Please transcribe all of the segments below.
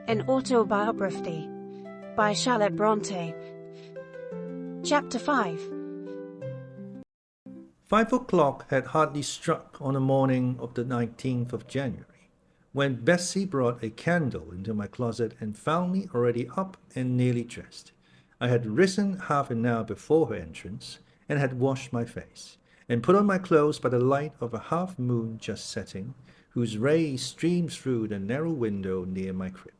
An Autobiography by Charlotte Brontë. Chapter 5. 5 o'clock had hardly struck on the morning of the 19th of January, when Bessie brought a candle into my closet and found me already up and nearly dressed. I had risen half an hour before her entrance, and had washed my face, and put on my clothes by the light of a half-moon just setting, whose rays streamed through the narrow window near my crib.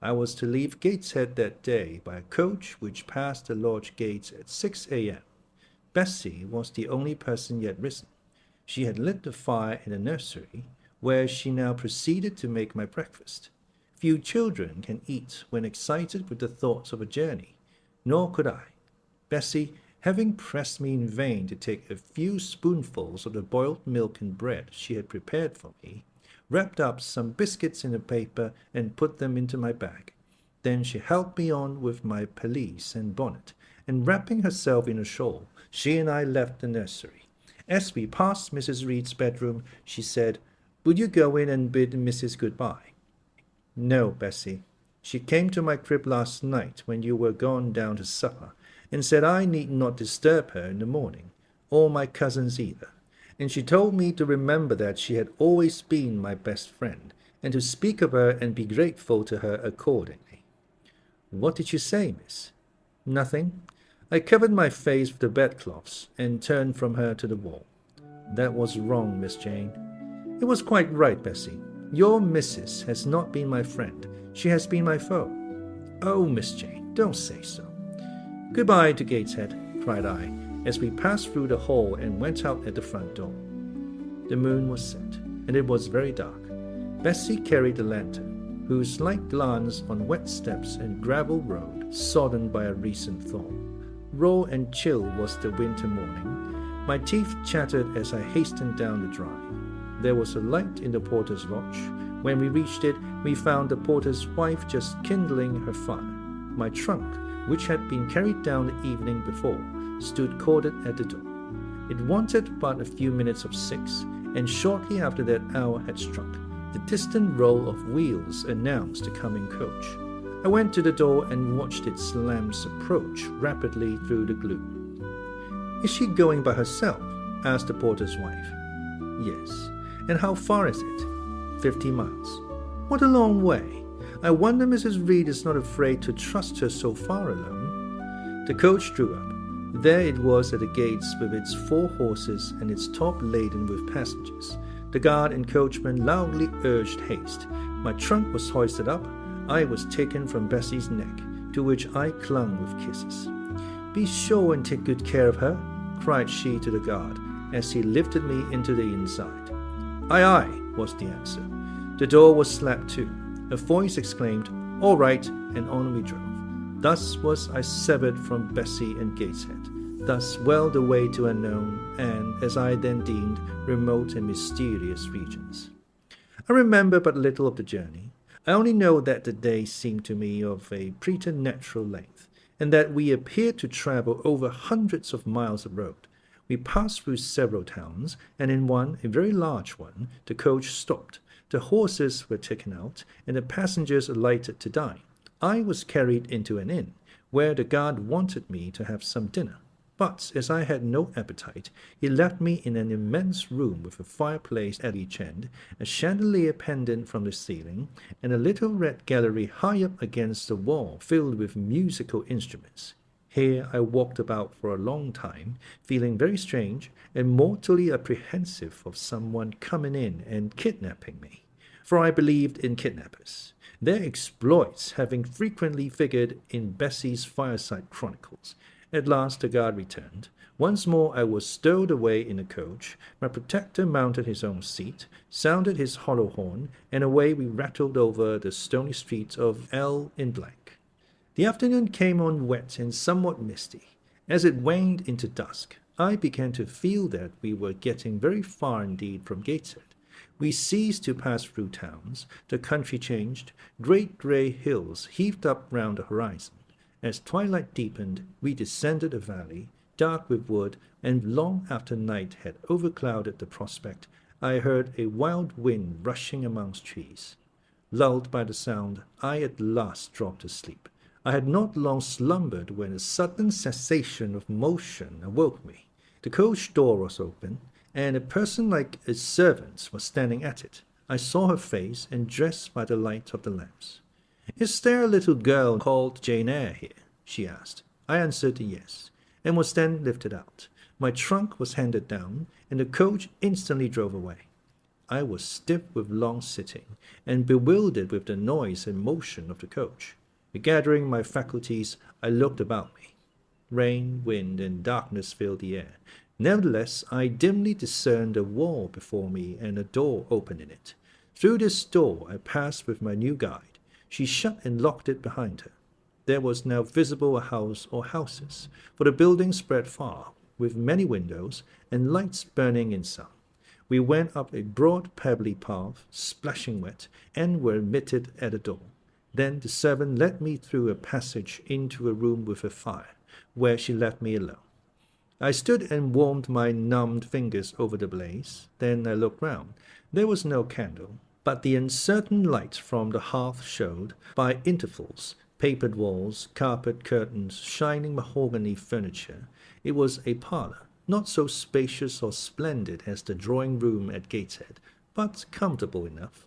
I was to leave Gateshead that day by a coach which passed the lodge gates at 6 a.m. Bessie was the only person yet risen. She had lit the fire in the nursery, where she now proceeded to make my breakfast. Few children can eat when excited with the thoughts of a journey, nor could I. Bessie, having pressed me in vain to take a few spoonfuls of the boiled milk and bread she had prepared for me, wrapped up some biscuits in a paper and put them into my bag. Then she helped me on with my pelisse and bonnet, and wrapping herself in a shawl, she and I left the nursery. As we passed Mrs. Reed's bedroom, she said, "Would you go in and bid Mrs. goodbye?" "No, Bessie. She came to my crib last night when you were gone down to supper, and said I need not disturb her in the morning, or my cousins either. And she told me to remember that she had always been my best friend, and to speak of her and be grateful to her accordingly." "What did you say, miss?" "Nothing. I covered my face with the bedclothes and turned from her to the wall." "That was wrong, Miss Jane." "It was quite right, Bessie. Your Mrs. has not been my friend. She has been my foe." "Oh, Miss Jane, don't say so." "Goodbye to Gateshead," cried I, as we passed through the hall and went out at the front door. The moon was set, and it was very dark. Bessie carried the lantern, whose light glanced on wet steps and gravel road sodden by a recent thaw. Raw and chill was the winter morning. My teeth chattered as I hastened down the drive. There was a light in the porter's lodge. When we reached it, we found the porter's wife just kindling her fire. My trunk, which had been carried down the evening before, stood corded at the door. It wanted but a few minutes of 6, and shortly after that hour had struck, the distant roll of wheels announced the coming coach. I went to the door and watched its lamps approach rapidly through the gloom. "Is she going by herself?" asked the porter's wife. "Yes." "And how far is it?" 50 miles. "What a long way! I wonder Mrs. Reed is not afraid to trust her so far alone." The coach drew up. There it was at the gates with its 4 horses and its top laden with passengers. The guard and coachman loudly urged haste. My trunk was hoisted up. I was taken from Bessie's neck, to which I clung with kisses. "Be sure and take good care of her," cried she to the guard, as he lifted me into the inside. "Aye, aye," was the answer. The door was slapped to. A voice exclaimed, "All right," and on we drove. Thus was I severed from Bessie and Gateshead. Thus well the way to unknown and, as I then deemed, remote and mysterious regions. I remember but little of the journey. I only know that the day seemed to me of a preternatural length, and that we appeared to travel over hundreds of miles of road. We passed through several towns, and in one, a very large one, the coach stopped. The horses were taken out, and the passengers alighted to dine. I was carried into an inn, where the guard wanted me to have some dinner. But as I had no appetite, he left me in an immense room with a fireplace at each end, a chandelier pendant from the ceiling, and a little red gallery high up against the wall filled with musical instruments. Here I walked about for a long time, feeling very strange and mortally apprehensive of someone coming in and kidnapping me, for I believed in kidnappers, their exploits having frequently figured in Bessie's fireside chronicles. At last the guard returned. Once more I was stowed away in a coach. My protector mounted his own seat, sounded his hollow horn, and away we rattled over the stony streets of L. The afternoon came on wet and somewhat misty. As it waned into dusk, I began to feel that we were getting very far indeed from Gateshead. We ceased to pass through towns. The country changed. Great grey hills heaved up round the horizon. As twilight deepened, we descended a valley, dark with wood, and long after night had overclouded the prospect, I heard a wild wind rushing amongst trees. Lulled by the sound, I at last dropped asleep. I had not long slumbered when a sudden cessation of motion awoke me. The coach door was open, and a person like a servant was standing at it. I saw her face and dress by the light of the lamps. "Is there a little girl called Jane Eyre here?" she asked. I answered yes, and was then lifted out. My trunk was handed down, and the coach instantly drove away. I was stiff with long sitting, and bewildered with the noise and motion of the coach. Gathering my faculties, I looked about me. Rain, wind, and darkness filled the air. Nevertheless, I dimly discerned a wall before me and a door open in it. Through this door I passed with my new guide. She shut and locked it behind her. There was now visible a house or houses, for the building spread far, with many windows and lights burning in some. We went up a broad pebbly path, splashing wet, and were admitted at a door. Then the servant led me through a passage into a room with a fire, where she left me alone. I stood and warmed my numbed fingers over the blaze. Then I looked round. There was no candle, but the uncertain light from the hearth showed, by intervals, papered walls, carpet curtains, shining mahogany furniture. It was a parlour, not so spacious or splendid as the drawing-room at Gateshead, but comfortable enough.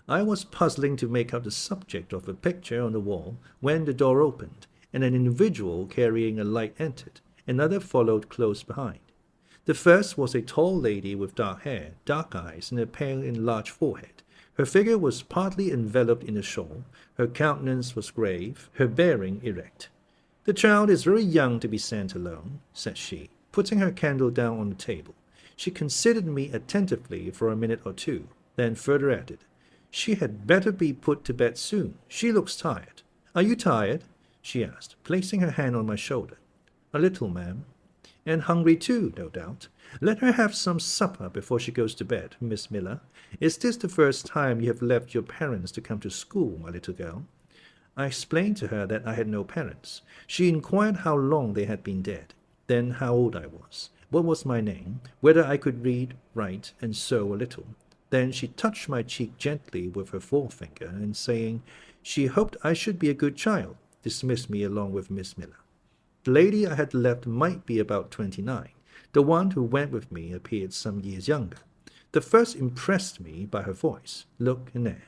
I was puzzling to make out the subject of a picture on the wall when the door opened, and an individual carrying a light entered. Another followed close behind. The first was a tall lady with dark hair, dark eyes, and a pale and large forehead. Her figure was partly enveloped in a shawl. Her countenance was grave, her bearing erect. "The child is very young to be sent alone," said she, putting her candle down on the table. She considered me attentively for a minute or two, then further added, "She had better be put to bed soon. She looks tired." "Are you tired?" she asked, placing her hand on my shoulder. "A little, ma'am." "And hungry too, no doubt. Let her have some supper before she goes to bed, Miss Miller. Is this the first time you have left your parents to come to school, my little girl?" I explained to her that I had no parents. She inquired how long they had been dead, then how old I was, what was my name, whether I could read, write, and sew a little. Then she touched my cheek gently with her forefinger, and saying she hoped I should be a good child, dismissed me along with Miss Miller. The lady I had left might be about 29. The one who went with me appeared some years younger. The first impressed me by her voice, look, and air.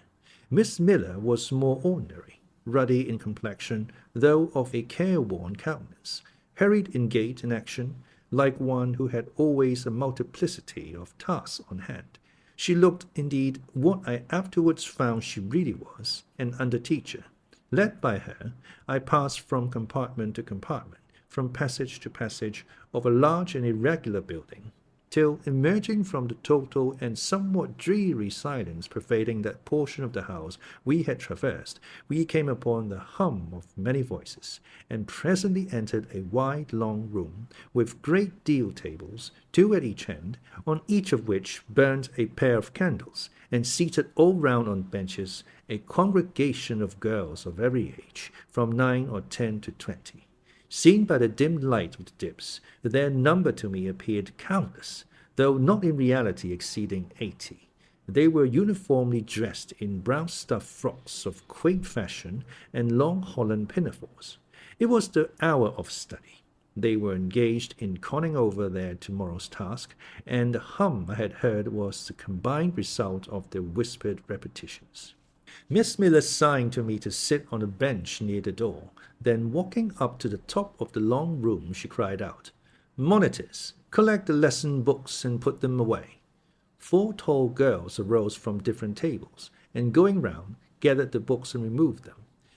Miss Miller was more ordinary, ruddy in complexion, though of a careworn countenance, hurried in gait and action, like one who had always a multiplicity of tasks on hand. She looked, indeed, what I afterwards found she really was, an under-teacher. Led by her, I passed from compartment to compartment, from passage to passage of a large and irregular building, till, emerging from the total and somewhat dreary silence pervading that portion of the house we had traversed, we came upon the hum of many voices, and presently entered a wide, long room, with great deal tables, 2 at each end, on each of which burned a pair of candles, and seated all round on benches, a congregation of girls of every age, from 9 or 10 to 20. Seen by the dim light of the dips, their number to me appeared countless, though not in reality exceeding 80. They were uniformly dressed in brown stuff frocks of quaint fashion and long holland pinafores. It was the hour of study. They were engaged in conning over their tomorrow's task, and the hum I had heard was the combined result of their whispered repetitions. Miss Miller signed to me to sit on a bench near the door. Then, walking up to the top of the long room, she cried out, "Monitors, collect the lesson books and put them away." 4 tall girls arose from different tables, and going round, gathered the books and removed them.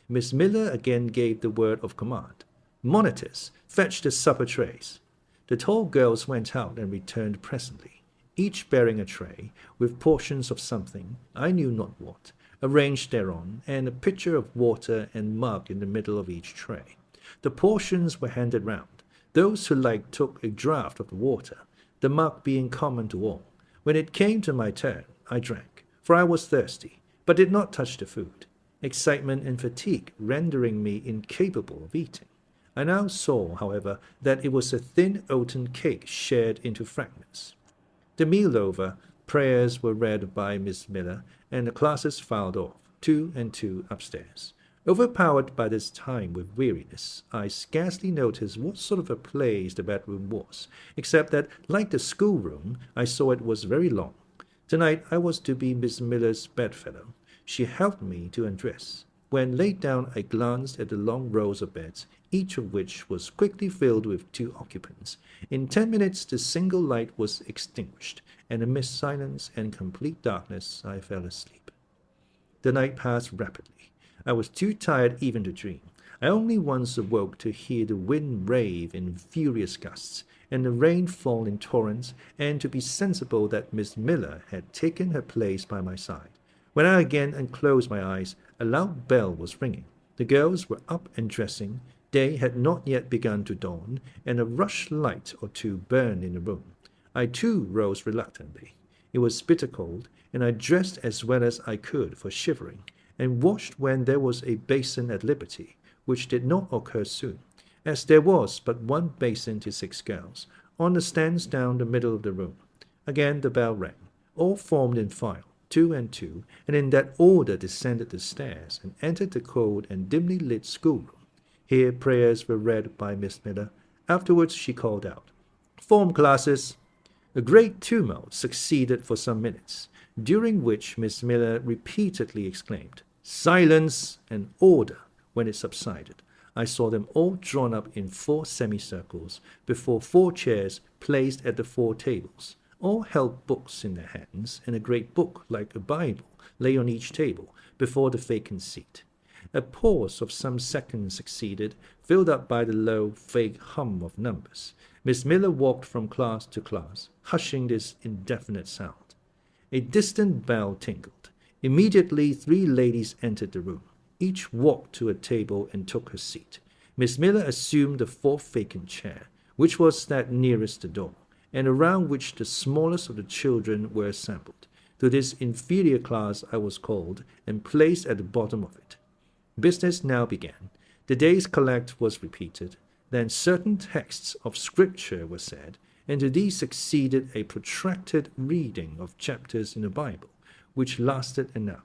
Miss Miller again gave the word of command, "Monitors, fetch the supper trays." The tall girls went out and returned presently, each bearing a tray, with portions of something, I knew not what, arranged thereon, and a pitcher of water and mug in the middle of each tray. The portions were handed round. Those who liked took a draught of the water, the mug being common to all. When it came to my turn, I drank, for I was thirsty, but did not touch the food, excitement and fatigue rendering me incapable of eating. I now saw, however, that it was a thin oaten cake shared into fragments. The meal over, prayers were read by Miss Miller, and the classes filed off. 2 and 2 upstairs. Overpowered by this time with weariness, I scarcely noticed what sort of a place the bedroom was, except that, like the schoolroom, I saw it was very long. Tonight I was to be Miss Miller's bedfellow. She helped me to undress. When laid down, I glanced at the long rows of beds, each of which was quickly filled with 2 occupants. In 10 minutes the single light was extinguished, and amidst silence and complete darkness I fell asleep. The night passed rapidly. I was too tired even to dream. I only once awoke to hear the wind rave in furious gusts, and the rain fall in torrents, and to be sensible that Miss Miller had taken her place by my side. When I again unclosed my eyes, a loud bell was ringing. The girls were up and dressing. Day had not yet begun to dawn, and a rush light or 2 burned in the room. I too rose reluctantly. It was bitter cold, and I dressed as well as I could for shivering, and washed when there was a basin at liberty, which did not occur soon, as there was but 1 basin to 6 girls, on the stands down the middle of the room. Again the bell rang. All formed in file, 2 and 2, and in that order descended the stairs and entered the cold and dimly lit schoolroom. Here prayers were read by Miss Miller. Afterwards she called out, "Form classes." A great tumult succeeded for some minutes, during which Miss Miller repeatedly exclaimed, "Silence and order." When it subsided, I saw them all drawn up in 4 semicircles before 4 chairs placed at the 4 tables. All held books in their hands, and a great book, like a Bible, lay on each table before the vacant seat. A pause of some seconds succeeded, filled up by the low, vague hum of numbers. Miss Miller walked from class to class, hushing this indefinite sound. A distant bell tinkled. Immediately 3 ladies entered the room. Each walked to a table and took her seat. Miss Miller assumed the 4th vacant chair, which was that nearest the door, and around which the smallest of the children were assembled. To this inferior class I was called, and placed at the bottom of it. Business now began. The day's collect was repeated. Then certain texts of Scripture were said, and to these succeeded a protracted reading of chapters in the Bible, which lasted an hour.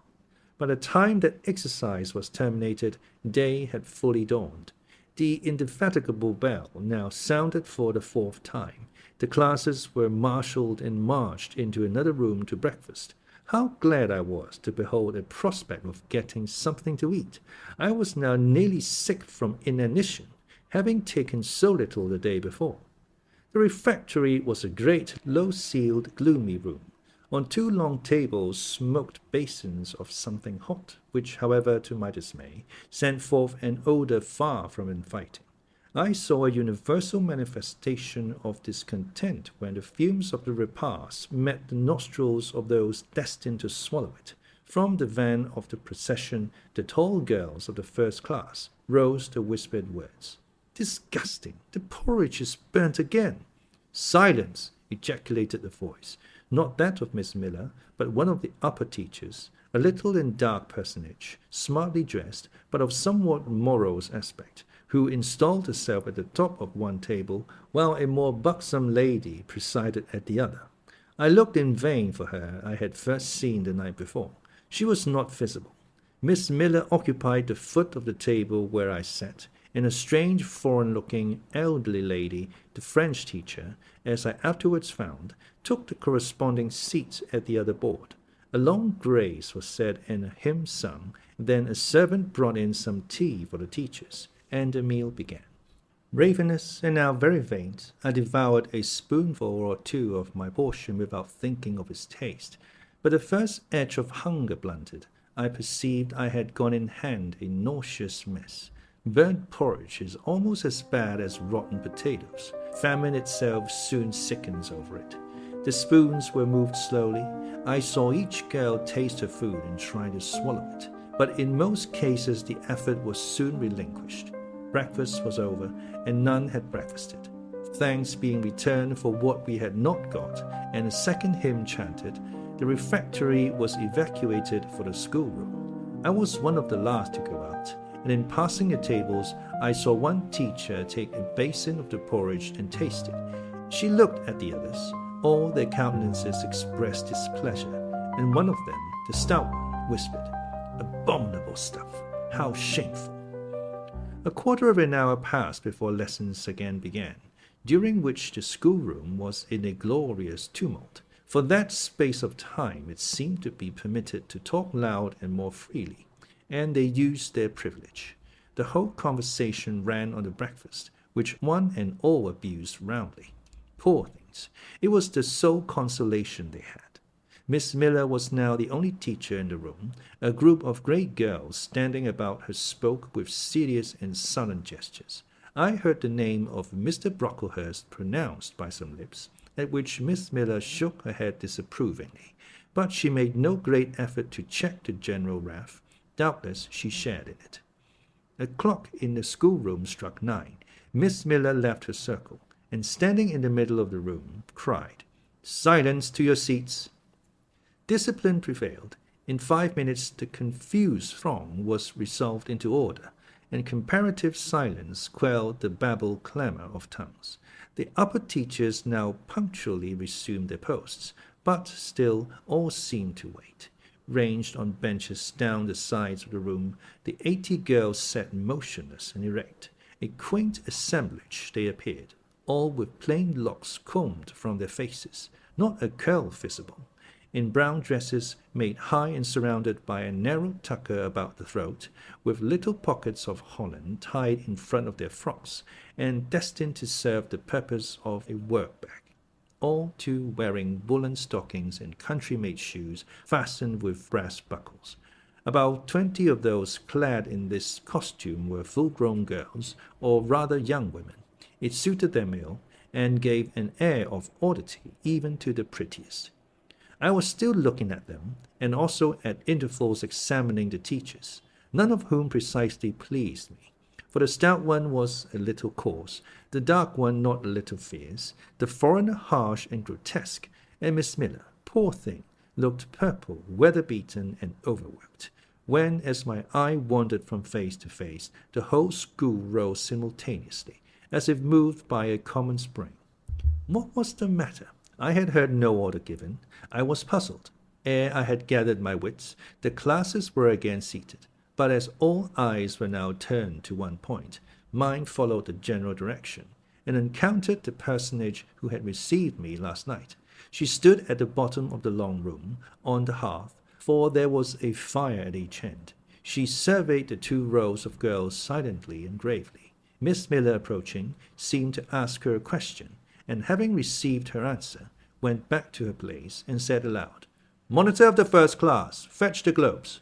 By the time that exercise was terminated, day had fully dawned. The indefatigable bell now sounded for the 4th time. The classes were marshalled and marched into another room to breakfast. How glad I was to behold a prospect of getting something to eat! I was now nearly sick from inanition, having taken so little the day before. The refectory was a great, low-ceiled, gloomy room. On 2 long tables smoked basins of something hot, which, however, to my dismay, sent forth an odour far from inviting. I saw a universal manifestation of discontent when the fumes of the repast met the nostrils of those destined to swallow it. From the van of the procession, the tall girls of the 1st class rose the whispered words, "Disgusting! The porridge is burnt again." "Silence!" ejaculated the voice, not that of Miss Miller, but one of the upper teachers, a little and dark personage, smartly dressed, but of somewhat morose aspect, who installed herself at the top of one table, while a more buxom lady presided at the other. I looked in vain for her I had first seen the night before. She was not visible. Miss Miller occupied the foot of the table where I sat, and a strange foreign-looking elderly lady, the French teacher, as I afterwards found, took the corresponding seat at the other board. A long grace was said and a hymn sung, then a servant brought in some tea for the teachers, and the meal began. Ravenous and now very faint, I devoured a spoonful or 2 of my portion without thinking of its taste. But the first edge of hunger blunted. I perceived I had gone in hand a nauseous mess. Burnt porridge is almost as bad as rotten potatoes. Famine itself soon sickens over it. The spoons were moved slowly. I saw each girl taste her food and try to swallow it, but in most cases the effort was soon relinquished. Breakfast was over, and none had breakfasted. Thanks being returned for what we had not got, and a second hymn chanted, the refectory was evacuated for the schoolroom. I was one of the last to go out, and in passing the tables, I saw one teacher take a basin of the porridge and taste it. She looked at the others. All their countenances expressed displeasure, and one of them, the stout one, whispered, Abominable stuff. How shameful. A quarter of an hour passed before lessons again began, during which the schoolroom was in a glorious tumult. For that space of time it seemed to be permitted to talk loud and more freely, and they used their privilege. The whole conversation ran on the breakfast, which one and all abused roundly. Poor things! It was the sole consolation they had. Miss Miller was now the only teacher in the room. A group of great girls standing about her spoke with serious and sullen gestures. I heard the name of Mr. Brocklehurst pronounced by some lips, at which Miss Miller shook her head disapprovingly, but she made no great effort to check the general wrath. Doubtless she shared in it. A clock in the schoolroom struck 9. Miss Miller left her circle, and standing in the middle of the room, cried, "Silence to your seats!" Discipline prevailed. In 5 minutes the confused throng was resolved into order, and comparative silence quelled the babel clamour of tongues. The upper teachers now punctually resumed their posts, but still all seemed to wait. Ranged on benches down the sides of the room, the 80 girls sat motionless and erect. A quaint assemblage they appeared, all with plain locks combed from their faces, not a curl visible, in brown dresses made high and surrounded by a narrow tucker about the throat, with little pockets of holland tied in front of their frocks, and destined to serve the purpose of a work-bag. All too wearing woolen stockings and country-made shoes fastened with brass buckles. About 20 of those clad in this costume were full-grown girls, or rather young women. It suited them ill, and gave an air of oddity even to the prettiest. I was still looking at them, and also at intervals examining the teachers, none of whom precisely pleased me. For the stout one was a little coarse, the dark one not a little fierce, the foreigner harsh and grotesque, and Miss Miller, poor thing, looked purple, weather-beaten, and overworked. When, as my eye wandered from face to face, the whole school rose simultaneously, as if moved by a common spring. What was the matter? I had heard no order given. I was puzzled. Ere I had gathered my wits, the classes were again seated. But as all eyes were now turned to one point, mine followed the general direction, and encountered the personage who had received me last night. She stood at the bottom of the long room, on the hearth, for there was a fire at each end. She surveyed the 2 rows of girls silently and gravely. Miss Miller, approaching, seemed to ask her a question, and having received her answer, went back to her place and said aloud, "Monitor of the first class, fetch the globes."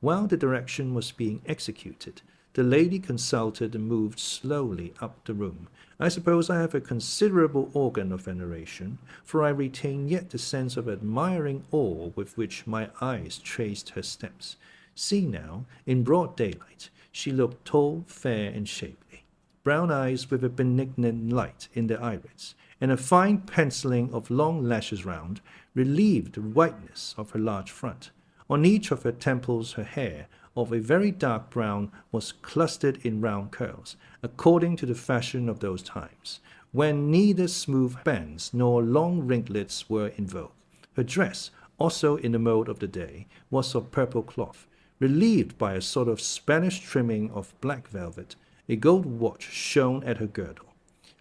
While the direction was being executed, the lady consulted and moved slowly up the room. I suppose I have a considerable organ of veneration, for I retain yet the sense of admiring awe with which my eyes traced her steps. See now, in broad daylight, she looked tall, fair, and shapely. Brown eyes with a benignant light in their irids, and a fine penciling of long lashes round, relieved the whiteness of her large front. On each of her temples her hair, of a very dark brown, was clustered in round curls, according to the fashion of those times, when neither smooth bands nor long ringlets were in vogue. Her dress, also in the mode of the day, was of purple cloth, relieved by a sort of Spanish trimming of black velvet. A gold watch shone at her girdle.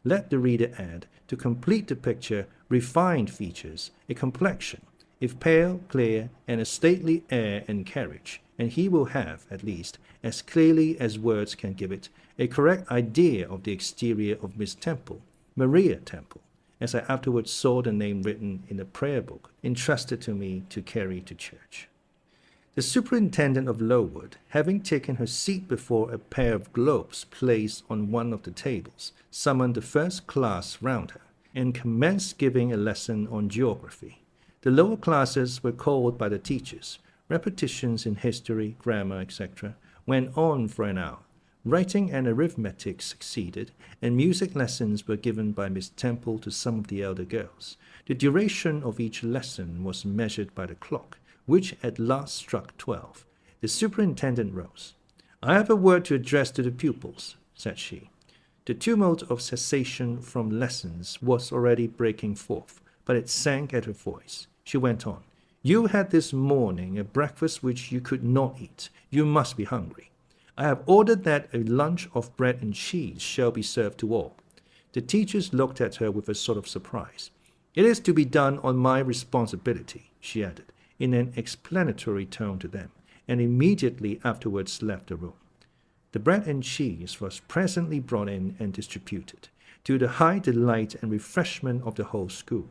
Let the reader add, to complete the picture, refined features, a complexion, if pale, clear, and a stately air and carriage, and he will have, at least, as clearly as words can give it, a correct idea of the exterior of Miss Temple, Maria Temple, as I afterwards saw the name written in a prayer book entrusted to me to carry to church. The superintendent of Lowood, having taken her seat before a pair of globes placed on one of the tables, summoned the first class round her, and commenced giving a lesson on geography. The lower classes were called by the teachers. Repetitions in history, grammar, etc., went on for an hour. Writing and arithmetic succeeded, and music lessons were given by Miss Temple to some of the elder girls. The duration of each lesson was measured by the clock, which at last struck 12. The superintendent rose. "I have a word to address to the pupils," said she. The tumult of cessation from lessons was already breaking forth, but it sank at her voice. She went on. You had this morning a breakfast which you could not eat. You must be hungry. I have ordered that a lunch of bread and cheese shall be served to all. The teachers looked at her with a sort of surprise. It is to be done on my responsibility, she added, in an explanatory tone to them, and immediately afterwards left the room. The bread and cheese was presently brought in and distributed, to the high delight and refreshment of the whole school.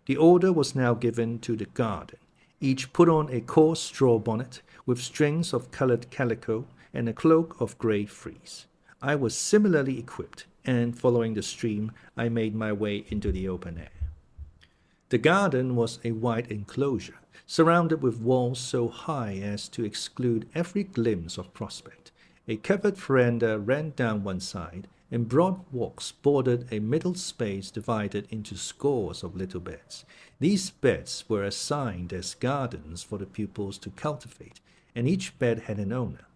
The order was now given to the garden. Each put on a coarse straw bonnet, with strings of colored calico, and a cloak of grey frieze. I was similarly equipped, and following the stream, I made my way into the open air. The garden was a wide enclosure, surrounded with walls so high as to exclude every glimpse of prospect. A covered veranda ran down one side, and broad walks bordered a middle space divided into scores of little beds. These beds were assigned as gardens for the pupils to cultivate, and each bed had an owner.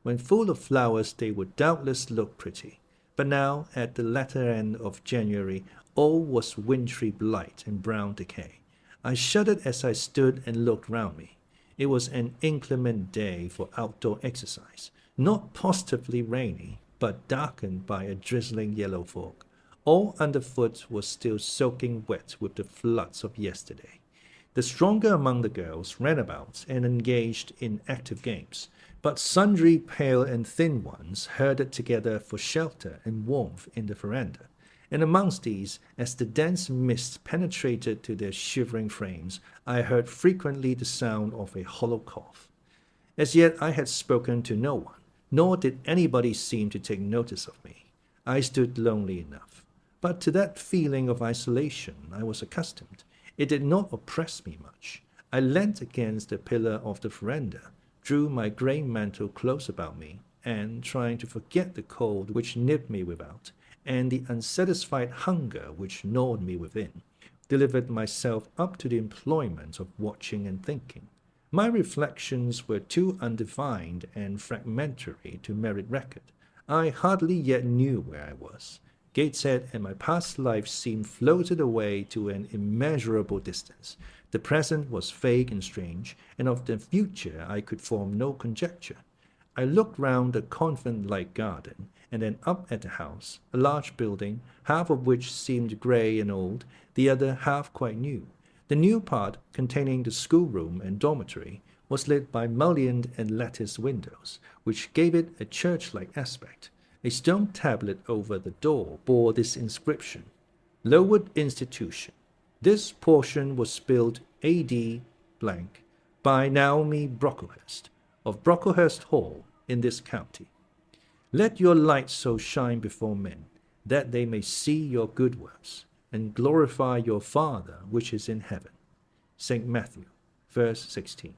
When full of flowers they would doubtless look pretty, but now, at the latter end of January, all was wintry blight and brown decay. I shuddered as I stood and looked round me. It was an inclement day for outdoor exercise, not positively rainy, but darkened by a drizzling yellow fog. All underfoot was still soaking wet with the floods of yesterday. The stronger among the girls ran about and engaged in active games, but sundry pale and thin ones herded together for shelter and warmth in the veranda. And amongst these, as the dense mist penetrated to their shivering frames, I heard frequently the sound of a hollow cough. As yet I had spoken to no one, nor did anybody seem to take notice of me. I stood lonely enough, but to that feeling of isolation I was accustomed. It did not oppress me much. I leant against the pillar of the veranda, drew my grey mantle close about me, and, trying to forget the cold which nipped me without, and the unsatisfied hunger which gnawed me within, delivered myself up to the employment of watching and thinking. My reflections were too undefined and fragmentary to merit record. I hardly yet knew where I was. Gateshead and my past life seemed floated away to an immeasurable distance. The present was vague and strange, and of the future I could form no conjecture. I looked round the convent-like garden, and then up at the house, a large building, half of which seemed grey and old, the other half quite new. The new part, containing the schoolroom and dormitory, was lit by mullioned and latticed windows, which gave it a church-like aspect. A stone tablet over the door bore this inscription: Lowood Institution. This portion was built A.D. by Naomi Brocklehurst, of Brocklehurst Hall, in this county. Let your light so shine before men, that they may see your good works, and glorify your Father which is in heaven. St. Matthew, verse 16.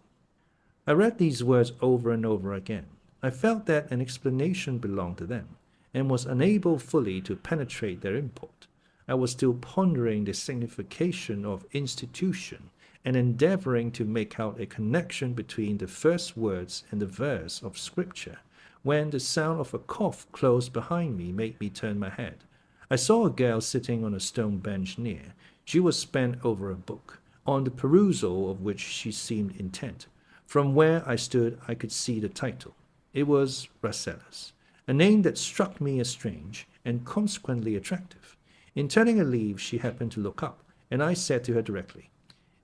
I read these words over and over again. I felt that an explanation belonged to them, and was unable fully to penetrate their import. I was still pondering the signification of institution, and endeavoring to make out a connection between the first words and the verse of Scripture, when the sound of a cough close behind me made me turn my head. I saw a girl sitting on a stone bench near. She was bent over a book, on the perusal of which she seemed intent. From where I stood I could see the title. It was Rasselas, a name that struck me as strange, and consequently attractive. In turning a leaf she happened to look up, and I said to her directly,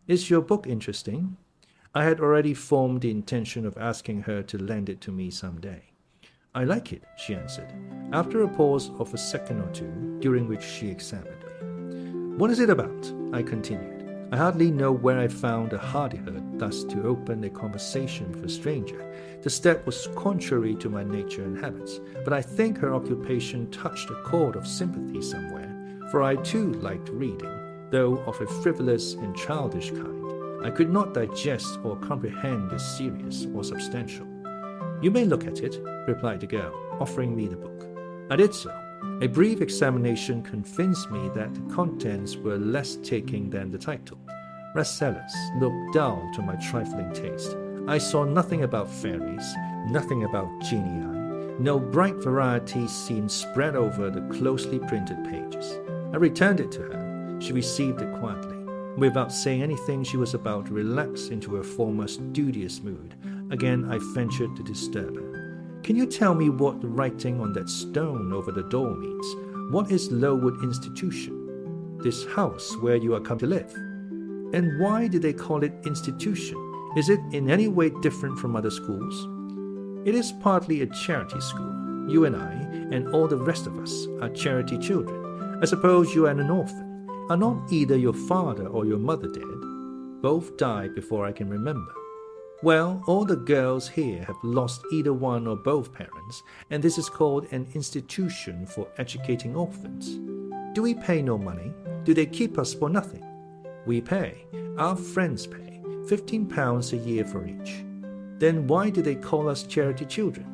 "Is your book interesting?" I had already formed the intention of asking her to lend it to me some day. "I like it," she answered, after a pause of a second or two, during which she examined me. "What is it about?" I continued. I hardly know where I found the hardihood thus to open a conversation with a stranger. The step was contrary to my nature and habits, but I think her occupation touched a chord of sympathy somewhere, for I too liked reading, though of a frivolous and childish kind. I could not digest or comprehend the serious or substantial. "You may look at it," replied the girl, offering me the book. I did so. A brief examination convinced me that the contents were less taking than the title. Rasselas looked dull to my trifling taste. I saw nothing about fairies, nothing about genii. No bright variety seemed spread over the closely printed pages. I returned it to her. She received it quietly. Without saying anything, she was about to relax into her former studious mood. Again, I ventured to disturb her. "Can you tell me what the writing on that stone over the door means? What is Lowood Institution? This house where you are come to live? And why do they call it institution? Is it in any way different from other schools?" "It is partly a charity school. You and I, and all the rest of us, are charity children. I suppose you are an orphan. Are not either your father or your mother dead?" "Both died before I can remember." "Well, all the girls here have lost either one or both parents, and this is called an institution for educating orphans. Do we pay no money? Do they keep us for nothing?" "We pay. Our friends pay. £15 a year for each." "Then why do they call us charity children?"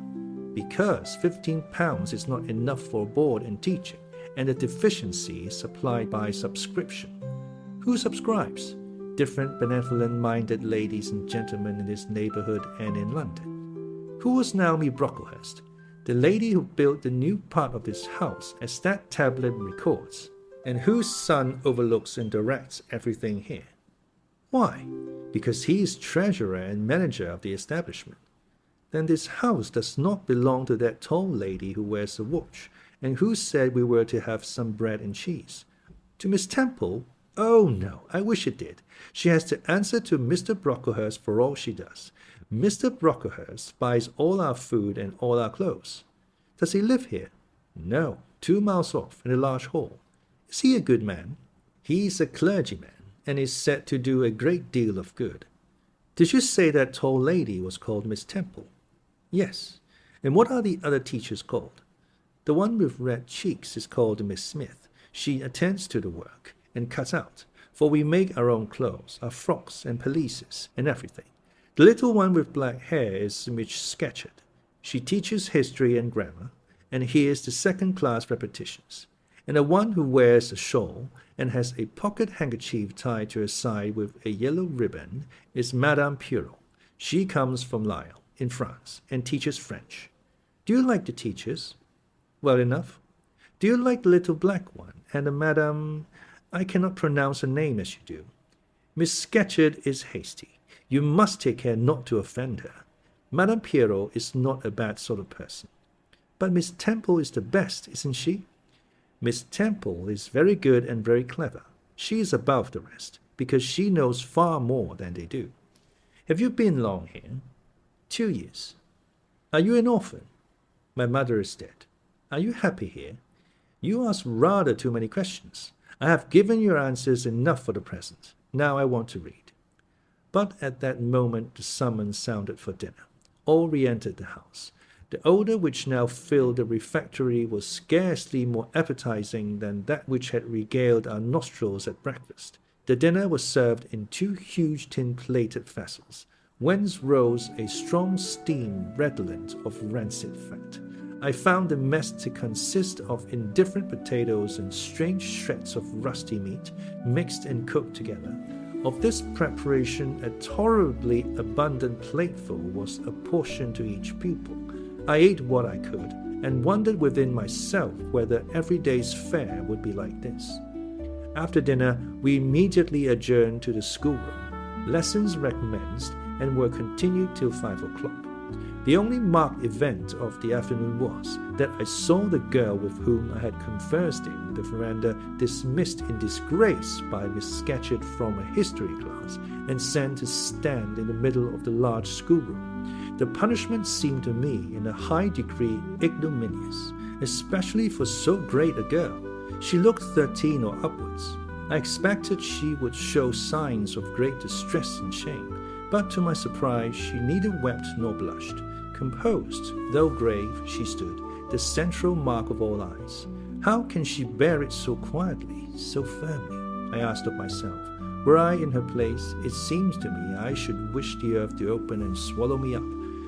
"Because £15 is not enough for board and teaching, and the deficiency is supplied by subscription." "Who subscribes?" "Different benevolent-minded ladies and gentlemen in this neighborhood and in London." "Who was Naomi Brocklehurst?" "The lady who built the new part of this house, as that tablet records, and whose son overlooks and directs everything here." "Why?" "Because he is treasurer and manager of the establishment." "Then this house does not belong to that tall lady who wears a watch, and who said we were to have some bread and cheese?" "To Miss Temple? Oh, no, I wish it did. She has to answer to Mr. Brocklehurst for all she does. Mr. Brocklehurst buys all our food and all our clothes." "Does he live here?" "No, 2 miles off, in a large hall." "Is he a good man?" "He is a clergyman, and is said to do a great deal of good." "Did you say that tall lady was called Miss Temple?" "Yes. And what are the other teachers called?" "The one with red cheeks is called Miss Smith. She attends to the work, and cuts out, for we make our own clothes, our frocks and pelisses, and everything. The little one with black hair is Miss Scatcherd. She teaches history and grammar, and hears the second-class repetitions. And the one who wears a shawl, and has a pocket handkerchief tied to her side with a yellow ribbon, is Madame Pierrot. She comes from Lille, in France, and teaches French." "Do you like the teachers?" "Well enough." "Do you like the little black one, and the Madame— I cannot pronounce her name as you do." "Miss Scatcherd is hasty. You must take care not to offend her. Madame Pierrot is not a bad sort of person." "But Miss Temple is the best, isn't she?" "Miss Temple is very good and very clever. She is above the rest, because she knows far more than they do." "Have you been long here?" 2 years. "Are you an orphan?" "My mother is dead." "Are you happy here?" "You ask rather too many questions. I have given your answers enough for the present. Now I want to read." But at that moment the summons sounded for dinner. All re-entered the house. The odour which now filled the refectory was scarcely more appetizing than that which had regaled our nostrils at breakfast. The dinner was served in 2 huge tin-plated vessels, whence rose a strong steam redolent of rancid fat. I found the mess to consist of indifferent potatoes and strange shreds of rusty meat, mixed and cooked together. Of this preparation, a tolerably abundant plateful was apportioned to each pupil. I ate what I could, and wondered within myself whether every day's fare would be like this. After dinner, we immediately adjourned to the schoolroom. Lessons recommenced, and were continued till 5 o'clock. The only marked event of the afternoon was that I saw the girl with whom I had conversed in the veranda dismissed in disgrace by Miss Scatcherd from a history class and sent to stand in the middle of the large schoolroom. The punishment seemed to me in a high degree ignominious, especially for so great a girl. She looked 13 or upwards. I expected she would show signs of great distress and shame, but to my surprise she neither wept nor blushed. Composed, though grave, she stood, the central mark of all eyes. How can she bear it so quietly, so firmly? I asked of myself. Were I in her place, it seems to me I should wish the earth to open and swallow me up.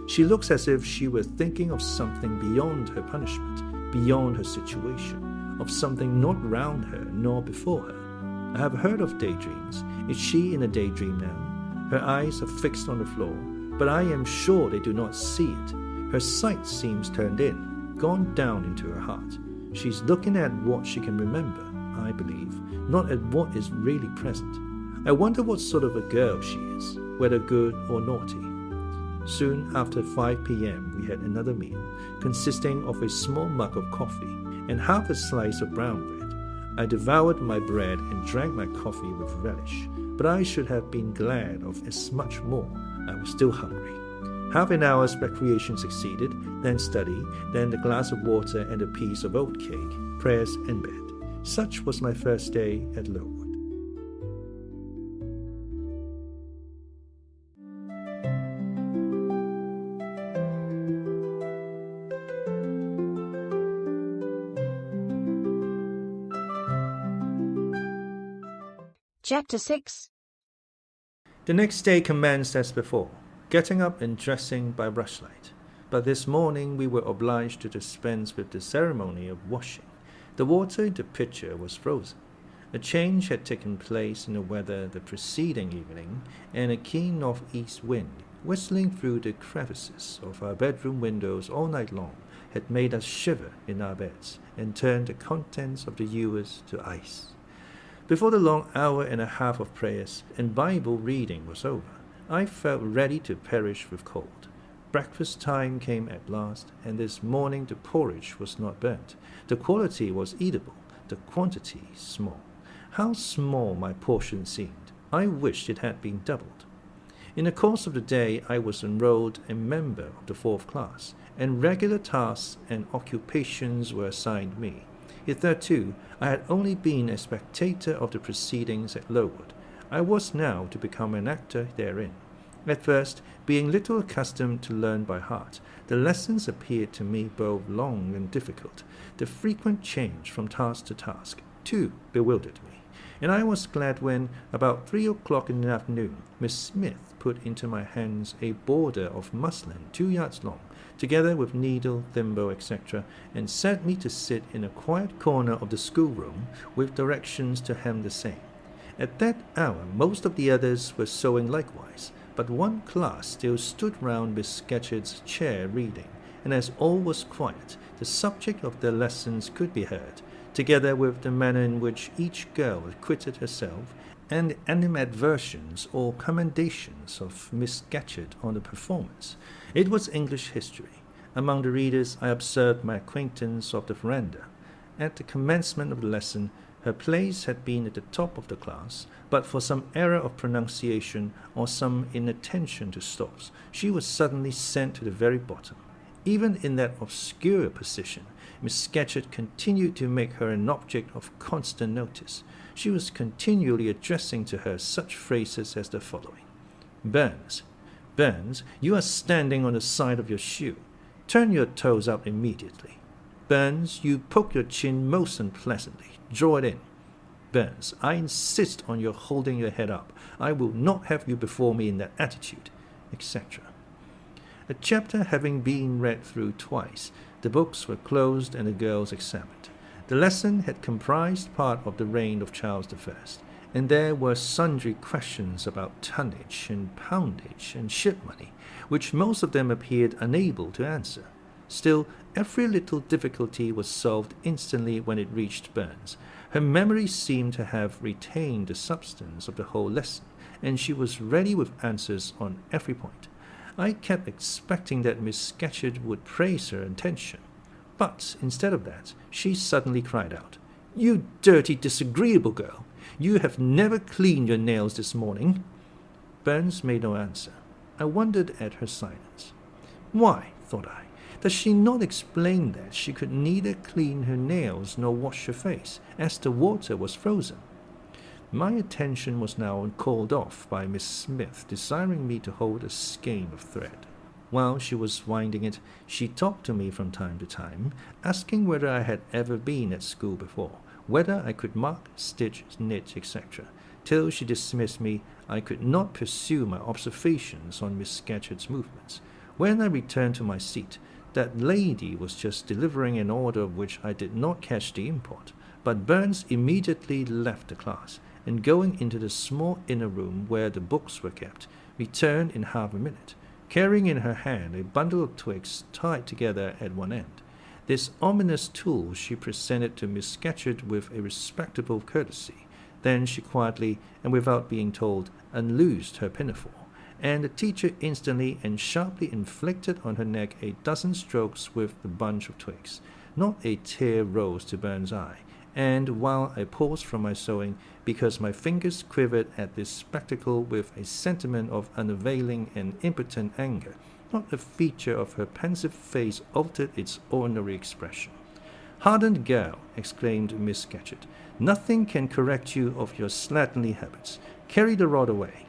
She looks as if she were thinking of something beyond her punishment, beyond her situation, of something not round her nor before her. I have heard of daydreams. Is she in a daydream now? Her eyes are fixed on the floor, but I am sure they do not see it. Her sight seems turned in, gone down into her heart. She is looking at what she can remember, I believe, not at what is really present. I wonder what sort of a girl she is, whether good or naughty. Soon after 5 p.m. we had another meal, consisting of a small mug of coffee and half a slice of brown bread. I devoured my bread and drank my coffee with relish, but I should have been glad of as much more. I was still hungry. Half an hour's recreation succeeded, then study, then a glass of water and a piece of oat cake, prayers and bed. Such was my first day at Lowood. Chapter 6. The next day commenced as before, getting up and dressing by rushlight. But this morning we were obliged to dispense with the ceremony of washing. The water in the pitcher was frozen. A change had taken place in the weather the preceding evening, and a keen north-east wind, whistling through the crevices of our bedroom windows all night long, had made us shiver in our beds and turned the contents of the ewers to ice. Before the long hour and a half of prayers and Bible reading was over, I felt ready to perish with cold. Breakfast time came at last, and this morning the porridge was not burnt. The quality was eatable, the quantity small. How small my portion seemed! I wished it had been doubled. In the course of the day I was enrolled a member of the 4th class, and regular tasks and occupations were assigned me. Hitherto, I had only been a spectator of the proceedings at Lowood. I was now to become an actor therein. At first, being little accustomed to learn by heart, the lessons appeared to me both long and difficult. The frequent change from task to task, too, bewildered me, and I was glad when, about 3 o'clock in the afternoon, Miss Smith put into my hands a border of muslin 2 yards long, together with needle, thimble, etc., and set me to sit in a quiet corner of the schoolroom with directions to hem the same. At that hour most of the others were sewing likewise, but one class still stood round Miss Scatcherd's chair reading, and as all was quiet, the subject of their lessons could be heard, together with the manner in which each girl acquitted herself, and the animadversions or commendations of Miss Scatcherd on the performance. It was English history. Among the readers I observed my acquaintance of the veranda. At the commencement of the lesson, her place had been at the top of the class, but for some error of pronunciation or some inattention to stops, she was suddenly sent to the very bottom. Even in that obscure position, Miss Scatcherd continued to make her an object of constant notice. She was continually addressing to her such phrases as the following: Burns, you are standing on the side of your shoe. Turn your toes up immediately. Burns, you poke your chin most unpleasantly. Draw it in. Burns, I insist on your holding your head up. I will not have you before me in that attitude, etc. A chapter having been read through twice, the books were closed and the girls examined. The lesson had comprised part of the reign of Charles I, and there were sundry questions about tonnage and poundage and ship money, which most of them appeared unable to answer. Still, every little difficulty was solved instantly when it reached Burns. Her memory seemed to have retained the substance of the whole lesson, and she was ready with answers on every point. I kept expecting that Miss Scatcherd would praise her intention, but instead of that, she suddenly cried out, "You dirty, disagreeable girl! You have never cleaned your nails this morning." Burns made no answer. I wondered at her silence. Why, thought I, does she not explain that she could neither clean her nails nor wash her face, as the water was frozen? My attention was now called off by Miss Smith desiring me to hold a skein of thread. While she was winding it, she talked to me from time to time, asking whether I had ever been at school before, whether I could mark, stitch, knit, etc. Till she dismissed me, I could not pursue my observations on Miss Scatcherd's movements. When I returned to my seat, that lady was just delivering an order of which I did not catch the import, but Burns immediately left the class, and going into the small inner room where the books were kept, returned in half a minute, carrying in her hand a bundle of twigs tied together at one end. This ominous tool she presented to Miss Scatcherd with a respectable courtesy, Then she quietly, and without being told, unloosed her pinafore, and the teacher instantly and sharply inflicted on her neck a dozen strokes with the bunch of twigs. Not a tear rose to Burns' eye, and while I paused from my sewing, because my fingers quivered at this spectacle with a sentiment of unavailing and impotent anger, not a feature of her pensive face altered its ordinary expression. "Hardened girl," exclaimed Miss Scatcherd, "nothing can correct you of your slatternly habits. Carry the rod away."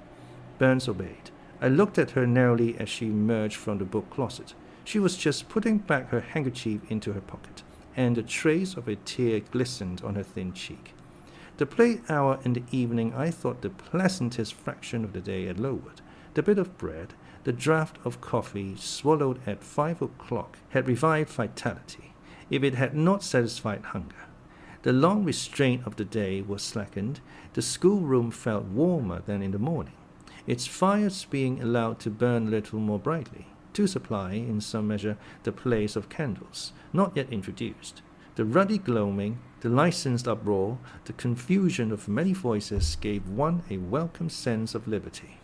Burns obeyed. I looked at her narrowly as she emerged from the book closet. She was just putting back her handkerchief into her pocket, and the trace of a tear glistened on her thin cheek. The play hour in the evening I thought the pleasantest fraction of the day at Lowood. The bit of bread, the draught of coffee swallowed at 5 o'clock had revived vitality, if it had not satisfied hunger. The long restraint of the day was slackened. The schoolroom felt warmer than in the morning, its fires being allowed to burn a little more brightly, to supply, in some measure, the place of candles, not yet introduced. The ruddy gloaming, the licensed uproar, the confusion of many voices gave one a welcome sense of liberty.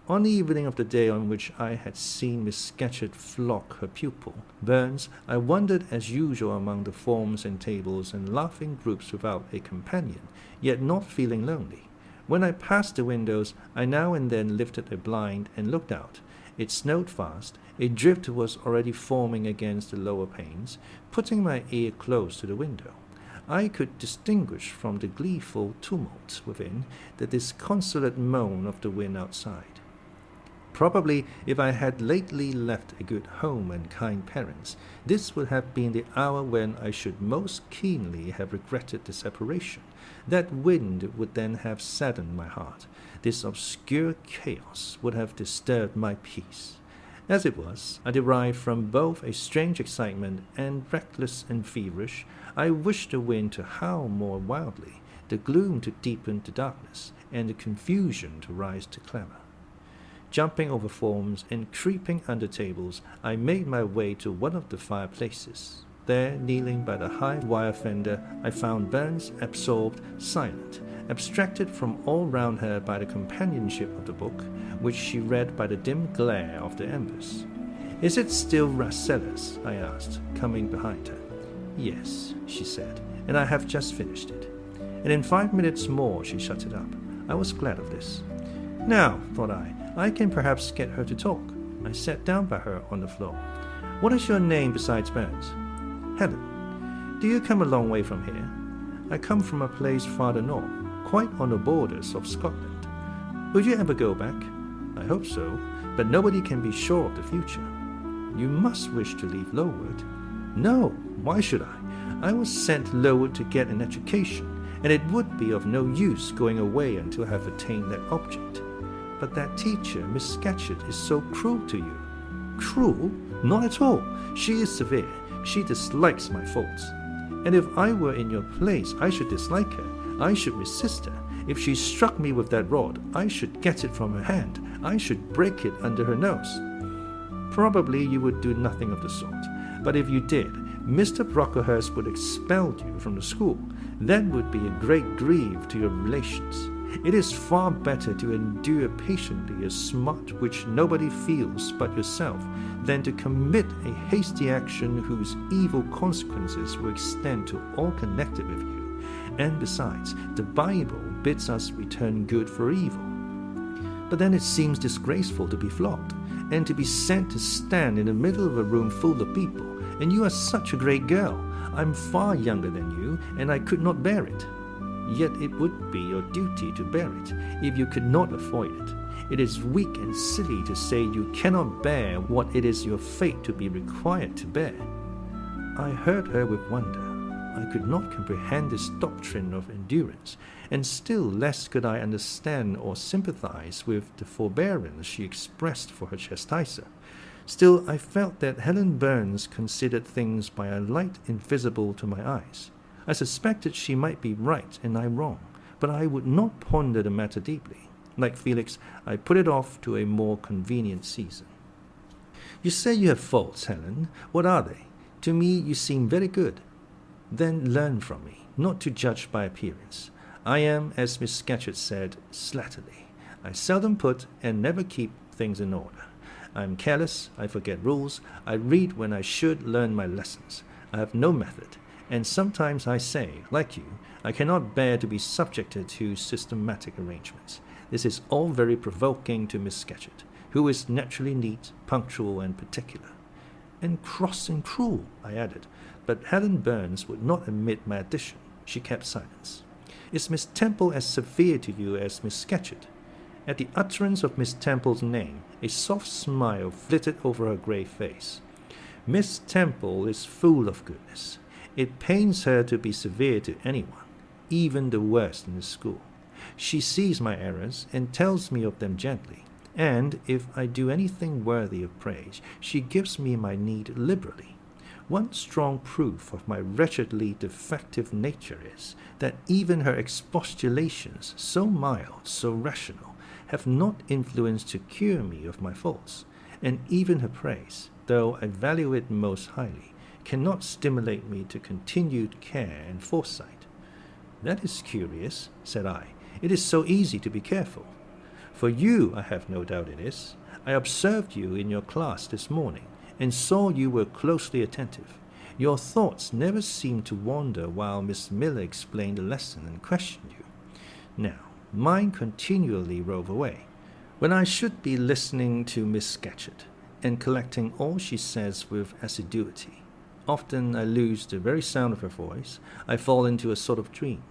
On the evening of the day on which I had seen Miss Scatcherd flog her pupil, Burns, I wandered as usual among the forms and tables and laughing groups without a companion, yet not feeling lonely. When I passed the windows, I now and then lifted a blind and looked out. It snowed fast. A drift was already forming against the lower panes. Putting my ear close to the window, I could distinguish from the gleeful tumult within the disconsolate moan of the wind outside. Probably, if I had lately left a good home and kind parents, this would have been the hour when I should most keenly have regretted the separation. That wind would then have saddened my heart. This obscure chaos would have disturbed my peace. As it was, I derived from both a strange excitement and, reckless and feverish, I wished the wind to howl more wildly, the gloom to deepen to darkness, and the confusion to rise to clamor. Jumping over forms and creeping under tables, I made my way to one of the fireplaces. There, kneeling by the high wire fender, I found Burns absorbed, silent, abstracted from all round her by the companionship of the book, which she read by the dim glare of the embers. "Is it still Rasselas?" I asked, coming behind her. "Yes," she said, "and I have just finished it." And in 5 minutes more she shut it up. I was glad of this. Now, thought I can perhaps get her to talk. I sat down by her on the floor. "What is your name besides Burns?" "Helen." "Do you come a long way from here?" "I come from a place farther north, quite on the borders of Scotland." "Will you ever go back?" "I hope so, but nobody can be sure of the future." "You must wish to leave Lowood." "No, why should I? I was sent to Lowood to get an education, and it would be of no use going away until I have attained that object." "But that teacher, Miss Scatcherd, is so cruel to you." "Cruel? Not at all. She is severe. She dislikes my faults. And if I were in your place, I should dislike her. I should resist her. If she struck me with that rod, I should get it from her hand. I should break it under her nose." "Probably you would do nothing of the sort. But if you did, Mr. Brocklehurst would expel you from the school. That would be a great grief to your relations. It is far better to endure patiently a smart which nobody feels but yourself than to commit a hasty action whose evil consequences will extend to all connected with you. And besides, the Bible bids us return good for evil." "But then it seems disgraceful to be flogged, and to be sent to stand in the middle of a room full of people, and you are such a great girl. I'm far younger than you, and I could not bear it." "Yet it would be your duty to bear it, if you could not avoid it. It is weak and silly to say you cannot bear what it is your fate to be required to bear." I heard her with wonder. I could not comprehend this doctrine of endurance, and still less could I understand or sympathize with the forbearance she expressed for her chastiser. Still, I felt that Helen Burns considered things by a light invisible to my eyes. I suspected she might be right and I wrong, but I would not ponder the matter deeply. Like Felix, I put it off to a more convenient season. "You say you have faults, Helen. What are they? To me you seem very good." "Then learn from me, not to judge by appearance. I am, as Miss Scatcherd said, slatternly. I seldom put and never keep things in order. I am careless, I forget rules, I read when I should learn my lessons. I have no method, and sometimes I say, like you, I cannot bear to be subjected to systematic arrangements. This is all very provoking to Miss Scatcherd, who is naturally neat, punctual, and particular. And cross and cruel, I added, but Helen Burns would not admit my addition. She kept silence. Is Miss Temple as severe to you as Miss Scatcherd? At the utterance of Miss Temple's name, a soft smile flitted over her grave face. Miss Temple is full of goodness. It pains her to be severe to anyone, even the worst in the school. She sees my errors and tells me of them gently, and if I do anything worthy of praise, she gives me my need liberally. One strong proof of my wretchedly defective nature is that even her expostulations, so mild, so rational, have not influence to cure me of my faults, and even her praise, though I value it most highly, cannot stimulate me to continued care and foresight. That is curious, said I. It is so easy to be careful. For you, I have no doubt it is. I observed you in your class this morning, and saw you were closely attentive. Your thoughts never seemed to wander while Miss Miller explained the lesson and questioned you. Now, mine continually rove away, when I should be listening to Miss Scatcherd, and collecting all she says with assiduity. Often I lose the very sound of her voice. I fall into a sort of dream.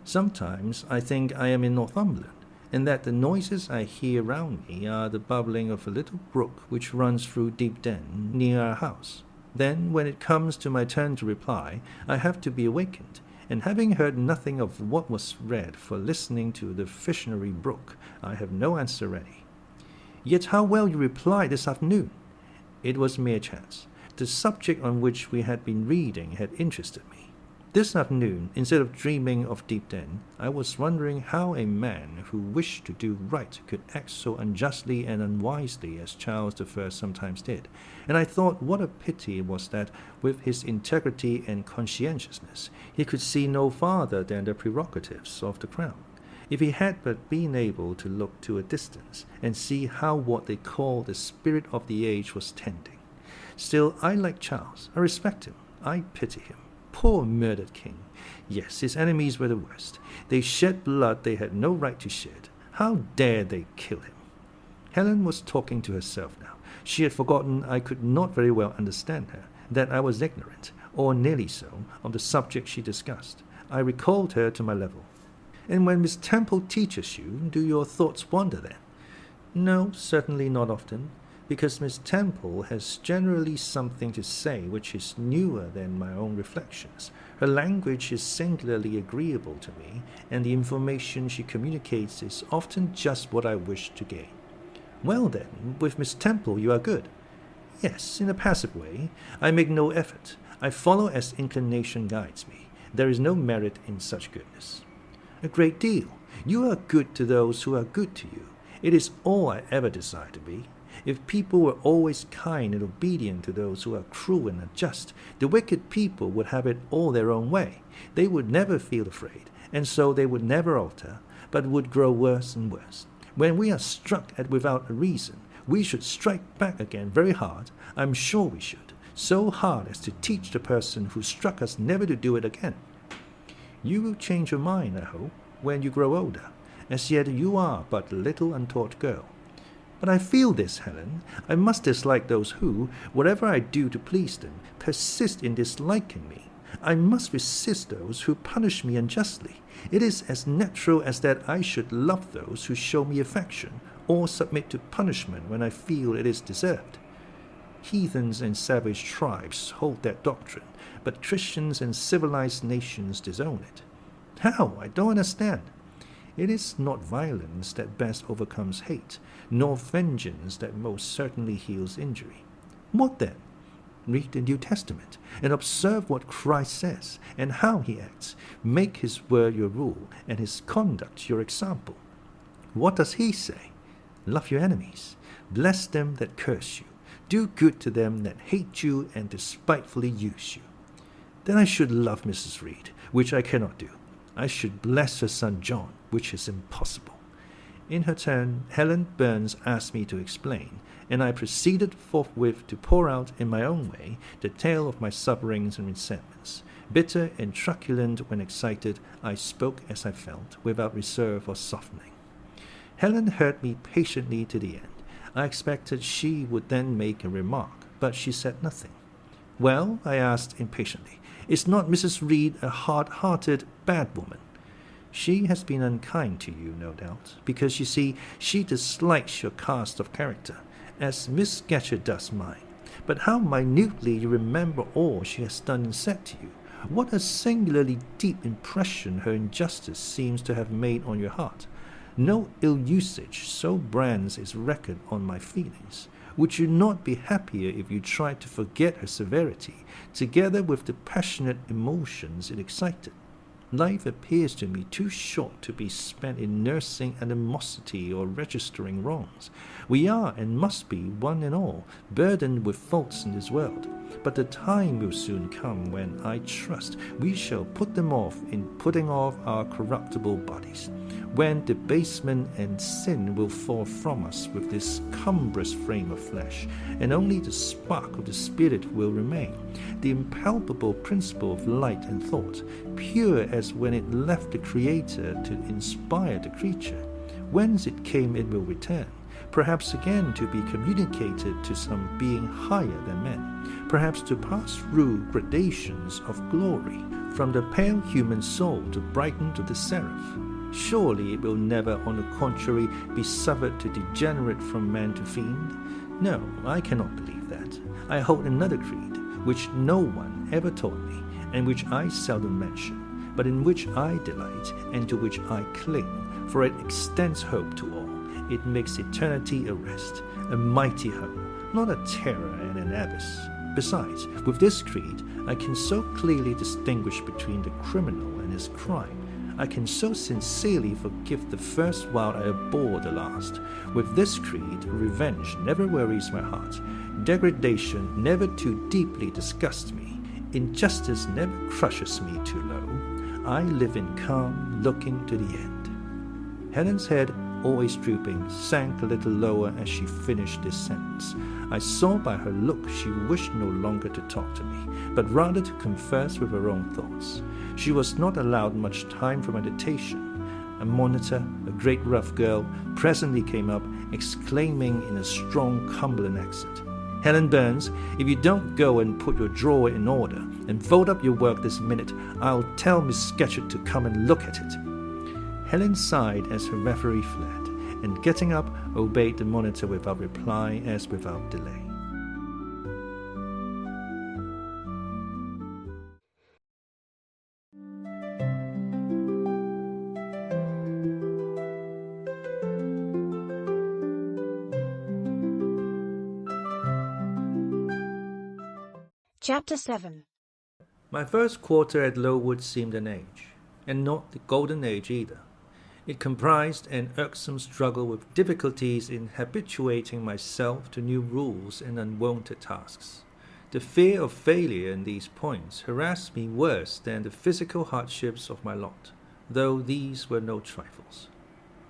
Sometimes I think I am in Northumberland, and that the noises I hear round me are the bubbling of a little brook which runs through Deep Den near our house. Then, when it comes to my turn to reply, I have to be awakened, and having heard nothing of what was read for listening to the visionary brook, I have no answer ready. Yet how well you replied this afternoon! It was mere chance. The subject on which we had been reading had interested me. This afternoon, instead of dreaming of Deep Den, I was wondering how a man who wished to do right could act so unjustly and unwisely as Charles I sometimes did, and I thought what a pity it was that, with his integrity and conscientiousness, he could see no farther than the prerogatives of the crown. If he had but been able to look to a distance and see how what they call the spirit of the age was tending. Still, I like Charles. I respect him. I pity him. Poor murdered king. Yes, his enemies were the worst. They shed blood they had no right to shed. How dared they kill him? Helen was talking to herself now. She had forgotten I could not very well understand her, that I was ignorant, or nearly so, of the subject she discussed. I recalled her to my level. And when Miss Temple teaches you, do your thoughts wander then? No, certainly not often, because Miss Temple has generally something to say which is newer than my own reflections. Her language is singularly agreeable to me, and the information she communicates is often just what I wish to gain. Well then, with Miss Temple you are good. Yes, in a passive way. I make no effort. I follow as inclination guides me. There is no merit in such goodness. A great deal. You are good to those who are good to you. It is all I ever desire to be. If people were always kind and obedient to those who are cruel and unjust, the wicked people would have it all their own way. They would never feel afraid, and so they would never alter, but would grow worse and worse. When we are struck at without a reason, we should strike back again very hard. I'm sure we should, so hard as to teach the person who struck us never to do it again. You will change your mind, I hope, when you grow older. As yet you are but a little untaught girl. But I feel this, Helen. I must dislike those who, whatever I do to please them, persist in disliking me. I must resist those who punish me unjustly. It is as natural as that I should love those who show me affection, or submit to punishment when I feel it is deserved. Heathens and savage tribes hold that doctrine, but Christians and civilized nations disown it. How? I don't understand. It is not violence that best overcomes hate, nor vengeance that most certainly heals injury. What then? Read the New Testament, and observe what Christ says, and how he acts. Make his word your rule, and his conduct your example. What does he say? Love your enemies. Bless them that curse you. Do good to them that hate you and despitefully use you. Then I should love Mrs. Reed, which I cannot do. I should bless her son John, which is impossible. In her turn, Helen Burns asked me to explain, and I proceeded forthwith to pour out in my own way the tale of my sufferings and resentments. Bitter and truculent when excited, I spoke as I felt, without reserve or softening. Helen heard me patiently to the end. I expected she would then make a remark, but she said nothing. Well, I asked impatiently, is not Mrs. Reed a hard-hearted, bad woman? She has been unkind to you, no doubt, because, you see, she dislikes your cast of character, as Miss Scatcherd does mine. But how minutely you remember all she has done and said to you. What a singularly deep impression her injustice seems to have made on your heart. No ill usage so brands its record on my feelings. Would you not be happier if you tried to forget her severity, together with the passionate emotions it excited? Life appears to me too short to be spent in nursing animosity or registering wrongs. We are and must be, one and all, burdened with faults in this world. But the time will soon come when, I trust, we shall put them off in putting off our corruptible bodies, when debasement and sin will fall from us with this cumbrous frame of flesh, and only the spark of the Spirit will remain, the impalpable principle of light and thought, pure as when it left the Creator to inspire the creature. Whence it came it will return, perhaps again to be communicated to some being higher than men, perhaps to pass through gradations of glory, from the pale human soul to brighten to the seraph. Surely it will never, on the contrary, be suffered to degenerate from man to fiend? No, I cannot believe that. I hold another creed, which no one ever taught me, and which I seldom mention, but in which I delight, and to which I cling, for it extends hope to all. It makes eternity a rest, a mighty home, not a terror and an abyss. Besides, with this creed, I can so clearly distinguish between the criminal and his crime. I can so sincerely forgive the first while I abhor the last. With this creed, revenge never worries my heart. Degradation never too deeply disgusts me. Injustice never crushes me too low. I live in calm, looking to the end. Helen's head, always drooping, sank a little lower as she finished this sentence. I saw by her look she wished no longer to talk to me, but rather to converse with her own thoughts. She was not allowed much time for meditation. A monitor, a great rough girl, presently came up, exclaiming in a strong Cumberland accent, "Helen Burns, if you don't go and put your drawer in order and fold up your work this minute, I'll tell Miss Scatcherd to come and look at it." Helen sighed as her reverie fled, and getting up, obeyed the monitor without reply as without delay. Chapter 7. My first quarter at Lowood seemed an age, and not the golden age either. It comprised an irksome struggle with difficulties in habituating myself to new rules and unwonted tasks. The fear of failure in these points harassed me worse than the physical hardships of my lot, though these were no trifles.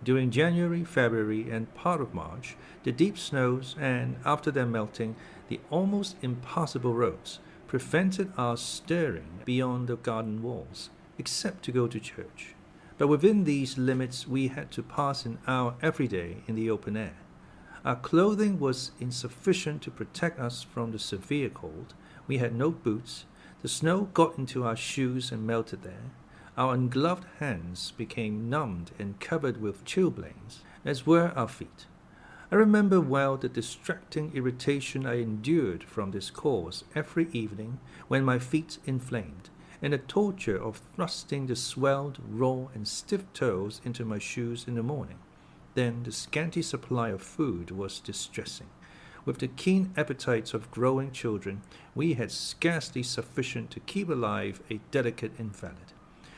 During January, February, and part of March, the deep snows and, after their melting, the almost impassable roads prevented our stirring beyond the garden walls, except to go to church. But within these limits we had to pass an hour every day in the open air. Our clothing was insufficient to protect us from the severe cold. We had no boots. The snow got into our shoes and melted there. Our ungloved hands became numbed and covered with chilblains, as were our feet. I remember well the distracting irritation I endured from this cause every evening when my feet inflamed, and the torture of thrusting the swelled, raw, and stiff toes into my shoes in the morning. Then the scanty supply of food was distressing. With the keen appetites of growing children, we had scarcely sufficient to keep alive a delicate invalid.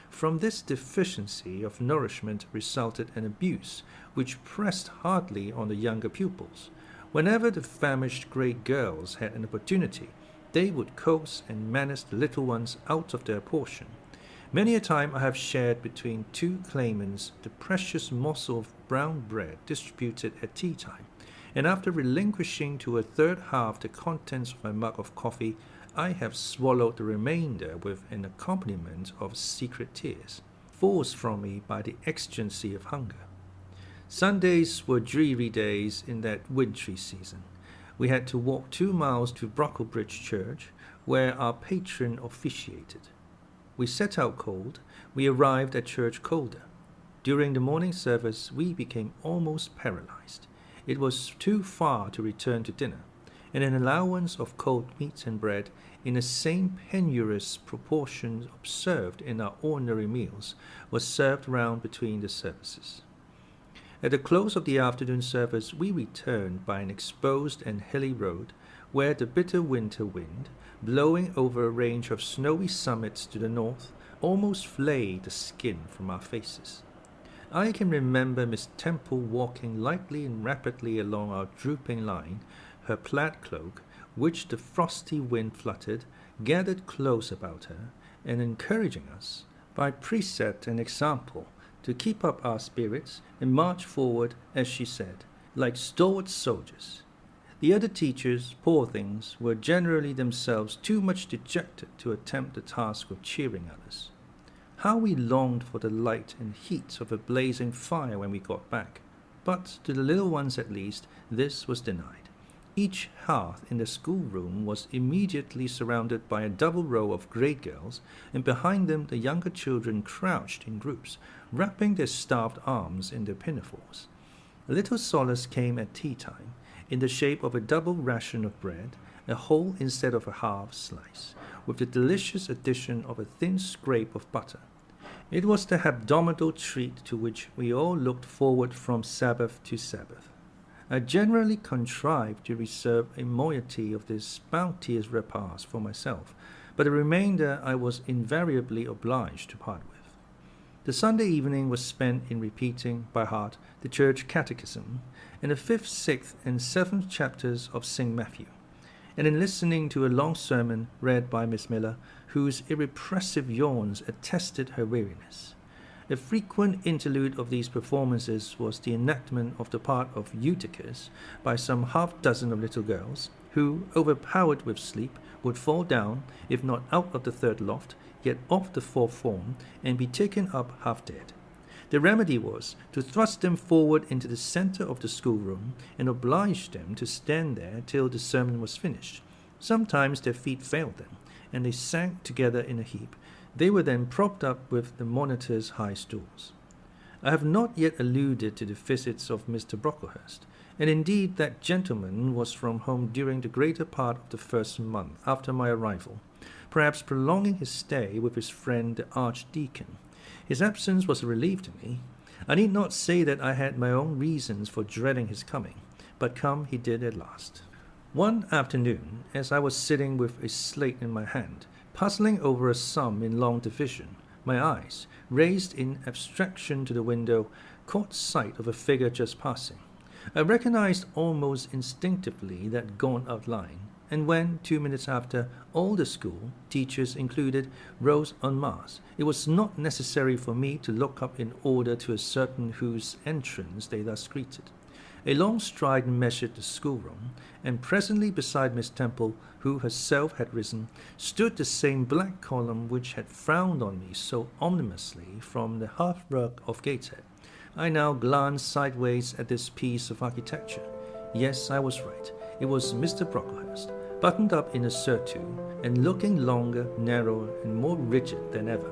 From this deficiency of nourishment resulted an abuse, which pressed hardly on the younger pupils. Whenever the famished great girls had an opportunity, they would coax and menace the little ones out of their portion. Many a time I have shared between two claimants the precious morsel of brown bread distributed at tea time, and after relinquishing to a third half the contents of my mug of coffee, I have swallowed the remainder with an accompaniment of secret tears, forced from me by the exigency of hunger. Sundays were dreary days in that wintry season. We had to walk 2 miles to Brocklebridge Church, where our patron officiated. We set out cold. We arrived at church colder. During the morning service, we became almost paralyzed. It was too far to return to dinner, and an allowance of cold meat and bread in the same penurious proportion observed in our ordinary meals was served round between the services. At the close of the afternoon service, we returned by an exposed and hilly road, where the bitter winter wind, blowing over a range of snowy summits to the north, almost flayed the skin from our faces. I can remember Miss Temple walking lightly and rapidly along our drooping line, her plaid cloak, which the frosty wind fluttered, gathered close about her, and encouraging us, by precept and example, to keep up our spirits and march forward, as she said, like stalwart soldiers. The other teachers, poor things, were generally themselves too much dejected to attempt the task of cheering others. How we longed for the light and heat of a blazing fire when we got back, but to the little ones at least, this was denied. Each hearth in the schoolroom was immediately surrounded by a double row of grade girls, and behind them the younger children crouched in groups, wrapping their starved arms in their pinafores. A little solace came at tea time, in the shape of a double ration of bread, a whole instead of a half slice, with the delicious addition of a thin scrape of butter. It was the hebdomadal treat to which we all looked forward from Sabbath to Sabbath. I generally contrived to reserve a moiety of this bounteous repast for myself, but the remainder I was invariably obliged to part with. The Sunday evening was spent in repeating by heart the church catechism and the 5th, 6th, and 7th chapters of St. Matthew, and in listening to a long sermon read by Miss Miller, whose irrepressive yawns attested her weariness. A frequent interlude of these performances was the enactment of the part of Eutychus by some half-dozen of little girls, who, overpowered with sleep, would fall down, if not out of the 3rd loft, yet off the 4th form, and be taken up half dead. The remedy was to thrust them forward into the center of the schoolroom, and oblige them to stand there till the sermon was finished. Sometimes their feet failed them, and they sank together in a heap. They were then propped up with the monitor's high stools. I have not yet alluded to the visits of Mr. Brocklehurst, and indeed that gentleman was from home during the greater part of the first month after my arrival, perhaps prolonging his stay with his friend the Archdeacon. His absence was a relief to me. I need not say that I had my own reasons for dreading his coming, but come he did at last. One afternoon, as I was sitting with a slate in my hand, puzzling over a sum in long division, my eyes, raised in abstraction to the window, caught sight of a figure just passing. I recognized almost instinctively that gaunt outline, and when, 2 minutes after, all the school, teachers included, rose en masse, it was not necessary for me to look up in order to ascertain whose entrance they thus greeted. A long stride measured the schoolroom, and presently beside Miss Temple, who herself had risen, stood the same black column which had frowned on me so ominously from the hearthrug of Gateshead. I now glanced sideways at this piece of architecture. Yes, I was right. It was Mr. Brocklehurst, buttoned up in a surtout, and looking longer, narrower, and more rigid than ever.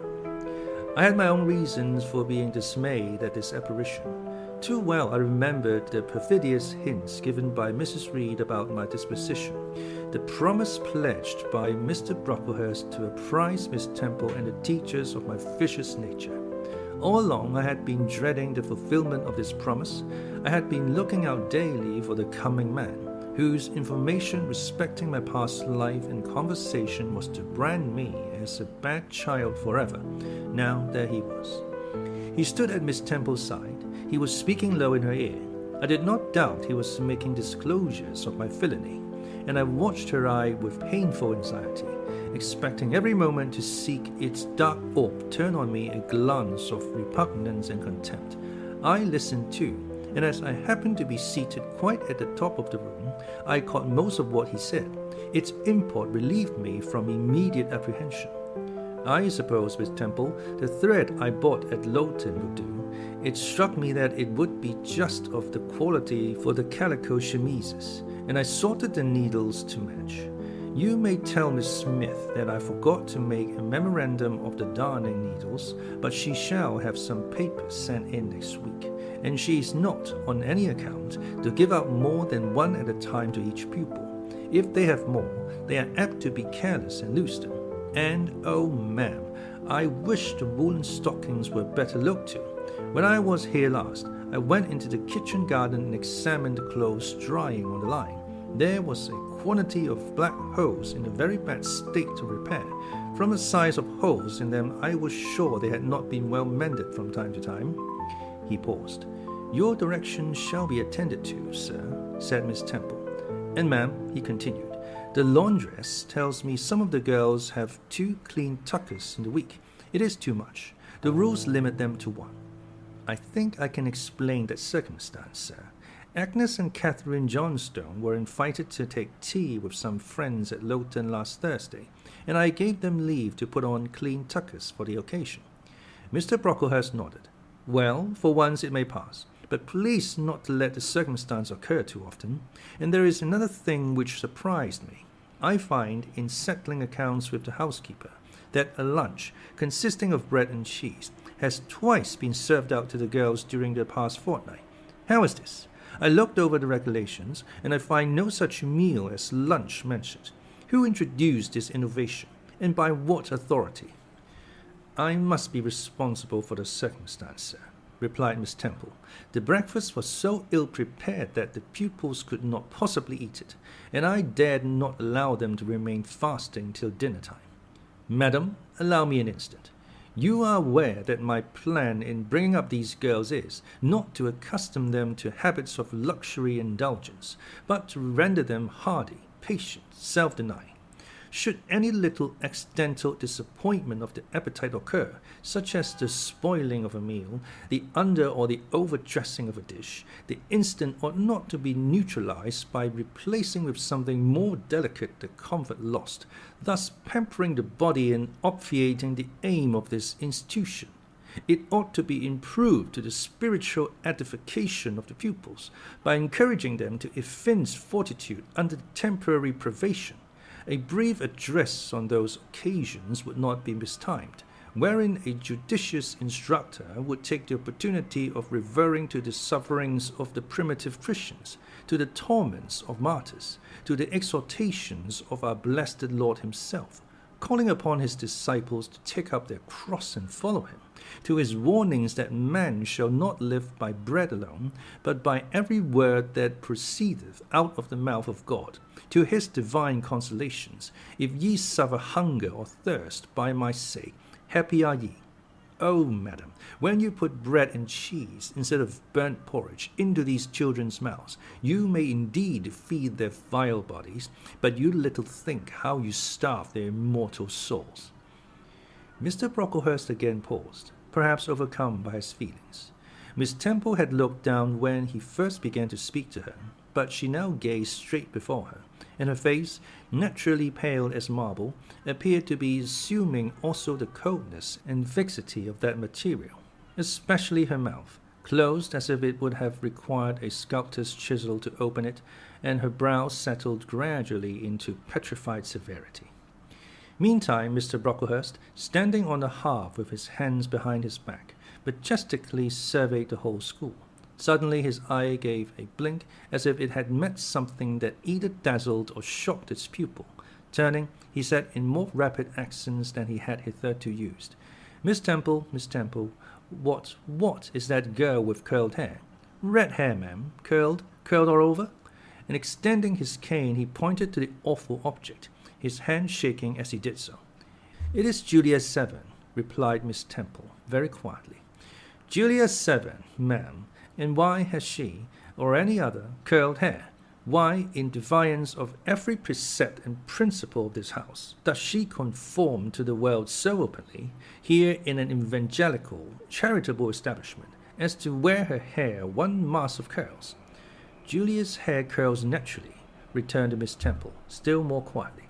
I had my own reasons for being dismayed at this apparition. Too well I remembered the perfidious hints given by Mrs. Reed about my disposition, the promise pledged by Mr. Brocklehurst to apprise Miss Temple and the teachers of my vicious nature. All along I had been dreading the fulfillment of this promise. I had been looking out daily for the coming man, whose information respecting my past life and conversation was to brand me as a bad child forever. Now there he was. He stood at Miss Temple's side. He was speaking low in her ear. I did not doubt he was making disclosures of my villainy. and I watched her eye with painful anxiety, expecting every moment to seek its dark orb turn on me a glance of repugnance and contempt. I listened too, and as I happened to be seated quite at the top of the room, I caught most of what he said. Its import relieved me from immediate apprehension. I suppose, Miss Temple, the thread I bought at Lowton would do. It struck me that it would be just of the quality for the calico chemises, and I sorted the needles to match. You may tell Miss Smith that I forgot to make a memorandum of the darning needles, but she shall have some papers sent in next week, and she is not, on any account, to give out more than one at a time to each pupil. If they have more, they are apt to be careless and lose them. And, oh ma'am, I wish the woolen stockings were better looked to. When I was here last, I went into the kitchen garden and examined the clothes drying on the line. There was a quantity of black hose in a very bad state of repair. From the size of holes in them, I was sure they had not been well mended from time to time. He paused. Your directions shall be attended to, sir, said Miss Temple. And ma'am, he continued, the laundress tells me some of the girls have 2 clean tuckers in the week. It is too much. The rules limit them to 1. I think I can explain that circumstance, sir. Agnes and Catherine Johnstone were invited to take tea with some friends at Lowton last Thursday, and I gave them leave to put on clean tuckers for the occasion. Mr. Brocklehurst nodded. Well, for once it may pass, but please not to let the circumstance occur too often. And there is another thing which surprised me. I find, in settling accounts with the housekeeper, that a lunch, consisting of bread and cheese, has twice been served out to the girls during the past fortnight. How is this? I looked over the regulations, and I find no such meal as lunch mentioned. Who introduced this innovation, and by what authority? I must be responsible for the circumstance, sir, replied Miss Temple. The breakfast was so ill-prepared that the pupils could not possibly eat it, and I dared not allow them to remain fasting till dinner-time. Madam, allow me an instant. You are aware that my plan in bringing up these girls is not to accustom them to habits of luxury indulgence, but to render them hardy, patient, self-denying. Should any little accidental disappointment of the appetite occur, such as the spoiling of a meal, the under or the overdressing of a dish, the instant ought not to be neutralized by replacing with something more delicate the comfort lost, thus pampering the body and obviating the aim of this institution. It ought to be improved to the spiritual edification of the pupils by encouraging them to evince fortitude under temporary privation. A brief address on those occasions would not be mistimed, wherein a judicious instructor would take the opportunity of referring to the sufferings of the primitive Christians, to the torments of martyrs, to the exhortations of our blessed Lord himself, calling upon his disciples to take up their cross and follow him, to his warnings that man shall not live by bread alone, but by every word that proceedeth out of the mouth of God, to his divine consolations, if ye suffer hunger or thirst by my sake, happy are ye. Oh, madam, when you put bread and cheese instead of burnt porridge into these children's mouths, you may indeed feed their vile bodies, but you little think how you starve their immortal souls. Mr. Brocklehurst again paused, perhaps overcome by his feelings. Miss Temple had looked down when he first began to speak to her, but she now gazed straight before her, and her face, naturally pale as marble, appeared to be assuming also the coldness and fixity of that material, especially her mouth, closed as if it would have required a sculptor's chisel to open it, and her brow settled gradually into petrified severity. Meantime, Mr. Brocklehurst, standing on the hearth with his hands behind his back, majestically surveyed the whole school. Suddenly his eye gave a blink, as if it had met something that either dazzled or shocked its pupil. Turning, he said in more rapid accents than he had hitherto used, Miss Temple, what is that girl with curled hair? Red hair, ma'am. Curled all over? And extending his cane, he pointed to the awful object, his hand shaking as he did so. It is Julia Severn, replied Miss Temple, very quietly. Julia Severn, ma'am. And why has she, or any other, curled hair? Why, in defiance of every precept and principle of this house, does she conform to the world so openly, here in an evangelical, charitable establishment, as to wear her hair one mass of curls? Julia's hair curls naturally, returned Miss Temple, still more quietly.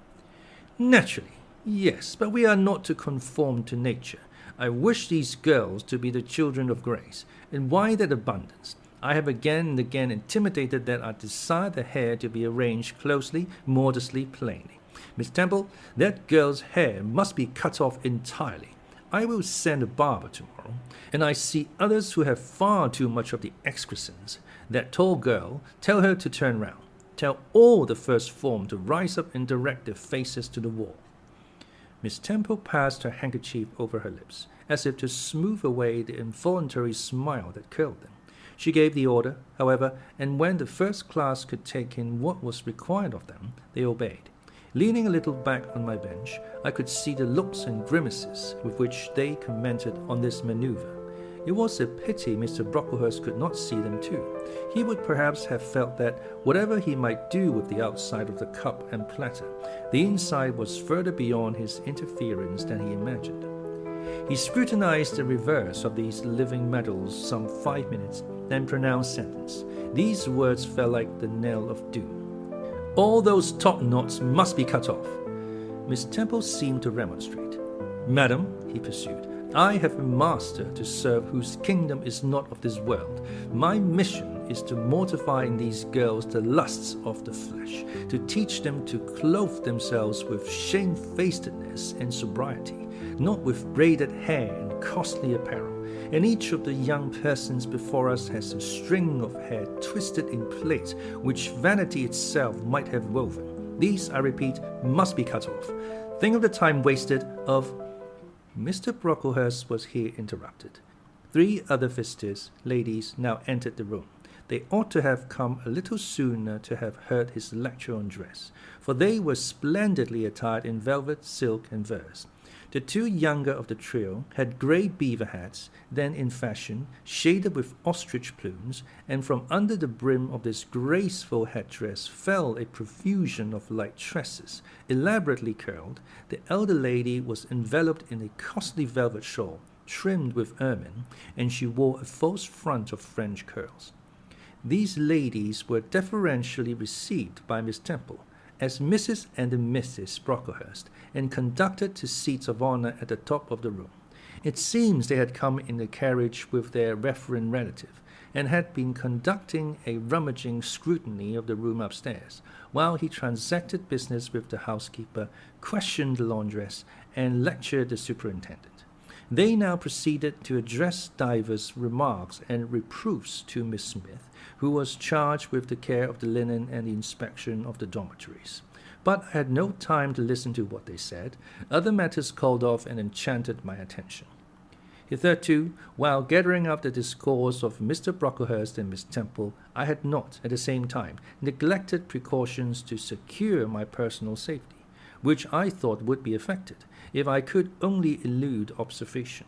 Naturally, yes, but we are not to conform to nature. I wish these girls to be the children of grace. And why that abundance? I have again and again intimated that I desire the hair to be arranged closely, modestly, plainly. Miss Temple, that girl's hair must be cut off entirely. I will send a barber tomorrow, and I see others who have far too much of the excrescence. That tall girl, tell her to turn round. Tell all the first form to rise up and direct their faces to the wall. Miss Temple passed her handkerchief over her lips, as if to smooth away the involuntary smile that curled them. She gave the order, however, and when the first class could take in what was required of them, they obeyed. Leaning a little back on my bench, I could see the looks and grimaces with which they commented on this maneuver. It was a pity Mr. Brocklehurst could not see them too. He would perhaps have felt that whatever he might do with the outside of the cup and platter, the inside was further beyond his interference than he imagined. He scrutinized the reverse of these living medals some 5 minutes, then pronounced sentence. These words fell like the knell of doom. All those top knots must be cut off. Miss Temple seemed to remonstrate. Madam, he pursued, I have a master to serve whose kingdom is not of this world. My mission is to mortify in these girls the lusts of the flesh, to teach them to clothe themselves with shamefacedness and sobriety, not with braided hair and costly apparel. And each of the young persons before us has a string of hair twisted in plaits which vanity itself might have woven. These, I repeat, must be cut off. Think of the time wasted of... Mr. Brocklehurst was here interrupted. 3 other visitors, ladies, now entered the room. They ought to have come a little sooner to have heard his lecture on dress, for they were splendidly attired in velvet, silk, and verse. The 2 younger of the trio had grey beaver hats, then in fashion, shaded with ostrich plumes, and from under the brim of this graceful headdress fell a profusion of light tresses, elaborately curled. The elder lady was enveloped in a costly velvet shawl, trimmed with ermine, and she wore a false front of French curls. These ladies were deferentially received by Miss Temple as Mrs. and the Mrs. Brocklehurst, and conducted to seats of honor at the top of the room. It seems they had come in the carriage with their reverend relative, and had been conducting a rummaging scrutiny of the room upstairs, while he transacted business with the housekeeper, questioned the laundress, and lectured the superintendent. They now proceeded to address divers remarks and reproofs to Miss Smith, who was charged with the care of the linen and the inspection of the dormitories. But I had no time to listen to what they said. Other matters called off and enchanted my attention. Hitherto, while gathering up the discourse of Mr. Brocklehurst and Miss Temple, I had not, at the same time, neglected precautions to secure my personal safety, which I thought would be effected if I could only elude observation.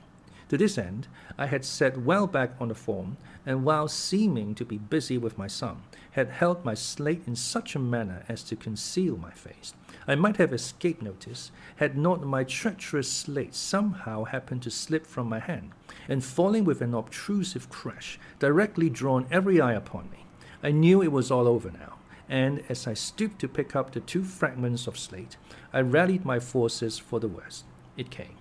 To this end, I had sat well back on the form, and while seeming to be busy with my sum, had held my slate in such a manner as to conceal my face. I might have escaped notice, had not my treacherous slate somehow happened to slip from my hand, and falling with an obtrusive crash, directly drawn every eye upon me. I knew it was all over now, and as I stooped to pick up the 2 fragments of slate, I rallied my forces for the worst. It came.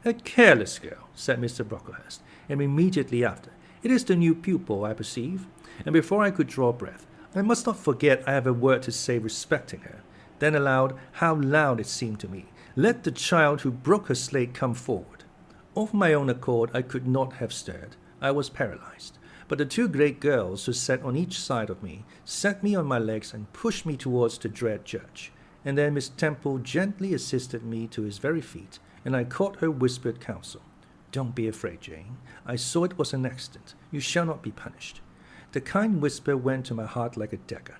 A careless girl, said Mr. Brocklehurst, and immediately after, it is the new pupil, I perceive. And before I could draw breath, I must not forget I have a word to say respecting her. Then aloud, how loud it seemed to me, let the child who broke her slate come forward. Of my own accord, I could not have stirred. I was paralyzed. But the 2 great girls who sat on each side of me set me on my legs and pushed me towards the dread judge. And then Miss Temple gently assisted me to his very feet, and I caught her whispered counsel. Don't be afraid, Jane. I saw it was an accident. You shall not be punished. The kind whisper went to my heart like a dagger.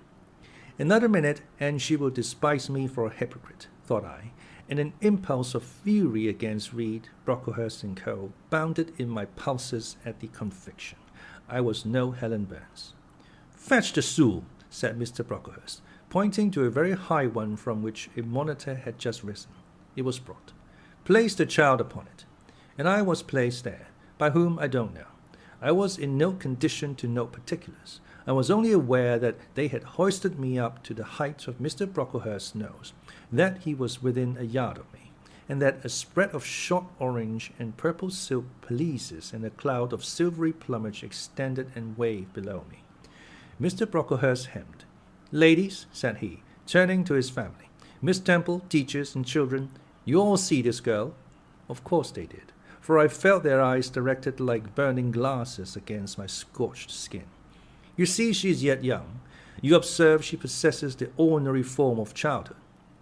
Another minute, and she will despise me for a hypocrite, thought I, and an impulse of fury against Reed, Brocklehurst and Co. bounded in my pulses at the conviction. I was no Helen Burns. Fetch the stool, said Mr. Brocklehurst, pointing to a very high one from which a monitor had just risen. It was brought. Place the child upon it. And I was placed there. By whom, I don't know. I was in no condition to note particulars. I was only aware that they had hoisted me up to the height of Mr. Brocklehurst's nose, that he was within a yard of me, and that a spread of short orange and purple silk pelisses and a cloud of silvery plumage extended and waved below me. Mr. Brocklehurst hemmed. "Ladies," said he, turning to his family, "Miss Temple, teachers, and children, you all see this girl?" Of course they did, for I felt their eyes directed like burning glasses against my scorched skin. "You see she is yet young. You observe she possesses the ordinary form of childhood.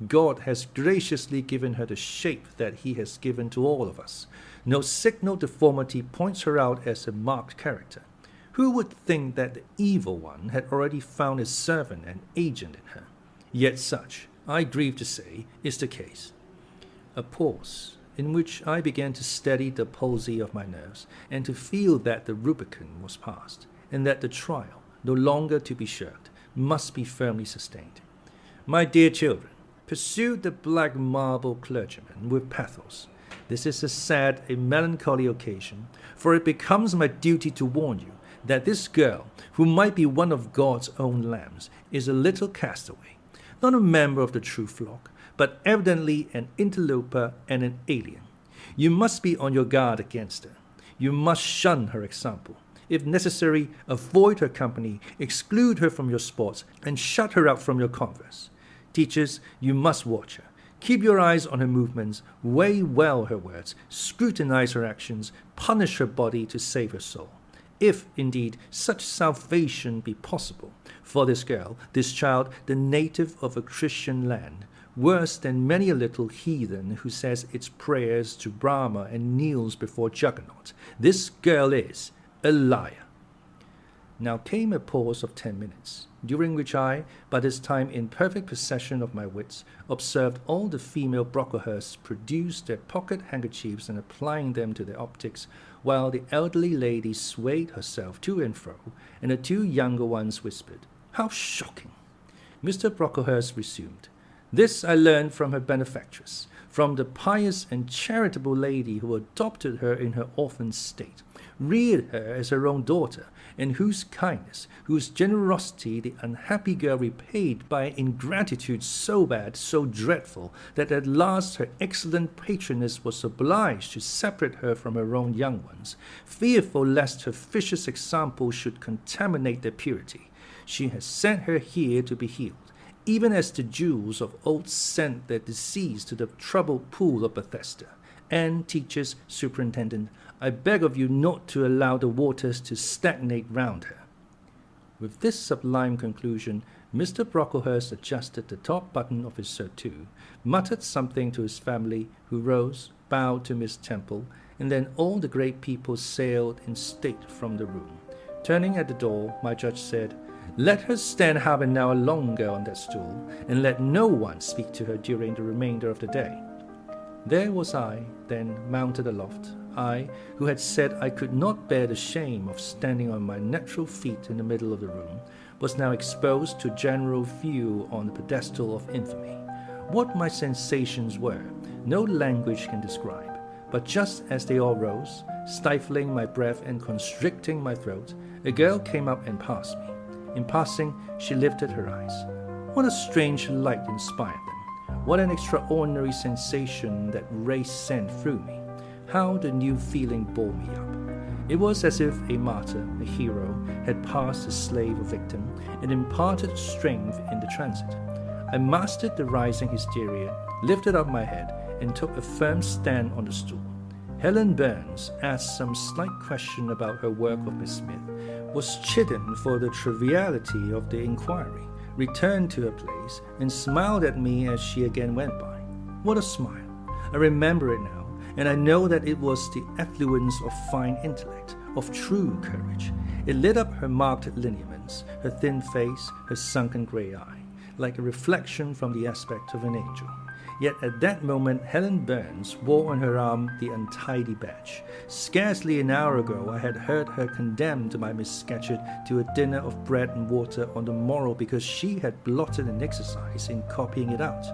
God has graciously given her the shape that he has given to all of us. No signal deformity points her out as a marked character. Who would think that the evil one had already found a servant and agent in her? Yet such, I grieve to say, is the case." A pause, in which I began to steady the palsy of my nerves, and to feel that the Rubicon was passed, and that the trial, no longer to be shirked, must be firmly sustained. "My dear children," pursued the black marble clergyman with pathos, "this is a sad, a melancholy occasion, for it becomes my duty to warn you that this girl, who might be one of God's own lambs, is a little castaway, not a member of the true flock, but evidently an interloper and an alien. You must be on your guard against her. You must shun her example. If necessary, avoid her company, exclude her from your sports, and shut her out from your converse. Teachers, you must watch her. Keep your eyes on her movements, weigh well her words, scrutinize her actions, punish her body to save her soul. If, indeed, such salvation be possible for this girl, this child, the native of a Christian land, worse than many a little heathen who says its prayers to Brahma and kneels before Juggernaut, this girl is a liar." Now came a pause of 10 minutes, during which I, by this time in perfect possession of my wits, observed all the female Brocklehursts produce their pocket handkerchiefs and applying them to their optics, while the elderly lady swayed herself to and fro, and the two younger ones whispered, "How shocking!" Mr. Brocklehurst resumed, "This I learned from her benefactress, from the pious and charitable lady who adopted her in her orphan state, reared her as her own daughter, and whose kindness, whose generosity the unhappy girl repaid by an ingratitude so bad, so dreadful, that at last her excellent patroness was obliged to separate her from her own young ones, fearful lest her vicious example should contaminate their purity. She has sent her here to be healed, even as the Jews of old sent their deceased to the troubled pool of Bethesda. And, teachers, superintendent, I beg of you not to allow the waters to stagnate round her." With this sublime conclusion, Mr. Brocklehurst adjusted the top button of his surtout, muttered something to his family, who rose, bowed to Miss Temple, and then all the great people sailed in state from the room. Turning at the door, my judge said, "Let her stand half an hour longer on that stool, and let no one speak to her during the remainder of the day." There was I, then, mounted aloft. I, who had said I could not bear the shame of standing on my natural feet in the middle of the room, was now exposed to general view on the pedestal of infamy. What my sensations were, no language can describe, but just as they all rose, stifling my breath and constricting my throat, a girl came up and passed me. In passing, she lifted her eyes. What a strange light inspired them! What an extraordinary sensation that race sent through me! How the new feeling bore me up! It was as if a martyr, a hero, had passed a slave a victim, and imparted strength in the transit. I mastered the rising hysteria, lifted up my head, and took a firm stand on the stool. Helen Burns asked some slight question about her work of Miss Smith, was chidden for the triviality of the inquiry, returned to her place, and smiled at me as she again went by. What a smile! I remember it now, and I know that it was the effluence of fine intellect, of true courage. It lit up her marked lineaments, her thin face, her sunken grey eye, like a reflection from the aspect of an angel. Yet at that moment, Helen Burns wore on her arm the untidy badge. Scarcely an hour ago, I had heard her condemned by Miss Scatcherd to a dinner of bread and water on the morrow because she had blotted an exercise in copying it out.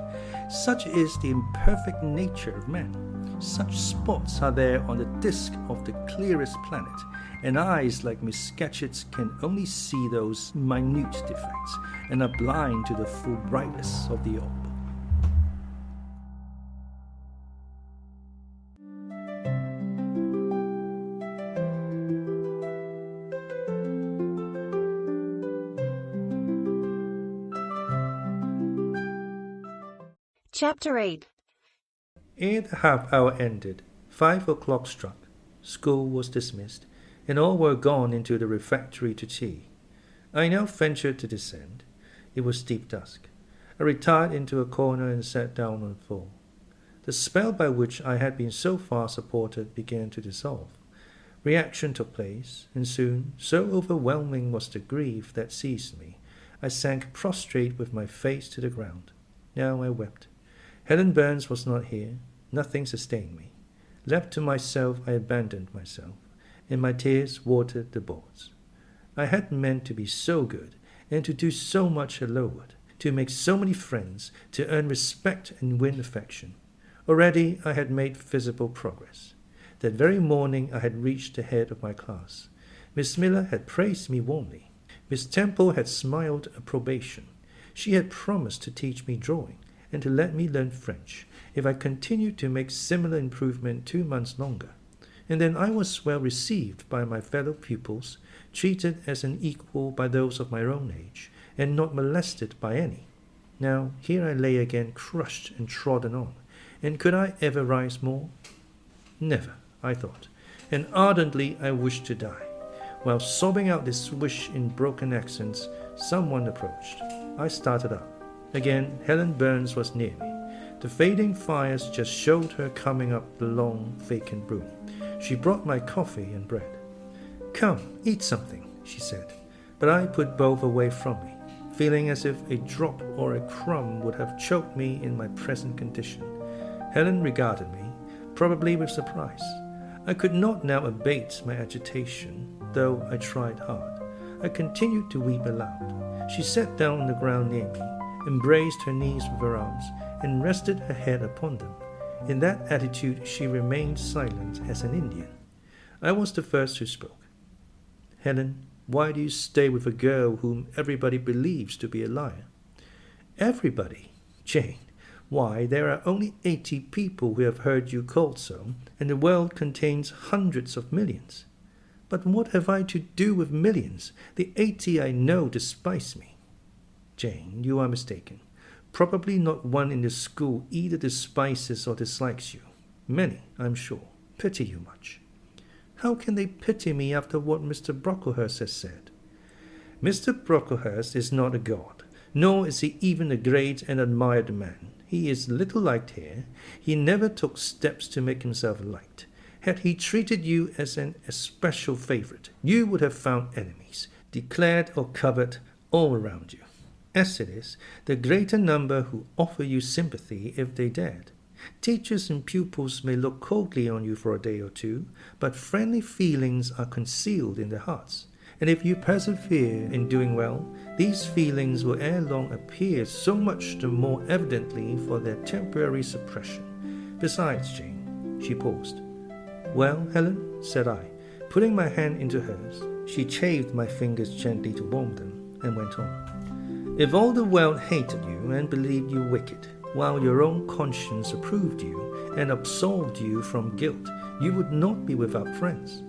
Such is the imperfect nature of man. Such spots are there on the disk of the clearest planet, and eyes like Miss Scatcherd's can only see those minute defects and are blind to the full brightness of the orb. Chapter 8. Ere the half-hour ended, 5 o'clock struck, school was dismissed, and all were gone into the refectory to tea. I now ventured to descend. It was deep dusk. I retired into a corner and sat down on the floor. The spell by which I had been so far supported began to dissolve. Reaction took place, and soon, so overwhelming was the grief that seized me, I sank prostrate with my face to the ground. Now I wept. Helen Burns was not here. Nothing sustained me. Left to myself, I abandoned myself, and my tears watered the boards. I had meant to be so good, and to do so much at Lowood, to make so many friends, to earn respect and win affection. Already I had made visible progress. That very morning I had reached the head of my class. Miss Miller had praised me warmly. Miss Temple had smiled approbation. She had promised to teach me drawing, and to let me learn French, if I continued to make similar improvement 2 months longer. And then I was well received by my fellow pupils, treated as an equal by those of my own age, and not molested by any. Now here I lay again crushed and trodden on, and could I ever rise more? Never, I thought, and ardently I wished to die. While sobbing out this wish in broken accents, someone approached. I started up. Again, Helen Burns was near me. The fading fires just showed her coming up the long, vacant room. She brought my coffee and bread. "Come, eat something," she said, but I put both away from me, feeling as if a drop or a crumb would have choked me in my present condition. Helen regarded me, probably with surprise. I could not now abate my agitation, though I tried hard. I continued to weep aloud. She sat down on the ground near me, embraced her knees with her arms, and rested her head upon them. In that attitude she remained silent as an Indian. I was the first who spoke. "Helen, why do you stay with a girl whom everybody believes to be a liar?" "Everybody? Jane, why, there are only 80 people who have heard you called so, and the world contains hundreds of millions." "But what have I to do with millions? The 80 I know despise me." "Jane, you are mistaken. Probably not one in the school either despises or dislikes you. Many, I'm sure, pity you much." "How can they pity me after what Mr. Brocklehurst has said?" "Mr. Brocklehurst is not a god, nor is he even a great and admired man. He is little liked here. He never took steps to make himself liked. Had he treated you as an especial favorite, you would have found enemies, declared or covered, all around you. As it is, the greater number who offer you sympathy if they dared. Teachers and pupils may look coldly on you for a day or two, but friendly feelings are concealed in their hearts, and if you persevere in doing well, these feelings will ere long appear so much the more evidently for their temporary suppression. Besides, Jane," she paused. "Well, Helen," said I, putting my hand into hers. She chafed my fingers gently to warm them, and went on. "If all the world hated you and believed you wicked, while your own conscience approved you and absolved you from guilt, you would not be without friends.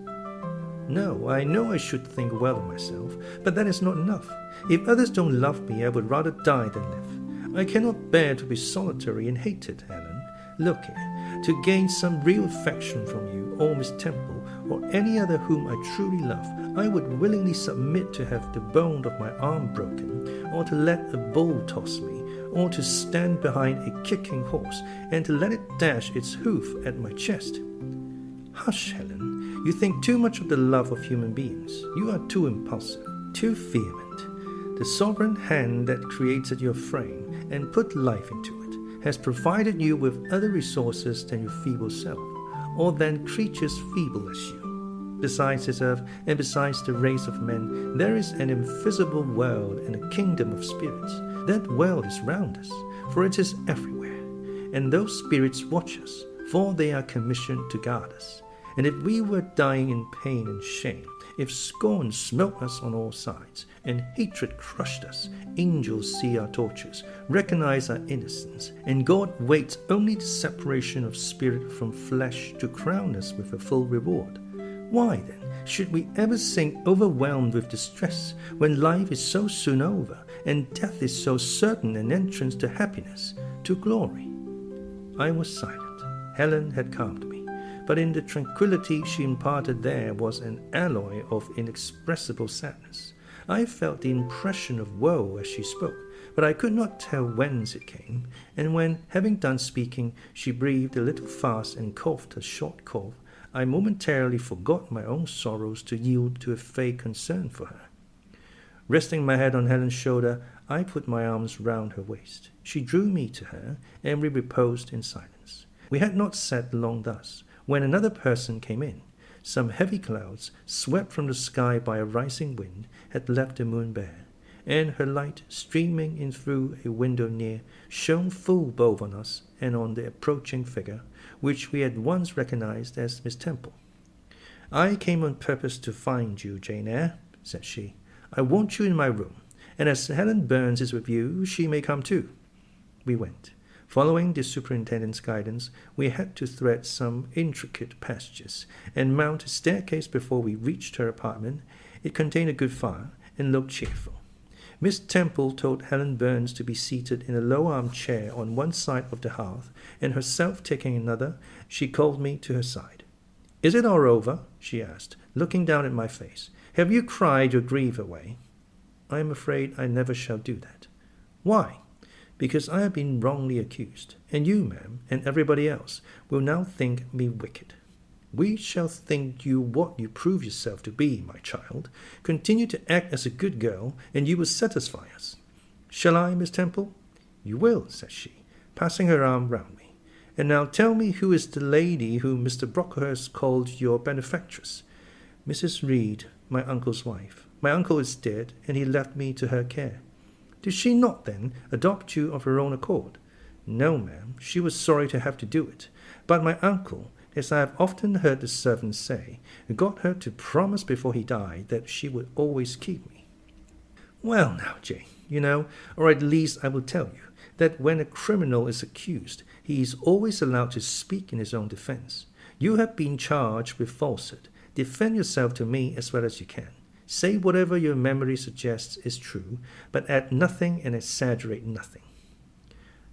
No, I know I should think well of myself, but that is not enough. If others don't love me, I would rather die than live. I cannot bear to be solitary and hated, Helen. Look here, to gain some real affection from you, or Miss Temple, or any other whom I truly love, I would willingly submit to have the bone of my arm broken, or to let a bull toss me, or to stand behind a kicking horse, and to let it dash its hoof at my chest." "Hush, Helen. You think too much of the love of human beings. You are too impulsive, too vehement. The sovereign hand that created your frame and put life into it has provided you with other resources than your feeble self, or than creatures feeble as you. Besides this earth, and besides the race of men, there is an invisible world and a kingdom of spirits. That world is round us, for it is everywhere. And those spirits watch us, for they are commissioned to guard us. And if we were dying in pain and shame, if scorn smote us on all sides, and hatred crushed us, angels see our tortures, recognize our innocence, and God waits only the separation of spirit from flesh to crown us with a full reward. Why then should we ever sink overwhelmed with distress when life is so soon over, and death is so certain an entrance to happiness, to glory? I was silent. Helen had calmed me, but in the tranquility she imparted there was an alloy of inexpressible sadness. I felt the impression of woe as she spoke, but I could not tell whence it came, and when, having done speaking, she breathed a little fast and coughed a short cough, I momentarily forgot my own sorrows to yield to a fake concern for her. Resting my head on Helen's shoulder, I put my arms round her waist. She drew me to her, and we reposed in silence. We had not sat long thus, when another person came in. Some heavy clouds, swept from the sky by a rising wind, had left the moon bare, and her light, streaming in through a window near, shone full both on us and on the approaching figure, which we had once recognized as Miss Temple. "I came on purpose to find you, Jane Eyre," said she. "I want you in my room, and as Helen Burns is with you, she may come too." We went. Following the superintendent's guidance, we had to thread some intricate passages and mount a staircase before we reached her apartment. It contained a good fire and looked cheerful. Miss Temple told Helen Burns to be seated in a low armchair on one side of the hearth, and herself taking another, she called me to her side. "Is it all over?" she asked, looking down at my face. "Have you cried your grief away?" "I am afraid I never shall do that." "Why?" "Because I have been wrongly accused, and you, ma'am, and everybody else, will now think me wicked." "We shall think you what you prove yourself to be, my child. Continue to act as a good girl, and you will satisfy us." "Shall I, Miss Temple?" "You will," said she, passing her arm round me. "And now tell me who is the lady whom Mr. Brocklehurst called your benefactress?" "Mrs. Reed, my uncle's wife. My uncle is dead, and he left me to her care." "Did she not, then, adopt you of her own accord?" "No, ma'am. She was sorry to have to do it. But my uncle, as I have often heard the servants say, got her to promise before he died that she would always keep me." "Well now, Jane, you know, or at least I will tell you, that when a criminal is accused, he is always allowed to speak in his own defense. You have been charged with falsehood. Defend yourself to me as well as you can. Say whatever your memory suggests is true, but add nothing and exaggerate nothing."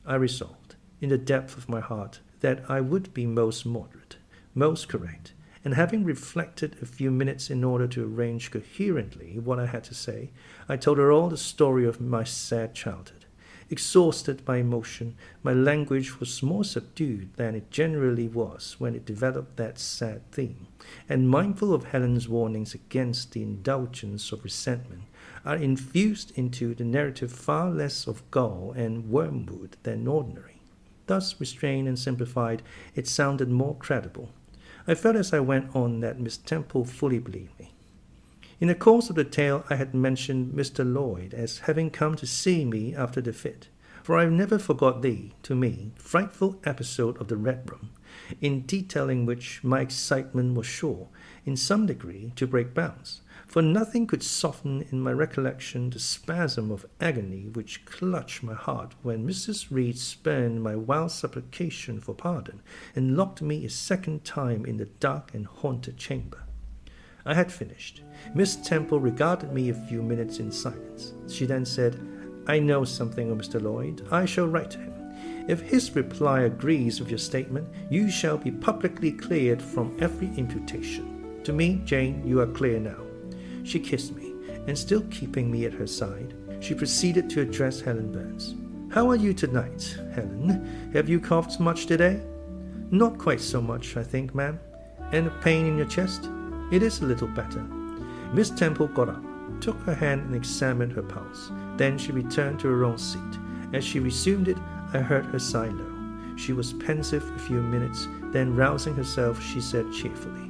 I resolved, in the depth of my heart, that I would be most moderate, most correct, and having reflected a few minutes in order to arrange coherently what I had to say, I told her all the story of my sad childhood. Exhausted by emotion, my language was more subdued than it generally was when it developed that sad theme, and mindful of Helen's warnings against the indulgence of resentment, I infused into the narrative far less of gall and wormwood than ordinary. Thus restrained and simplified, it sounded more credible. I felt as I went on that Miss Temple fully believed me. In the course of the tale I had mentioned Mr. Lloyd as having come to see me after the fit, for I never forgot the, to me, frightful episode of the Red Room, in detailing which my excitement was sure, in some degree, to break bounds, for nothing could soften in my recollection the spasm of agony which clutched my heart when Mrs. Reed spurned my wild supplication for pardon, and locked me a second time in the dark and haunted chamber. I had finished. Miss Temple regarded me a few minutes in silence. She then said, "I know something of Mr. Lloyd. I shall write to him. If his reply agrees with your statement, you shall be publicly cleared from every imputation. To me, Jane, you are clear now." She kissed me, and still keeping me at her side, she proceeded to address Helen Burns. "How are you tonight, Helen? Have you coughed much today?" "Not quite so much, I think, ma'am." "And a pain in your chest?" "It is a little better." Miss Temple got up, took her hand and examined her pulse. Then she returned to her own seat. As she resumed it, I heard her sigh low. She was pensive a few minutes, then rousing herself, she said cheerfully,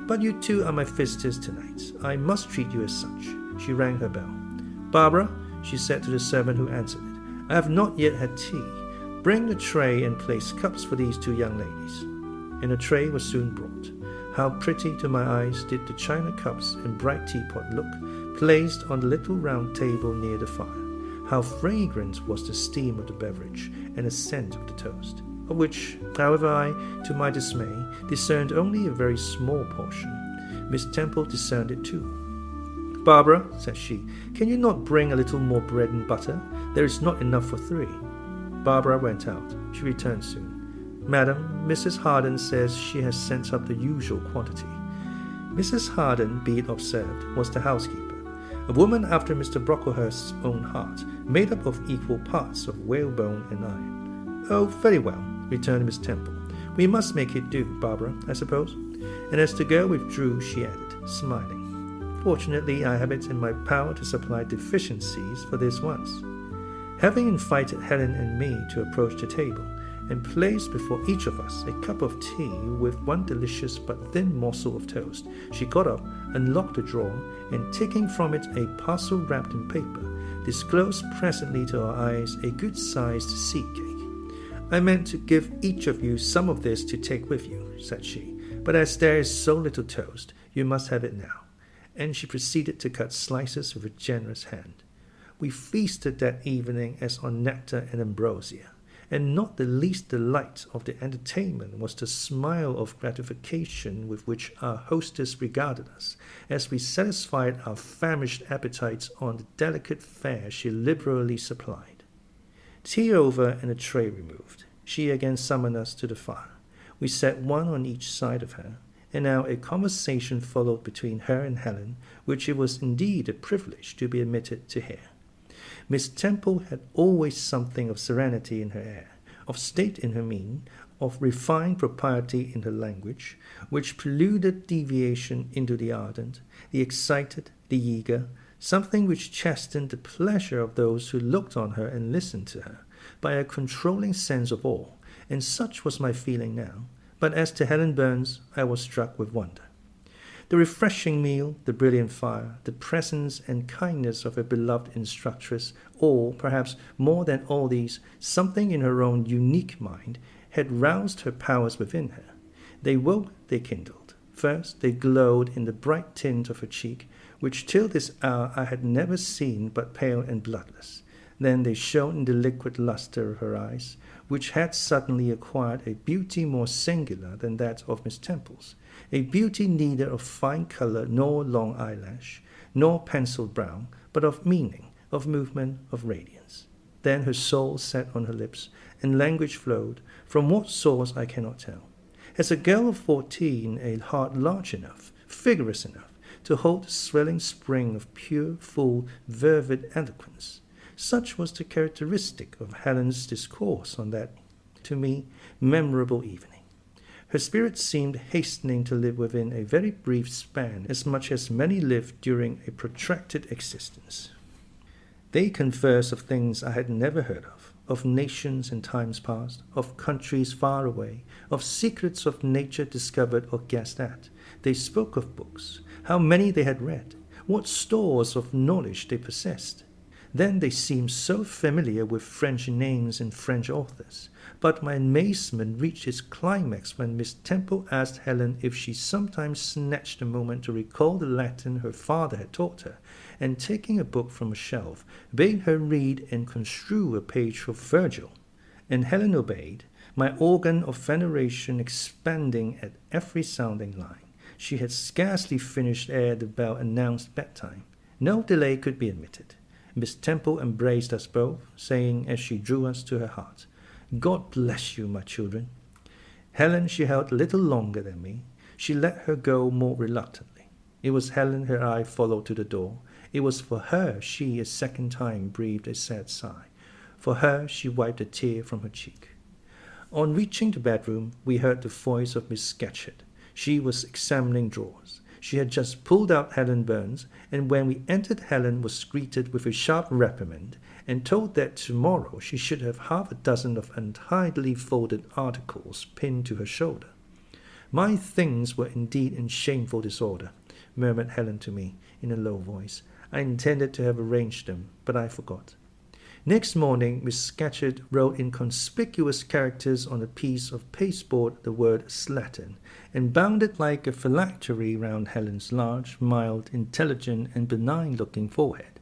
"But you two are my visitors tonight. I must treat you as such." She rang her bell. "Barbara," she said to the servant who answered it, "I have not yet had tea. Bring the tray and place cups for these two young ladies." And a tray was soon brought. How pretty to my eyes did the china cups and bright teapot look, placed on the little round table near the fire. How fragrant was the steam of the beverage and the scent of the toast, of which, however, I, to my dismay, discerned only a very small portion. Miss Temple discerned it too. "Barbara," said she, "can you not bring a little more bread and butter? There is not enough for 3. Barbara went out. She returned soon. "Madam, Mrs. Harden says she has sent up the usual quantity." Mrs. Harden, be it observed, was the housekeeper, a woman after Mr. Brocklehurst's own heart, made up of equal parts of whalebone and iron. "Oh, very well," returned Miss Temple. "We must make it do, Barbara, I suppose." And as the girl withdrew, she added, smiling, "Fortunately, I have it in my power to supply deficiencies for this once." Having invited Helen and me to approach the table, and placed before each of us a cup of tea with one delicious but thin morsel of toast, she got up, unlocked the drawer, and taking from it a parcel wrapped in paper, disclosed presently to our eyes a good-sized seed cake. "I meant to give each of you some of this to take with you," said she, "but as there is so little toast, you must have it now." And she proceeded to cut slices with a generous hand. We feasted that evening as on nectar and ambrosia, and not the least delight of the entertainment was the smile of gratification with which our hostess regarded us, as we satisfied our famished appetites on the delicate fare she liberally supplied. Tea over and a tray removed, she again summoned us to the fire. We sat one on each side of her, and now a conversation followed between her and Helen, which it was indeed a privilege to be admitted to hear. Miss Temple had always something of serenity in her air, of state in her mien, of refined propriety in her language, which preluded deviation into the ardent, the excited, the eager, something which chastened the pleasure of those who looked on her and listened to her, by a controlling sense of awe, and such was my feeling now. But as to Helen Burns, I was struck with wonder. The refreshing meal, the brilliant fire, the presence and kindness of her beloved instructress, all, perhaps more than all these, something in her own unique mind, had roused her powers within her. They woke, they kindled. First, they glowed in the bright tint of her cheek, which till this hour I had never seen but pale and bloodless. Then they shone in the liquid lustre of her eyes, which had suddenly acquired a beauty more singular than that of Miss Temple's, a beauty neither of fine colour nor long eyelash, nor penciled brow, but of meaning, of movement, of radiance. Then her soul sat on her lips, and language flowed, from what source I cannot tell. As a girl of 14, a heart large enough, vigorous enough, to hold the swelling spring of pure, full, fervid eloquence. Such was the characteristic of Helen's discourse on that, to me, memorable evening. Her spirit seemed hastening to live within a very brief span, as much as many lived during a protracted existence. They conversed of things I had never heard of nations in times past, of countries far away, of secrets of nature discovered or guessed at. They spoke of books, how many they had read, what stores of knowledge they possessed. Then they seemed so familiar with French names and French authors. But my amazement reached its climax when Miss Temple asked Helen if she sometimes snatched a moment to recall the Latin her father had taught her, and taking a book from a shelf, bade her read and construe a page of Virgil. And Helen obeyed, my organ of veneration expanding at every sounding line. She had scarcely finished ere the bell announced bedtime. No delay could be admitted. Miss Temple embraced us both, saying as she drew us to her heart, "God bless you, my children." Helen she held a little longer than me. She let her go more reluctantly. It was Helen her eye followed to the door. It was for her she a second time breathed a sad sigh. For her she wiped a tear from her cheek. On reaching the bedroom, we heard the voice of Miss Scatcherd. She was examining drawers. She had just pulled out Helen Burns, and when we entered, Helen was greeted with a sharp reprimand and told that tomorrow she should have half a dozen of untidily folded articles pinned to her shoulder. "My things were indeed in shameful disorder," murmured Helen to me in a low voice. "I intended to have arranged them, but I forgot." Next morning, Miss Scatcherd wrote in conspicuous characters on a piece of pasteboard the word slattern, and bound it like a phylactery round Helen's large, mild, intelligent, and benign-looking forehead.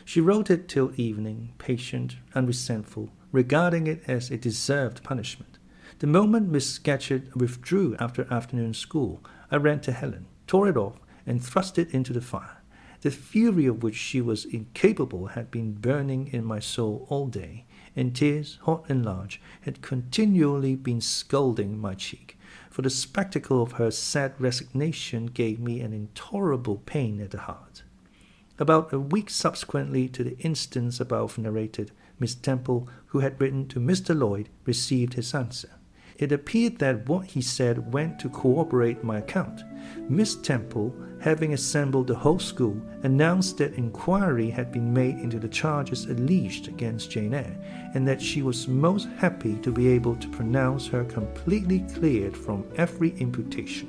She wrote it till evening, patient, unresentful, regarding it as a deserved punishment. The moment Miss Scatcherd withdrew after afternoon school, I ran to Helen, tore it off, and thrust it into the fire. The fury of which she was incapable had been burning in my soul all day, and tears, hot and large, had continually been scalding my cheek, for the spectacle of her sad resignation gave me an intolerable pain at the heart. About a week subsequently to the instance above narrated, Miss Temple, who had written to Mr. Lloyd, received his answer. It appeared that what he said went to corroborate my account. Miss Temple, having assembled the whole school, announced that inquiry had been made into the charges alleged against Jane Eyre, and that she was most happy to be able to pronounce her completely cleared from every imputation.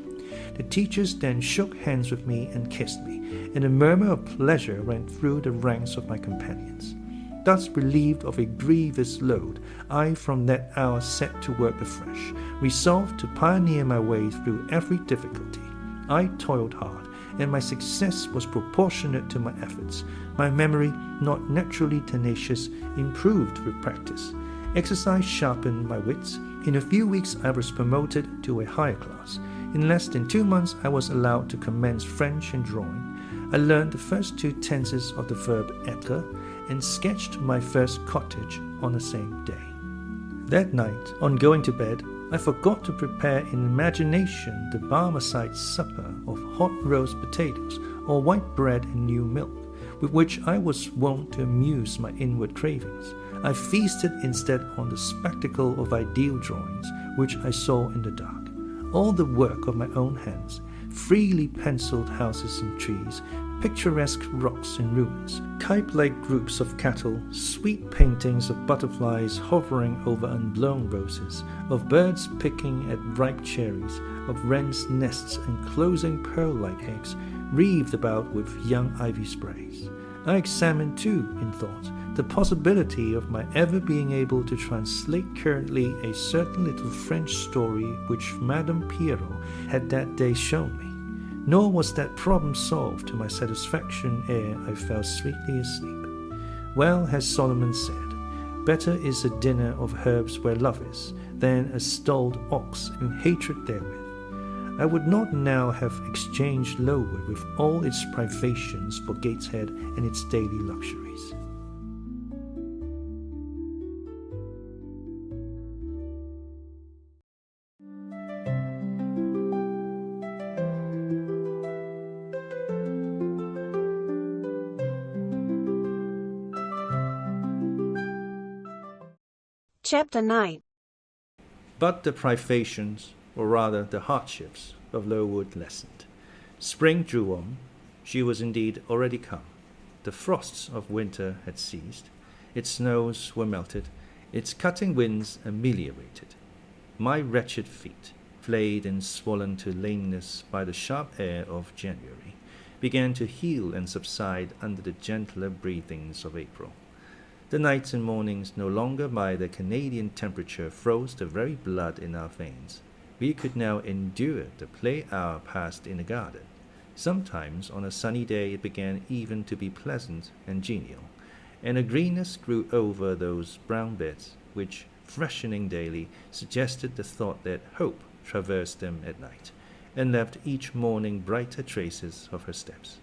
The teachers then shook hands with me and kissed me, and a murmur of pleasure ran through the ranks of my companions. Thus relieved of a grievous load, I from that hour set to work afresh, resolved to pioneer my way through every difficulty. I toiled hard, and my success was proportionate to my efforts. My memory, not naturally tenacious, improved with practice. Exercise sharpened my wits. In a few weeks I was promoted to a higher class. In less than 2 months I was allowed to commence French and drawing. I learned the first 2 tenses of the verb être, and sketched my first cottage on the same day. That night, on going to bed, I forgot to prepare in imagination the Barmecide supper of hot roast potatoes or white bread and new milk, with which I was wont to amuse my inward cravings. I feasted instead on the spectacle of ideal drawings, which I saw in the dark. All the work of my own hands, freely penciled houses and trees, picturesque rocks and ruins, cape-like groups of cattle, sweet paintings of butterflies hovering over unblown roses, of birds picking at ripe cherries, of wrens' nests enclosing pearl-like eggs, wreathed about with young ivy sprays. I examined too, in thought, the possibility of my ever being able to translate currently a certain little French story which Madame Pierrot had that day shown me. Nor was that problem solved to my satisfaction ere I fell sweetly asleep. Well has Solomon said, "Better is a dinner of herbs where love is, than a stalled ox in hatred therewith." I would not now have exchanged Lowood with all its privations for Gateshead and its daily luxuries. Chapter 9. But the privations, or rather the hardships, of Lowood lessened. Spring drew on. She was indeed already come. The frosts of winter had ceased. Its snows were melted. Its cutting winds ameliorated. My wretched feet, flayed and swollen to lameness by the sharp air of January, began to heal and subside under the gentler breathings of April. The nights and mornings, no longer by the Canadian temperature, froze the very blood in our veins. We could now endure the play hour passed in the garden. Sometimes on a sunny day it began even to be pleasant and genial, and a greenness grew over those brown beds, which, freshening daily, suggested the thought that hope traversed them at night, and left each morning brighter traces of her steps.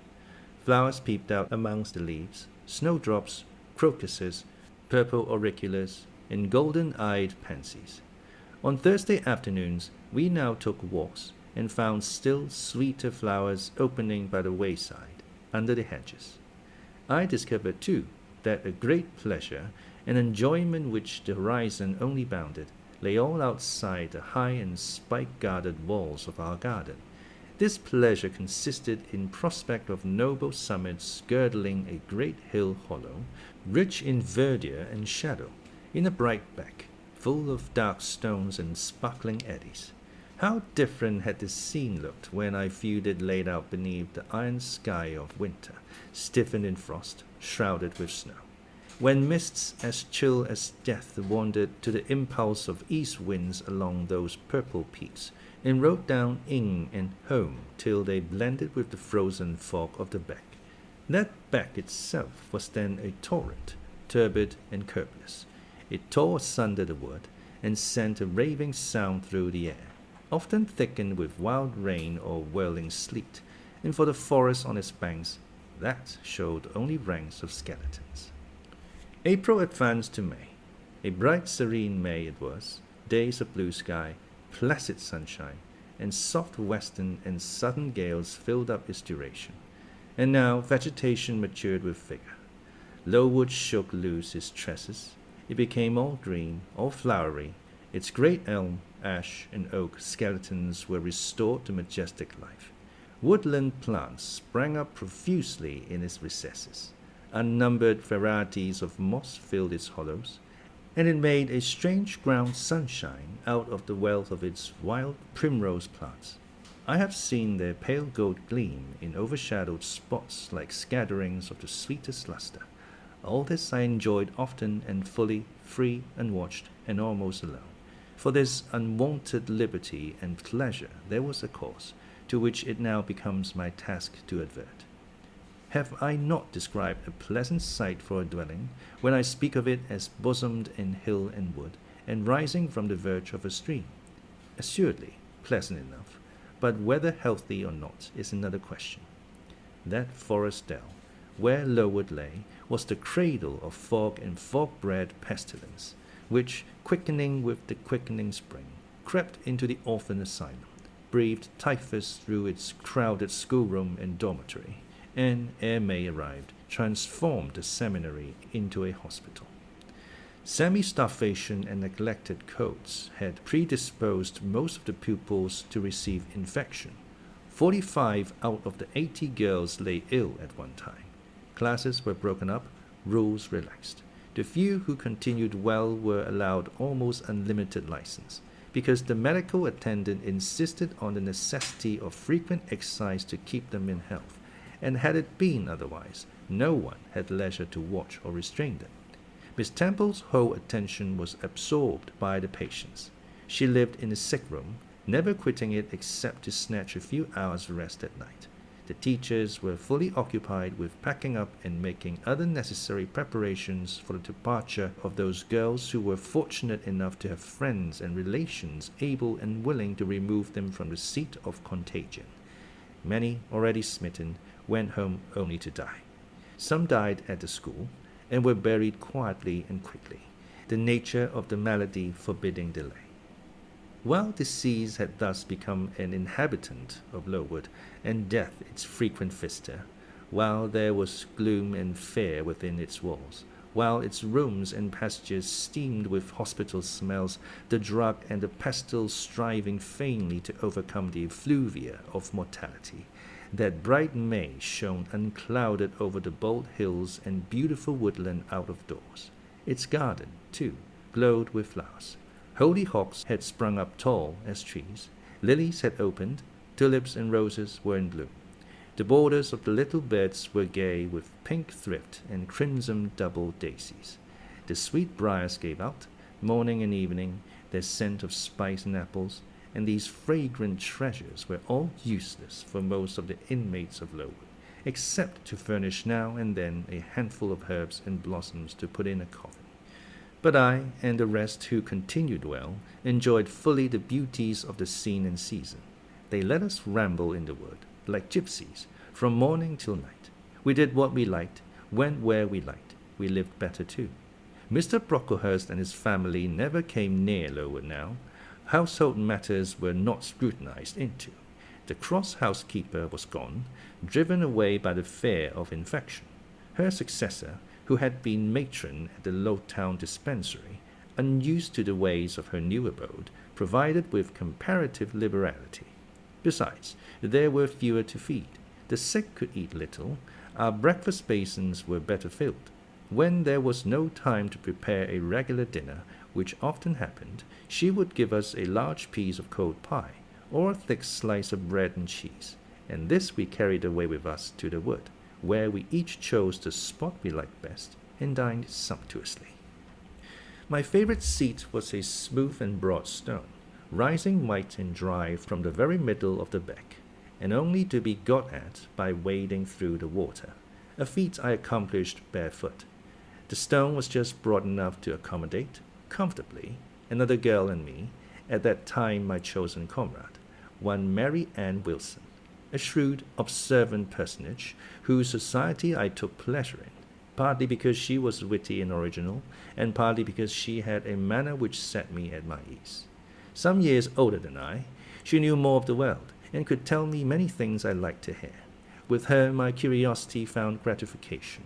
Flowers peeped out amongst the leaves, snowdrops, crocuses, purple auriculas, and golden-eyed pansies. On Thursday afternoons we now took walks, and found still sweeter flowers opening by the wayside, under the hedges. I discovered, too, that a great pleasure, an enjoyment which the horizon only bounded, lay all outside the high and spike-guarded walls of our garden, This pleasure consisted in prospect of noble summits girdling a great hill hollow, rich in verdure and shadow, in a bright beck, full of dark stones and sparkling eddies. How different had this scene looked when I viewed it laid out beneath the iron sky of winter, stiffened in frost, shrouded with snow. When mists as chill as death wandered to the impulse of east winds along those purple peaks, and rode down in and home till they blended with the frozen fog of the beck. That beck itself was then a torrent, turbid and curbless. It tore asunder the wood, and sent a raving sound through the air, often thickened with wild rain or whirling sleet, and for the forest on its banks, that showed only ranks of skeletons. April advanced to May. A bright, serene May it was, days of blue sky, placid sunshine, and soft western and southern gales filled up its duration. And now vegetation matured with vigor. Lowood shook loose its tresses. It became all green, all flowery. Its great elm, ash, and oak skeletons were restored to majestic life. Woodland plants sprang up profusely in its recesses. Unnumbered varieties of moss filled its hollows, and it made a strange ground sunshine out of the wealth of its wild primrose plants. I have seen their pale gold gleam in overshadowed spots like scatterings of the sweetest luster. All this I enjoyed often and fully, free, unwatched, and almost alone. For this unwonted liberty and pleasure there was a cause, to which it now becomes my task to advert. Have I not described a pleasant sight for a dwelling, when I speak of it as bosomed in hill and wood, and rising from the verge of a stream? Assuredly, pleasant enough, but whether healthy or not is another question. That forest dell, where Lowood lay, was the cradle of fog and fog-bred pestilence, which, quickening with the quickening spring, crept into the orphan asylum, breathed typhus through its crowded schoolroom and dormitory, and, ere May arrived, transformed the seminary into a hospital. Semi-starvation and neglected coats had predisposed most of the pupils to receive infection. 45 out of the 80 girls lay ill at one time. Classes were broken up, rules relaxed. The few who continued well were allowed almost unlimited license, because the medical attendant insisted on the necessity of frequent exercise to keep them in health, and had it been otherwise, no one had leisure to watch or restrain them. Miss Temple's whole attention was absorbed by the patients. She lived in the sick room, never quitting it except to snatch a few hours' rest at night. The teachers were fully occupied with packing up and making other necessary preparations for the departure of those girls who were fortunate enough to have friends and relations able and willing to remove them from the seat of contagion. Many, already smitten, went home only to die. Some died at the school, and were buried quietly and quickly, the nature of the malady forbidding delay. While disease had thus become an inhabitant of Lowood, and death its frequent visitor, while there was gloom and fear within its walls, while its rooms and passages steamed with hospital smells, the drug and the pestle striving vainly to overcome the effluvia of mortality, that bright May shone unclouded over the bold hills and beautiful woodland out of doors. Its garden, too, glowed with flowers. Hollyhocks had sprung up tall as trees, lilies had opened, tulips and roses were in bloom. The borders of the little beds were gay with pink thrift and crimson double daisies. The sweet briars gave out, morning and evening, their scent of spice and apples, and these fragrant treasures were all useless for most of the inmates of Lowood, except to furnish now and then a handful of herbs and blossoms to put in a coffin. But I, and the rest who continued well, enjoyed fully the beauties of the scene and season. They let us ramble in the wood, like gypsies, from morning till night. We did what we liked, went where we liked. We lived better too. Mr. Brocklehurst and his family never came near Lowood now. Household matters were not scrutinized into. The cross housekeeper was gone, driven away by the fear of infection. Her successor, who had been matron at the Lowtown dispensary, unused to the ways of her new abode, provided with comparative liberality. Besides, there were fewer to feed. The sick could eat little. Our breakfast basins were better filled. When there was no time to prepare a regular dinner, which often happened, she would give us a large piece of cold pie, or a thick slice of bread and cheese, and this we carried away with us to the wood, where we each chose the spot we liked best, and dined sumptuously. My favorite seat was a smooth and broad stone, rising white and dry from the very middle of the beck, and only to be got at by wading through the water, a feat I accomplished barefoot. The stone was just broad enough to accommodate, comfortably, another girl and me, at that time my chosen comrade, one Mary Ann Wilson, a shrewd, observant personage, whose society I took pleasure in, partly because she was witty and original, and partly because she had a manner which set me at my ease. Some years older than I, she knew more of the world, and could tell me many things I liked to hear. With her my curiosity found gratification.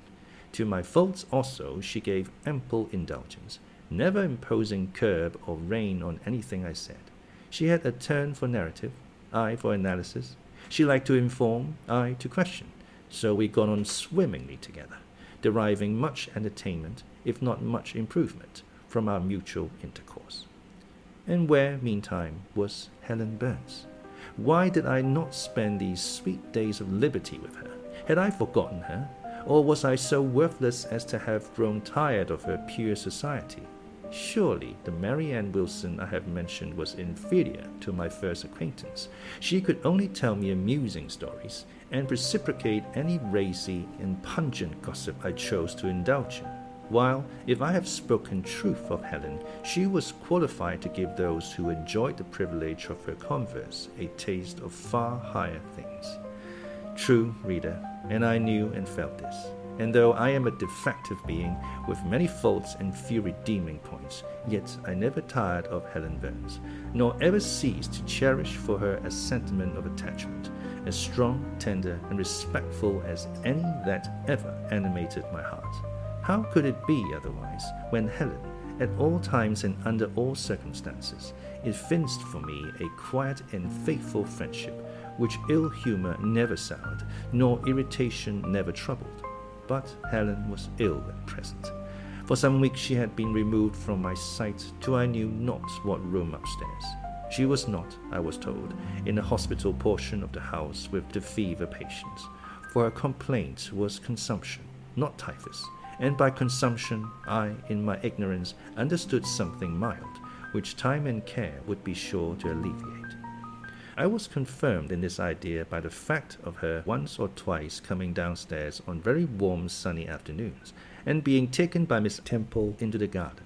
To my faults also she gave ample indulgence, never imposing curb or rein on anything I said. She had a turn for narrative, I for analysis. She liked to inform, I to question. So we got on swimmingly together, deriving much entertainment, if not much improvement, from our mutual intercourse. And where, meantime, was Helen Burns? Why did I not spend these sweet days of liberty with her? Had I forgotten her? Or was I so worthless as to have grown tired of her pure society? Surely the Mary Ann Wilson I have mentioned was inferior to my first acquaintance. She could only tell me amusing stories, and reciprocate any racy and pungent gossip I chose to indulge in, while, if I have spoken truth of Helen, she was qualified to give those who enjoyed the privilege of her converse a taste of far higher things. True, reader, and I knew and felt this. And though I am a defective being with many faults and few redeeming points, yet I never tired of Helen Burns, nor ever ceased to cherish for her a sentiment of attachment, as strong, tender, and respectful as any that ever animated my heart. How could it be otherwise, when Helen, at all times and under all circumstances, evinced for me a quiet and faithful friendship, which ill humour never soured, nor irritation never troubled? But Helen was ill at present. For some weeks she had been removed from my sight to I knew not what room upstairs. She was not, I was told, in the hospital portion of the house with the fever patients, for her complaint was consumption, not typhus, and by consumption I, in my ignorance, understood something mild, which time and care would be sure to alleviate. I was confirmed in this idea by the fact of her once or twice coming downstairs on very warm sunny afternoons, and being taken by Miss Temple into the garden.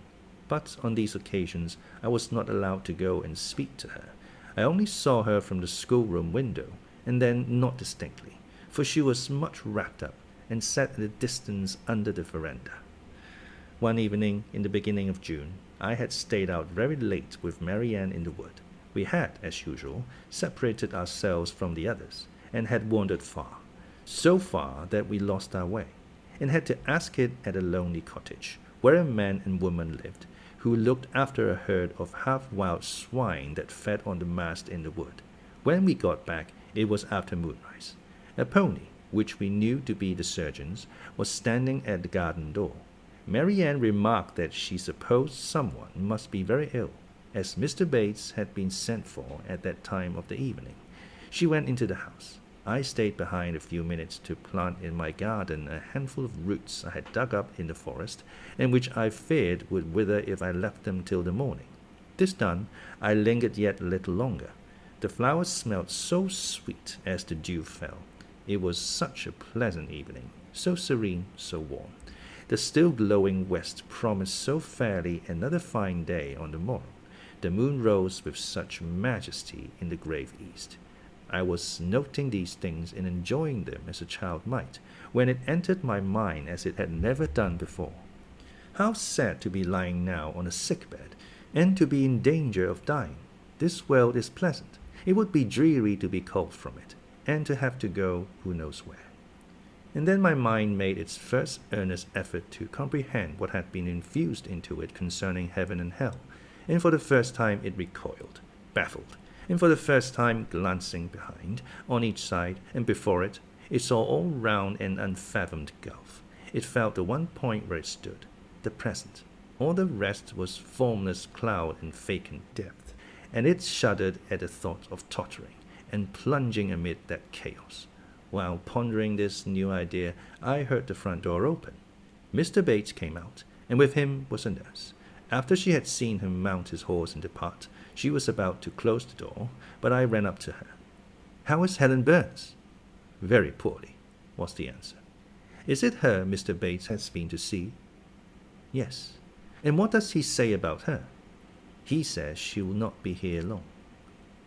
But on these occasions I was not allowed to go and speak to her. I only saw her from the schoolroom window, and then not distinctly, for she was much wrapped up, and sat at a distance under the veranda. One evening in the beginning of June, I had stayed out very late with Mary Ann in the wood. We had, as usual, separated ourselves from the others, and had wandered far, so far that we lost our way, and had to ask it at a lonely cottage, where a man and woman lived, who looked after a herd of half-wild swine that fed on the mast in the wood. When we got back, it was after moonrise. A pony, which we knew to be the surgeon's, was standing at the garden door. Mary Ann remarked that she supposed someone must be very ill, as Mr. Bates had been sent for at that time of the evening. She went into the house. I stayed behind a few minutes to plant in my garden a handful of roots I had dug up in the forest, and which I feared would wither if I left them till the morning. This done, I lingered yet a little longer. The flowers smelled so sweet as the dew fell. It was such a pleasant evening, so serene, so warm. The still glowing west promised so fairly another fine day on the morrow. The moon rose with such majesty in the grave east. I was noting these things and enjoying them as a child might, when it entered my mind as it had never done before. How sad to be lying now on a sick bed, and to be in danger of dying. This world is pleasant. It would be dreary to be called from it, and to have to go who knows where. And then my mind made its first earnest effort to comprehend what had been infused into it concerning heaven and hell, and for the first time it recoiled, baffled. and for the first time glancing behind, on each side, and before it, it saw all round an unfathomed gulf. It felt the one point where it stood, the present. All the rest was formless cloud and vacant depth, and it shuddered at the thought of tottering and plunging amid that chaos. While pondering this new idea, I heard the front door open. Mr. Bates came out, and with him was a nurse. After she had seen him mount his horse and depart, she was about to close the door, but I ran up to her. "How is Helen Burns?" "Very poorly," was the answer. "Is it her Mr. Bates has been to see?" "Yes." "And what does he say about her?" "He says she will not be here long."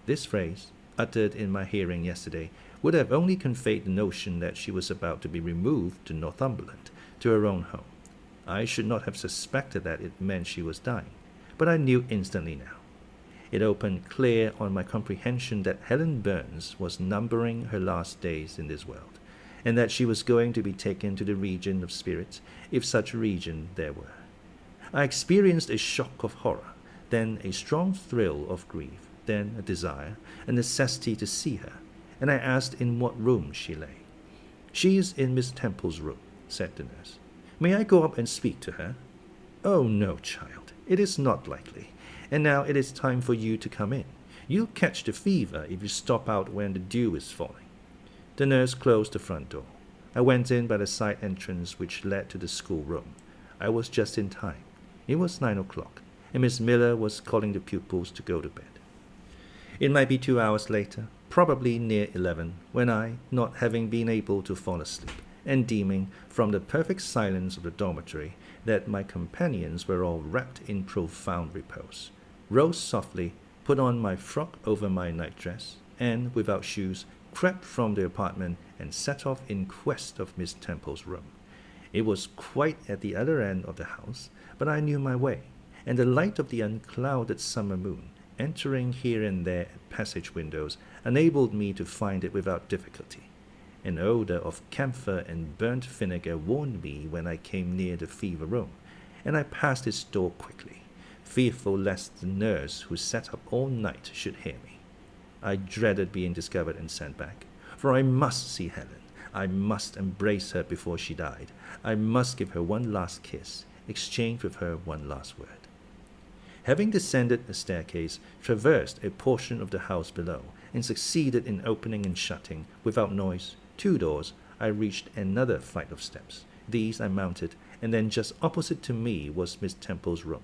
This phrase, uttered in my hearing yesterday, would have only conveyed the notion that she was about to be removed to Northumberland, to her own home. I should not have suspected that it meant she was dying, but I knew instantly now. It opened clear on my comprehension that Helen Burns was numbering her last days in this world, and that she was going to be taken to the region of spirits, if such region there were. I experienced a shock of horror, then a strong thrill of grief, then a desire, a necessity to see her, and I asked in what room she lay. "She is in Miss Temple's room," said the nurse. "May I go up and speak to her?" "Oh, no, child, it is not likely. And now it is time for you to come in. You'll catch the fever if you stop out when the dew is falling." The nurse closed the front door. I went in by the side entrance which led to the schoolroom. I was just in time. It was 9 o'clock, and Miss Miller was calling the pupils to go to bed. It might be 2 hours later, probably near 11, when I, not having been able to fall asleep, and deeming, from the perfect silence of the dormitory, that my companions were all wrapped in profound repose, rose softly, put on my frock over my nightdress, and, without shoes, crept from the apartment and set off in quest of Miss Temple's room. It was quite at the other end of the house, but I knew my way, and the light of the unclouded summer moon, entering here and there at passage windows, enabled me to find it without difficulty. An odor of camphor and burnt vinegar warned me when I came near the fever room, and I passed its door quickly, fearful lest the nurse who sat up all night should hear me. I dreaded being discovered and sent back, for I must see Helen. I must embrace her before she died. I must give her one last kiss, exchange with her one last word. Having descended a staircase, traversed a portion of the house below, and succeeded in opening and shutting, without noise, 2 doors, I reached another flight of steps. These I mounted, and then just opposite to me was Miss Temple's room.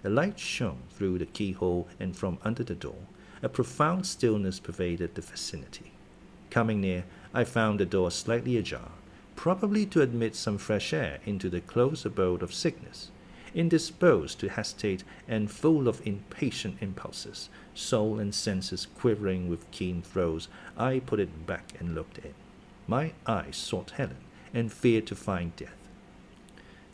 A light shone through the keyhole, and from under the door, a profound stillness pervaded the vicinity. Coming near, I found the door slightly ajar, probably to admit some fresh air into the close abode of sickness. Indisposed to hesitate and full of impatient impulses, soul and senses quivering with keen throes, I put it back and looked in. My eyes sought Helen, and feared to find death.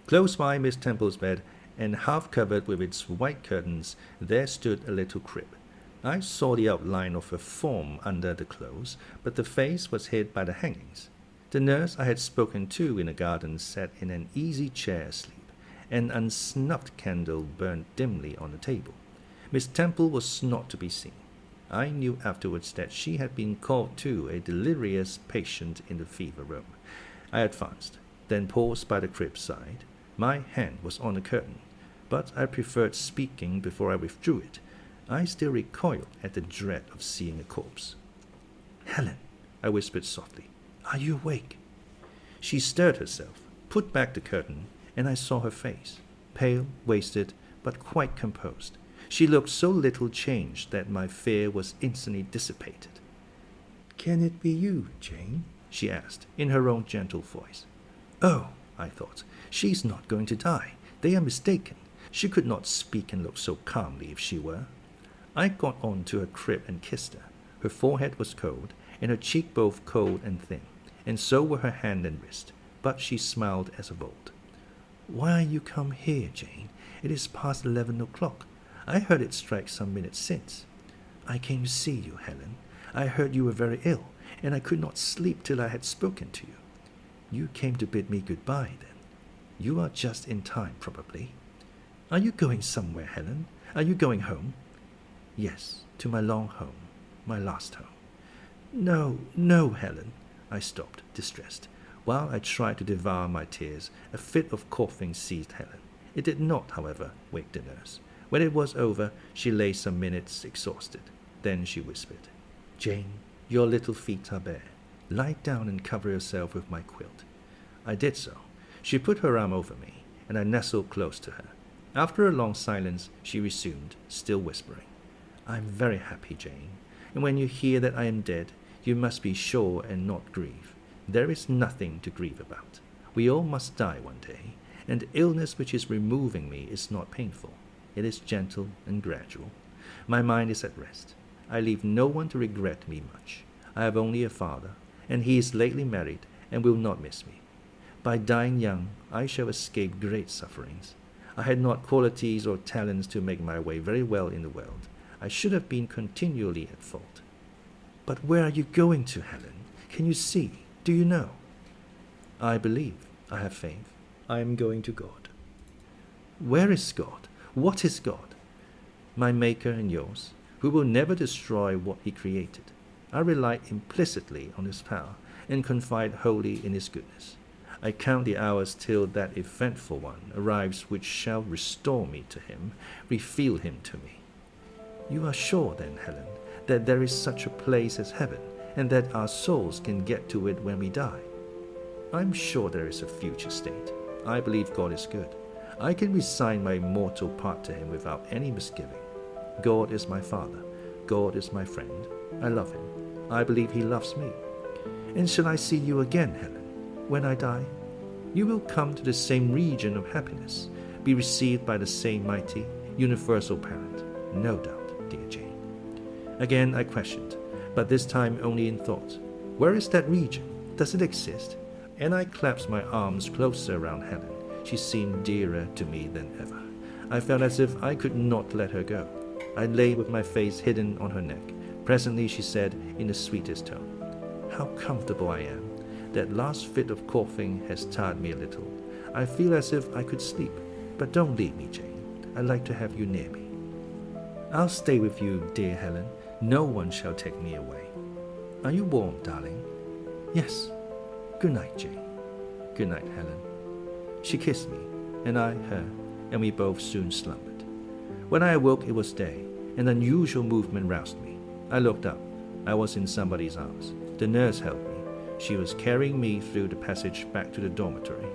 Close by Miss Temple's bed, and half covered with its white curtains, there stood a little crib. I saw the outline of her form under the clothes, but the face was hid by the hangings. The nurse I had spoken to in the garden sat in an easy chair asleep. An unsnuffed candle burned dimly on the table. Miss Temple was not to be seen. I knew afterwards that she had been called to a delirious patient in the fever room. I advanced, then paused by the crib side. My hand was on the curtain, but I preferred speaking before I withdrew it. I still recoiled at the dread of seeing a corpse. "Helen," I whispered softly, "are you awake?" She stirred herself, put back the curtain, and I saw her face, pale, wasted, but quite composed. She looked so little changed that my fear was instantly dissipated. "Can it be you, Jane?" she asked, in her own gentle voice. "Oh," I thought, "she's not going to die. They are mistaken. She could not speak and look so calmly if she were." I got on to her crib and kissed her. Her forehead was cold, and her cheek both cold and thin, and so were her hand and wrist, but she smiled as of old. "Why are you come here, Jane? It is past 11 o'clock. I heard it strike some minutes since." "I came to see you, Helen. I heard you were very ill, and I could not sleep till I had spoken to you." "You came to bid me good-bye, then. You are just in time, probably. Are you going somewhere, Helen? Are you going home?" "Yes, to my long home. my last home. No, no, Helen, I stopped, distressed. While I tried to devour my tears, a fit of coughing seized Helen. It did not, however, wake the nurse. When it was over, she lay some minutes exhausted. Then she whispered, Jane, your little feet are bare. Lie down and cover yourself with my quilt. I did so. She put her arm over me, and I nestled close to her. After a long silence, she resumed, still whispering, I am very happy, Jane, and when you hear that I am dead, you must be sure and not grieve. There is nothing to grieve about. We all must die one day, and the illness which is removing me is not painful. It is gentle and gradual. My mind is at rest. I leave no one to regret me much. I have only a father, and he is lately married and will not miss me. By dying young, I shall escape great sufferings. I had not qualities or talents to make my way very well in the world. I should have been continually at fault. But where are you going to, Helen? Can you see? Do you know? I believe. I have faith. I am going to God. Where is God? What is God? My Maker and yours, who will never destroy what he created. I rely implicitly on his power and confide wholly in his goodness. I count the hours till that eventful one arrives which shall restore me to him, reveal him to me. You are sure, then, Helen, that there is such a place as heaven, and that our souls can get to it when we die? I'm sure there is a future state. I believe God is good. I can resign my mortal part to him without any misgiving. God is my Father. God is my friend. I love him. I believe he loves me. And shall I see you again, Helen, when I die? You will come to the same region of happiness, be received by the same mighty, universal parent, no doubt, dear Jane. Again I questioned, but this time only in thought. Where is that region? Does it exist? And I clasped my arms closer around Helen. She seemed dearer to me than ever. I felt as if I could not let her go. I lay with my face hidden on her neck. Presently she said in the sweetest tone, How comfortable I am. That last fit of coughing has tired me a little. I feel as if I could sleep. But don't leave me, Jane. I'd like to have you near me. I'll stay with you, dear Helen. No one shall take me away. Are you warm, darling? Yes. Good night, Jane. Good night, Helen. She kissed me, and I her, and we both soon slumbered. When I awoke, it was day. An unusual movement roused me. I looked up. I was in somebody's arms. The nurse held me. She was carrying me through the passage back to the dormitory.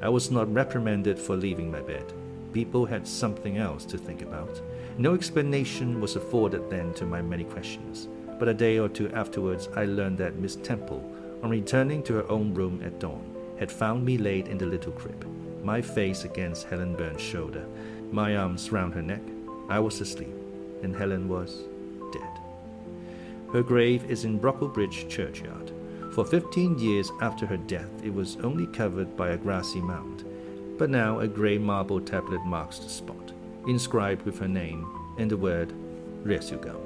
I was not reprimanded for leaving my bed. People had something else to think about. No explanation was afforded then to my many questions. But a day or two afterwards, I learned that Miss Temple, on returning to her own room at dawn, had found me laid in the little crib, my face against Helen Burns' shoulder, my arms round her neck. I was asleep, and Helen was dead. Her grave is in Brocklehurst churchyard. For 15 years after her death, it was only covered by a grassy mound, but now a grey marble tablet marks the spot, inscribed with her name and the word Resugo.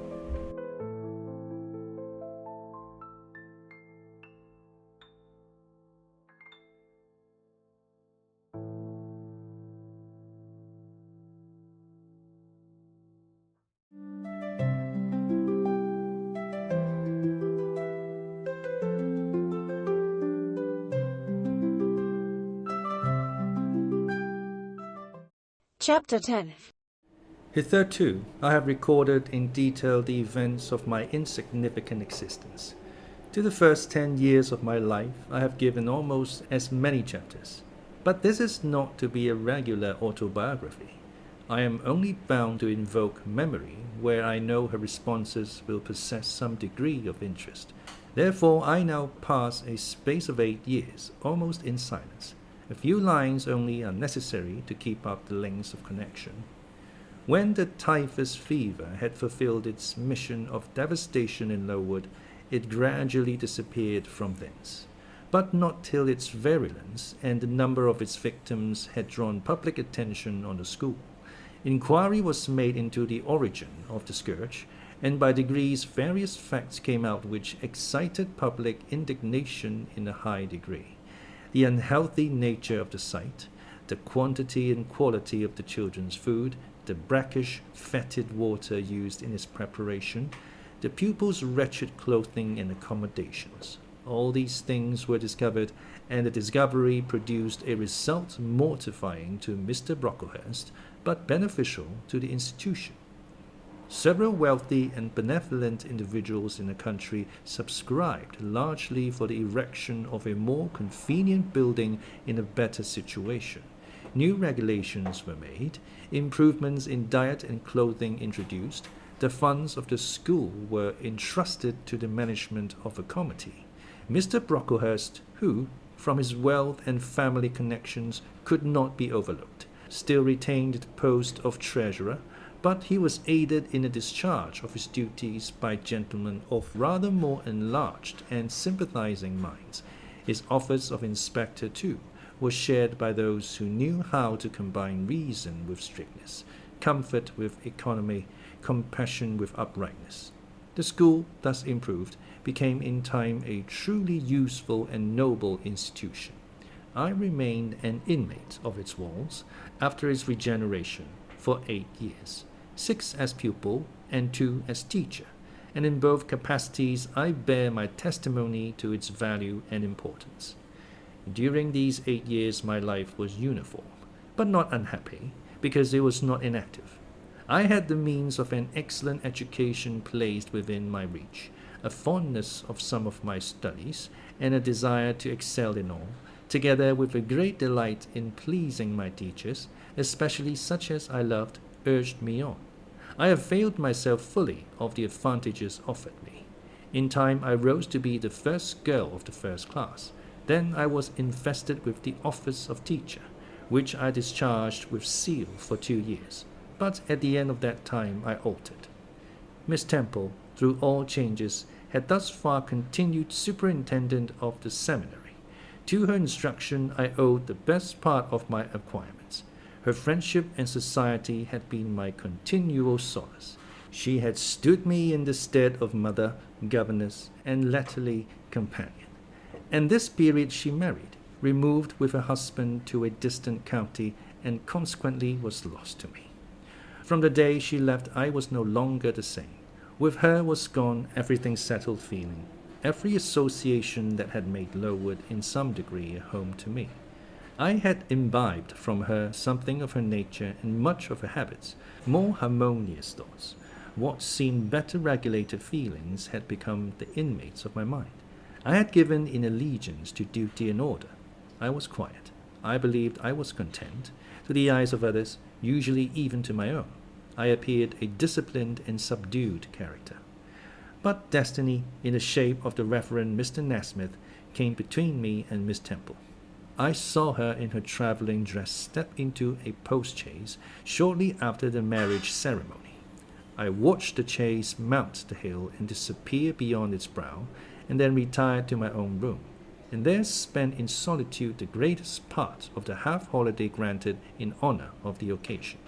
Chapter 10. Hitherto, I have recorded in detail the events of my insignificant existence. To the first 10 years of my life, I have given almost as many chapters. But this is not to be a regular autobiography. I am only bound to invoke memory where I know her responses will possess some degree of interest. Therefore, I now pass a space of 8 years, almost in silence. A few lines only are necessary to keep up the links of connection. When the typhus fever had fulfilled its mission of devastation in Lowood, it gradually disappeared from thence, but not till its virulence and the number of its victims had drawn public attention on the school. Inquiry was made into the origin of the scourge, and by degrees various facts came out which excited public indignation in a high degree. The unhealthy nature of the site, the quantity and quality of the children's food, the brackish, fetid water used in its preparation, the pupils' wretched clothing and accommodations. All these things were discovered, and the discovery produced a result mortifying to Mr. Brocklehurst, but beneficial to the institution. Several wealthy and benevolent individuals in the country subscribed largely for the erection of a more convenient building in a better situation. New regulations were made, improvements in diet and clothing introduced, the funds of the school were entrusted to the management of a committee. Mr. Brocklehurst, who, from his wealth and family connections, could not be overlooked, still retained the post of treasurer, but he was aided in the discharge of his duties by gentlemen of rather more enlarged and sympathizing minds. His office of inspector, too, was shared by those who knew how to combine reason with strictness, comfort with economy, compassion with uprightness. The school, thus improved, became in time a truly useful and noble institution. I remained an inmate of its walls after its regeneration for 8 years, 6 as pupil and 2 as teacher, and in both capacities I bear my testimony to its value and importance. During these 8 years my life was uniform, but not unhappy, because it was not inactive. I had the means of an excellent education placed within my reach, a fondness of some of my studies, and a desire to excel in all, together with a great delight in pleasing my teachers, especially such as I loved, urged me on. I availed myself fully of the advantages offered me. In time I rose to be the first girl of the first class. Then I was invested with the office of teacher, which I discharged with zeal for 2 years. But at the end of that time I altered. Miss Temple, through all changes, had thus far continued superintendent of the seminary. To her instruction I owed the best part of my acquirements. Her friendship and society had been my continual solace. She had stood me in the stead of mother, governess, and latterly companion. And this period she married, removed with her husband to a distant county, and consequently was lost to me. From the day she left I was no longer the same. With her was gone everything settled feeling, every association that had made Lowood in some degree a home to me. I had imbibed from her something of her nature and much of her habits, more harmonious thoughts. What seemed better regulated feelings had become the inmates of my mind. I had given in allegiance to duty and order. I was quiet. I believed I was content. To the eyes of others, usually even to my own, I appeared a disciplined and subdued character. But destiny, in the shape of the Reverend Mr. Nasmyth, came between me and Miss Temple. I saw her in her travelling dress step into a post-chaise shortly after the marriage ceremony. I watched the chaise mount the hill and disappear beyond its brow, and then retired to my own room, and there spent in solitude the greatest part of the half-holiday granted in honour of the occasion.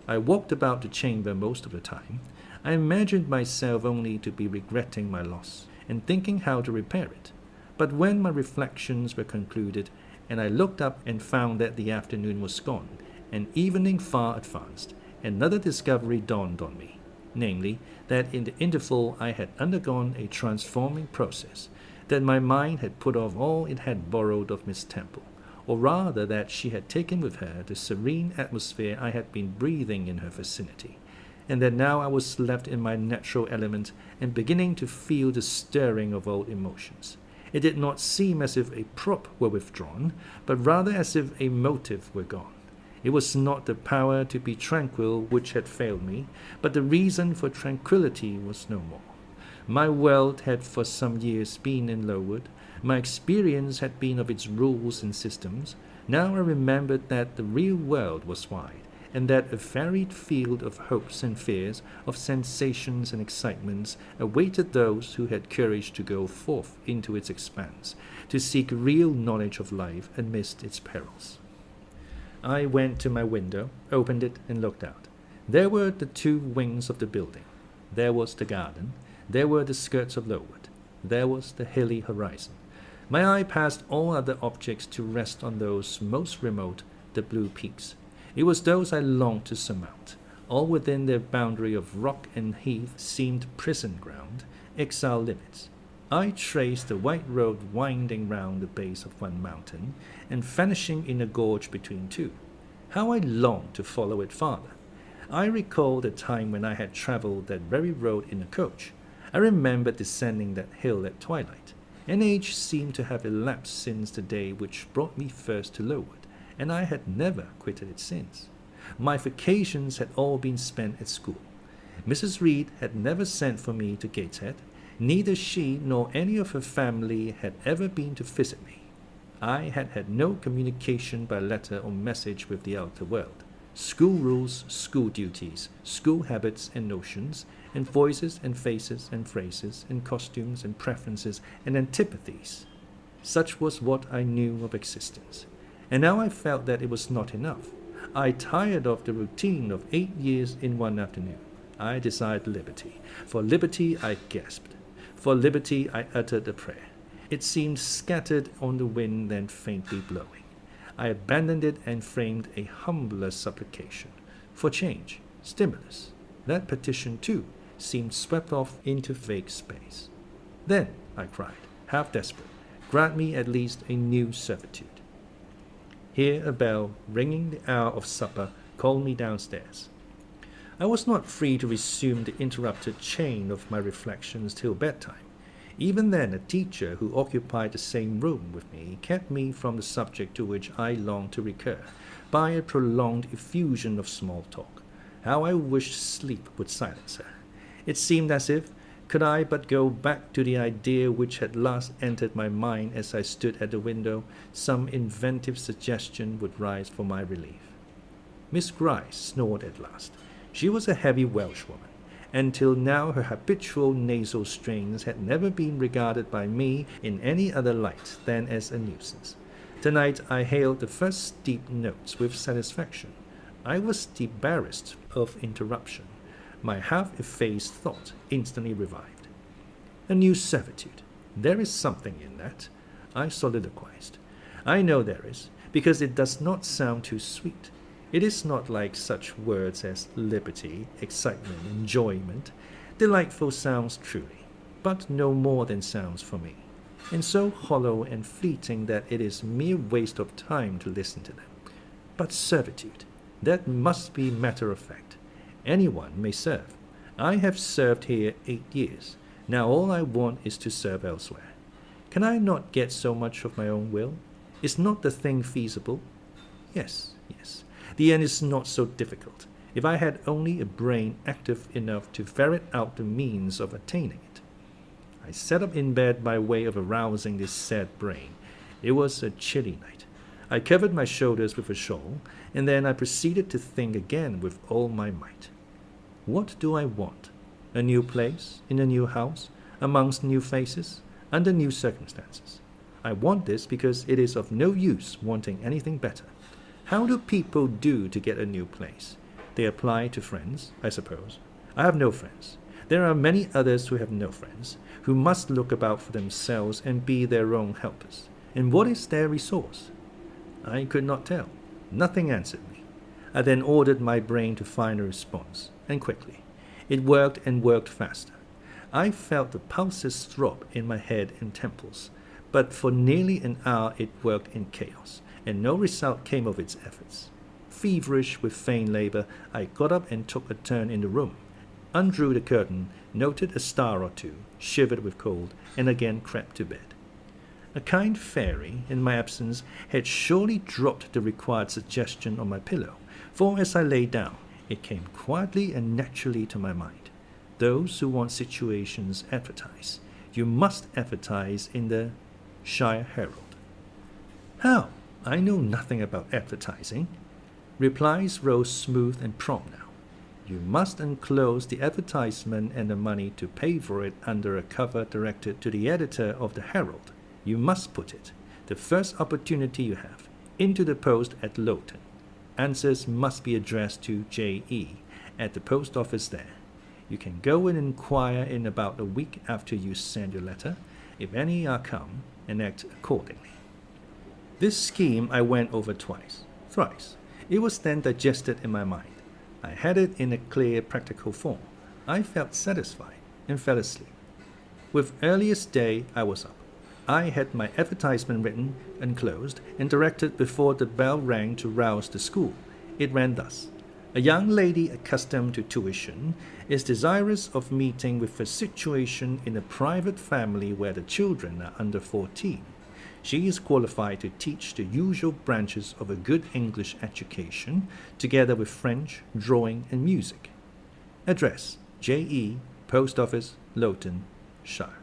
I walked about the chamber most of the time. I imagined myself only to be regretting my loss, and thinking how to repair it. But when my reflections were concluded, and I looked up and found that the afternoon was gone, and evening far advanced, another discovery dawned on me, namely, that in the interval I had undergone a transforming process, that my mind had put off all it had borrowed of Miss Temple, or rather that she had taken with her the serene atmosphere I had been breathing in her vicinity, and that now I was left in my natural element and beginning to feel the stirring of old emotions. It did not seem as if a prop were withdrawn, but rather as if a motive were gone. It was not the power to be tranquil which had failed me, but the reason for tranquillity was no more. My world had for some years been in Lowood. My experience had been of its rules and systems. Now I remembered that the real world was wide, and that a varied field of hopes and fears, of sensations and excitements, awaited those who had courage to go forth into its expanse, to seek real knowledge of life amidst its perils. I went to my window, opened it, and looked out. There were the 2 wings of the building. There was the garden. There were the skirts of Lowood. There was the hilly horizon. My eye passed all other objects to rest on those most remote, the blue peaks. It was those I longed to surmount. all within their boundary of rock and heath seemed prison ground, exile limits. I traced the white road winding round the base of one mountain and vanishing in a gorge between two. How I longed to follow it farther. I recalled the time when I had travelled that very road in a coach. I remembered descending that hill at twilight. An age seemed to have elapsed since the day which brought me first to Lowood, and I had never quitted it since. My vacations had all been spent at school. Mrs. Reed had never sent for me to Gateshead. Neither she nor any of her family had ever been to visit me. I had had no communication by letter or message with the outer world. School rules, school duties, school habits and notions, and voices and faces and phrases and costumes and preferences and antipathies. Such was what I knew of existence. And now I felt that it was not enough. I tired of the routine of 8 years in one afternoon. I desired liberty. For liberty I gasped. For liberty I uttered a prayer. It seemed scattered on the wind than faintly blowing. I abandoned it and framed a humbler supplication. For change, stimulus. That petition, too, seemed swept off into vague space. Then, I cried, half desperate, grant me at least a new servitude. Here a bell, ringing the hour of supper, called me downstairs. I was not free to resume the interrupted chain of my reflections till bedtime. Even then, a teacher who occupied the same room with me kept me from the subject to which I longed to recur by a prolonged effusion of small talk. How I wished sleep would silence her. It seemed as if, could I but go back to the idea which had last entered my mind as I stood at the window, some inventive suggestion would rise for my relief. Miss Gryce snored at last. She was a heavy Welshwoman. Until now her habitual nasal strains had never been regarded by me in any other light than as a nuisance. Tonight I hailed the first deep notes with satisfaction. I was debarrassed of interruption. My half-effaced thought instantly revived. A new servitude. There is something in that, I soliloquized. I know there is, because it does not sound too sweet. It is not like such words as liberty, excitement, enjoyment, delightful sounds truly, but no more than sounds for me, and so hollow and fleeting that it is mere waste of time to listen to them. But servitude, that must be matter of fact. Anyone may serve. I have served here 8 years. Now all I want is to serve elsewhere. Can I not get so much of my own will? Is not the thing feasible? Yes. The end is not so difficult, if I had only a brain active enough to ferret out the means of attaining it. I sat up in bed by way of arousing this sad brain. It was a chilly night. I covered my shoulders with a shawl, and then I proceeded to think again with all my might. What do I want? A new place, in a new house, amongst new faces, under new circumstances. I want this because it is of no use wanting anything better. How do people do to get a new place? They apply to friends, I suppose. I have no friends. There are many others who have no friends, who must look about for themselves and be their own helpers. And what is their resource? I could not tell. Nothing answered me. I then ordered my brain to find a response, and quickly. It worked and worked faster. I felt the pulses throb in my head and temples, but for nearly an hour it worked in chaos, and no result came of its efforts. Feverish with vain labor, I got up and took a turn in the room, undrew the curtain, noted a star or two, shivered with cold, and again crept to bed. A kind fairy, in my absence, had surely dropped the required suggestion on my pillow, for as I lay down, it came quietly and naturally to my mind. Those who want situations advertise. You must advertise in the Shire Herald. How? I know nothing about advertising. Replies rose smooth and prompt now. You must enclose the advertisement and the money to pay for it under a cover directed to the editor of the Herald. You must put it, the first opportunity you have, into the post at Lowton. Answers must be addressed to J.E. at the post office there. You can go and inquire in about a week after you send your letter, if any are come, and act accordingly. This scheme I went over twice, thrice. It was then digested in my mind. I had it in a clear, practical form. I felt satisfied and fell asleep. With earliest day, I was up. I had my advertisement written and closed and directed before the bell rang to rouse the school. It ran thus: a young lady accustomed to tuition is desirous of meeting with a situation in a private family where the children are under 14. She is qualified to teach the usual branches of a good English education, together with French, drawing, and music. Address: J.E., Post Office, Lowton, Shire.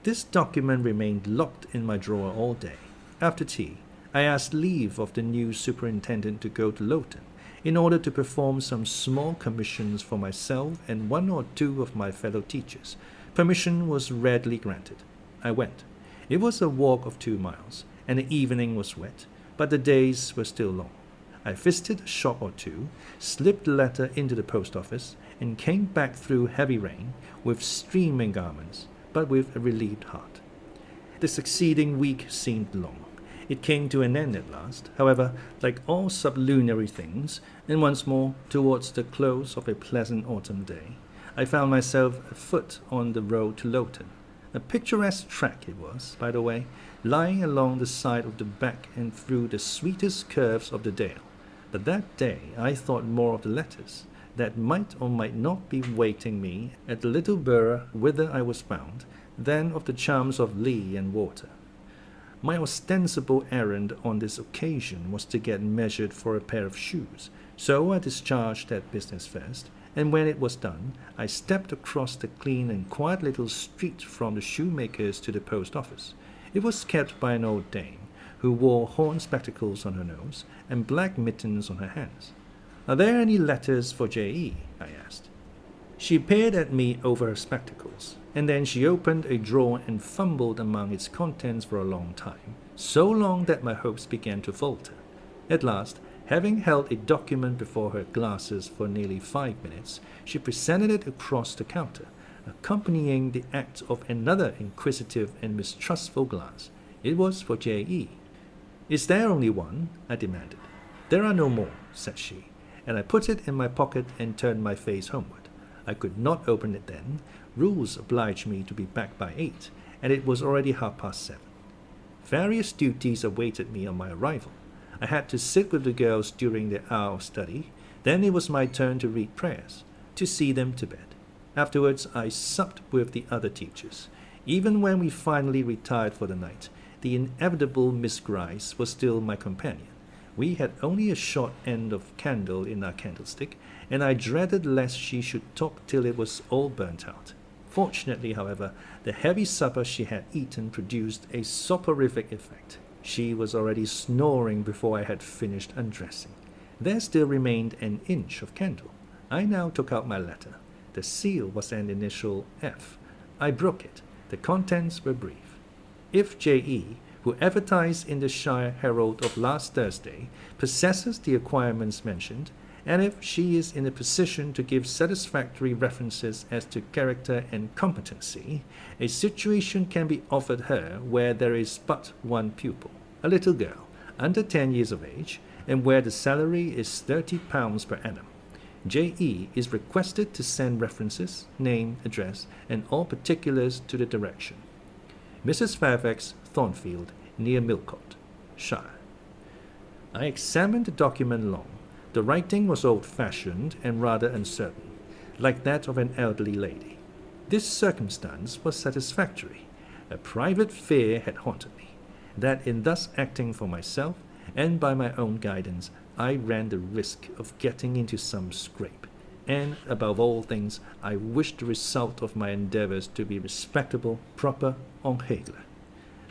This document remained locked in my drawer all day. After tea, I asked leave of the new superintendent to go to Lowton in order to perform some small commissions for myself and one or two of my fellow teachers. Permission was readily granted. I went. It was a walk of 2 miles, and the evening was wet, but the days were still long. I visited a shop or two, slipped the letter into the post office, and came back through heavy rain with streaming garments, but with a relieved heart. The succeeding week seemed long. It came to an end at last, however, like all sublunary things, and once more, towards the close of a pleasant autumn day, I found myself afoot on the road to Lowton. A picturesque track it was, by the way, lying along the side of the beck and through the sweetest curves of the dale. But that day I thought more of the letters that might or might not be waiting me at the little borough whither I was bound, than of the charms of lea and water. My ostensible errand on this occasion was to get measured for a pair of shoes, so I discharged that business first, and when it was done, I stepped across the clean and quiet little street from the shoemaker's to the post office. It was kept by an old dame, who wore horn spectacles on her nose and black mittens on her hands. "Are there any letters for J.E.?" I asked. She peered at me over her spectacles, and then she opened a drawer and fumbled among its contents for a long time, so long that my hopes began to falter. At last, having held a document before her glasses for nearly 5 minutes, she presented it across the counter, accompanying the act of another inquisitive and mistrustful glance. It was for J.E. "Is there only one?" I demanded. "There are no more," said she, and I put it in my pocket and turned my face homeward. I could not open it then. Rules obliged me to be back by 8, and it was already 7:30. Various duties awaited me on my arrival. I had to sit with the girls during their hour of study. Then it was my turn to read prayers, to see them to bed. Afterwards, I supped with the other teachers. Even when we finally retired for the night, the inevitable Miss Gryce was still my companion. We had only a short end of candle in our candlestick, and I dreaded lest she should talk till it was all burnt out. Fortunately, however, the heavy supper she had eaten produced a soporific effect. She was already snoring before I had finished undressing. There still remained an inch of candle. I now took out my letter. The seal was an initial F. I broke it. The contents were brief. "If J.E., who advertised in the Shire Herald of last Thursday, possesses the acquirements mentioned, and if she is in a position to give satisfactory references as to character and competency, a situation can be offered her where there is but one pupil, a little girl, under 10 years of age, and where the salary is £30 per annum. J.E. is requested to send references, name, address, and all particulars to the direction. Mrs. Fairfax, Thornfield, near Millcote, Shire." I examined the document long. The writing was old-fashioned and rather uncertain, like that of an elderly lady. This circumstance was satisfactory. A private fear had haunted me, that in thus acting for myself, and by my own guidance, I ran the risk of getting into some scrape, and, above all things, I wished the result of my endeavours to be respectable, proper, en règle.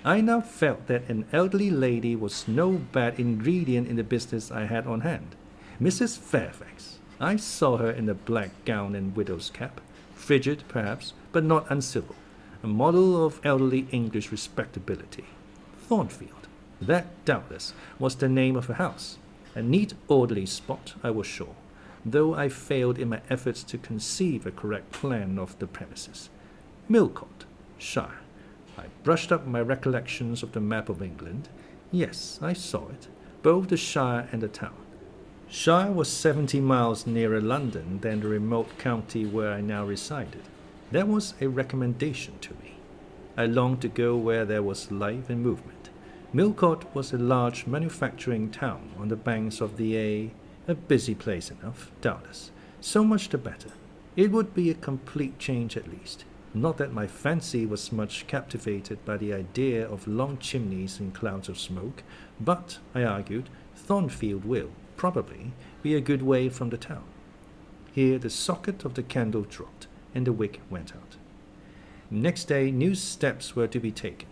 I now felt that an elderly lady was no bad ingredient in the business I had on hand. Mrs. Fairfax. I saw her in a black gown and widow's cap, frigid, perhaps, but not uncivil, a model of elderly English respectability. Thornfield. That, doubtless, was the name of her house. A neat, orderly spot, I was sure, though I failed in my efforts to conceive a correct plan of the premises. Millcote, Shire. I brushed up my recollections of the map of England. Yes, I saw it, both the Shire and the town. Shire was 70 miles nearer London than the remote county where I now resided. That was a recommendation to me. I longed to go where there was life and movement. Millcote was a large manufacturing town on the banks of the Eyre, a busy place enough, doubtless. So much the better. It would be a complete change at least. Not that my fancy was much captivated by the idea of long chimneys and clouds of smoke, but, I argued, Thornfield will, probably, be a good way from the town. Here the socket of the candle dropped, and the wick went out. Next day, new steps were to be taken.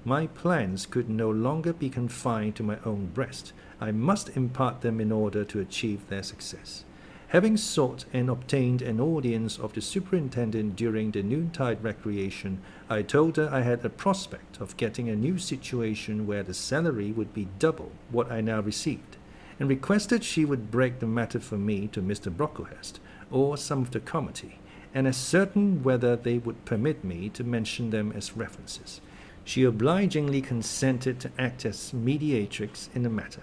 My plans could no longer be confined to my own breast. I must impart them in order to achieve their success. Having sought and obtained an audience of the superintendent during the noontide recreation, I told her I had a prospect of getting a new situation where the salary would be double what I now received, and requested she would break the matter for me to Mr. Brocklehurst or some of the committee, and ascertain whether they would permit me to mention them as references. She obligingly consented to act as mediatrix in the matter.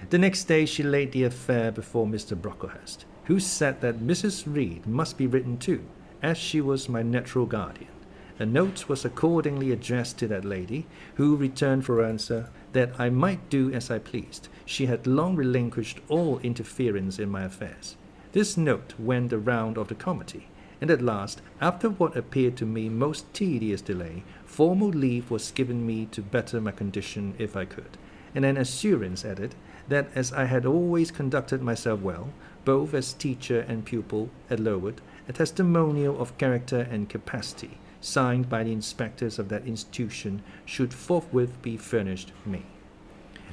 The next day she laid the affair before Mr. Brocklehurst, who said that Mrs. Reed must be written to, as she was my natural guardian. A note was accordingly addressed to that lady, who returned for answer that I might do as I pleased. She had long relinquished all interference in my affairs. This note went the round of the committee, and at last, after what appeared to me most tedious delay, formal leave was given me to better my condition if I could, and an assurance added that as I had always conducted myself well, both as teacher and pupil at Lowood, a testimonial of character and capacity, signed by the inspectors of that institution, should forthwith be furnished me.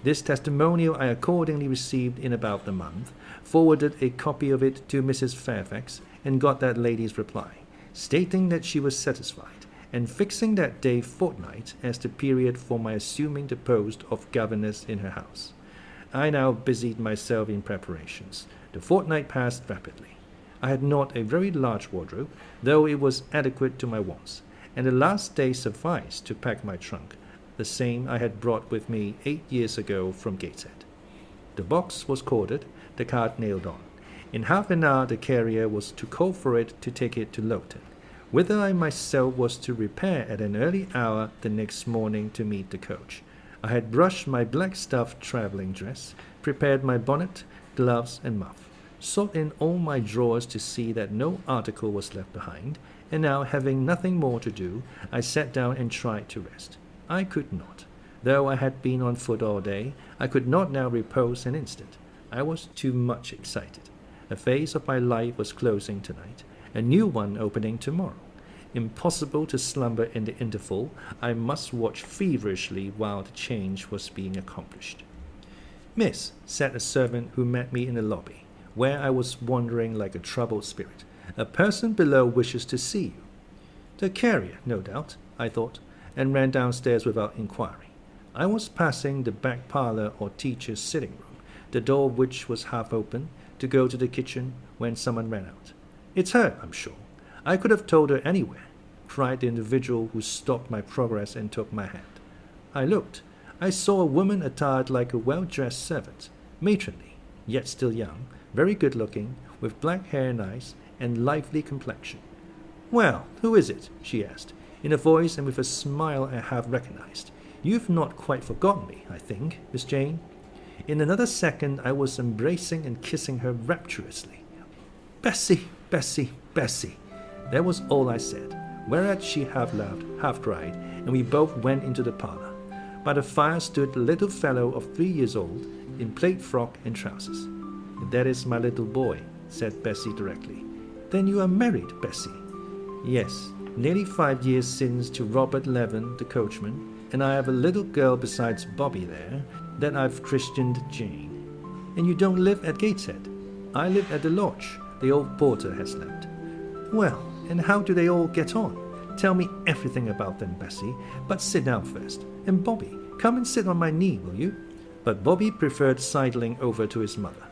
This testimonial I accordingly received in about a month, forwarded a copy of it to Mrs. Fairfax, and got that lady's reply, stating that she was satisfied, and fixing that day fortnight as the period for my assuming the post of governess in her house. I now busied myself in preparations. The fortnight passed rapidly. I had not a very large wardrobe, though it was adequate to my wants, and the last day sufficed to pack my trunk, the same I had brought with me 8 years ago from Gateshead. The box was corded, the cart nailed on. In half an hour the carrier was to call for it to take it to Lowton, whither I myself was to repair at an early hour the next morning to meet the coach. I had brushed my black stuff travelling dress, prepared my bonnet, gloves, and muff, sought in all my drawers to see that no article was left behind, and now, having nothing more to do, I sat down and tried to rest. I could not. Though I had been on foot all day, I could not now repose an instant. I was too much excited. A phase of my life was closing tonight, a new one opening tomorrow. Impossible to slumber in the interval. I must watch feverishly while the change was being accomplished. "Miss," said a servant who met me in the lobby, where I was wandering like a troubled spirit, "a person below wishes to see you." The carrier, no doubt, I thought, and ran downstairs without inquiry. I was passing the back parlour or teacher's sitting room, the door of which was half open, to go to the kitchen, when someone ran out. "It's her, I'm sure. I could have told her anywhere," cried the individual who stopped my progress and took my hand. I looked. I saw a woman attired like a well-dressed servant, matronly, yet still young, very good-looking, with black hair and eyes, and lively complexion. "Well, who is it?" she asked, in a voice and with a smile I half recognized. "You've not quite forgotten me, I think, Miss Jane." In another second I was embracing and kissing her rapturously. "Bessie, Bessie, Bessie!" That was all I said, whereat she half laughed, half cried, and we both went into the parlour. By the fire stood a little fellow of 3 years old, in plaid frock and trousers. "That is my little boy," said Bessie directly. "Then you are married, Bessie?" "Yes, nearly 5 years since to Robert Levin, the coachman, and I have a little girl besides Bobby there, that I've christened Jane." "And you don't live at Gateshead?" "I live at the lodge. The old porter has left." "Well, and how do they all get on? Tell me everything about them, Bessie, but sit down first. And Bobby, come and sit on my knee, will you?" But Bobby preferred sidling over to his mother.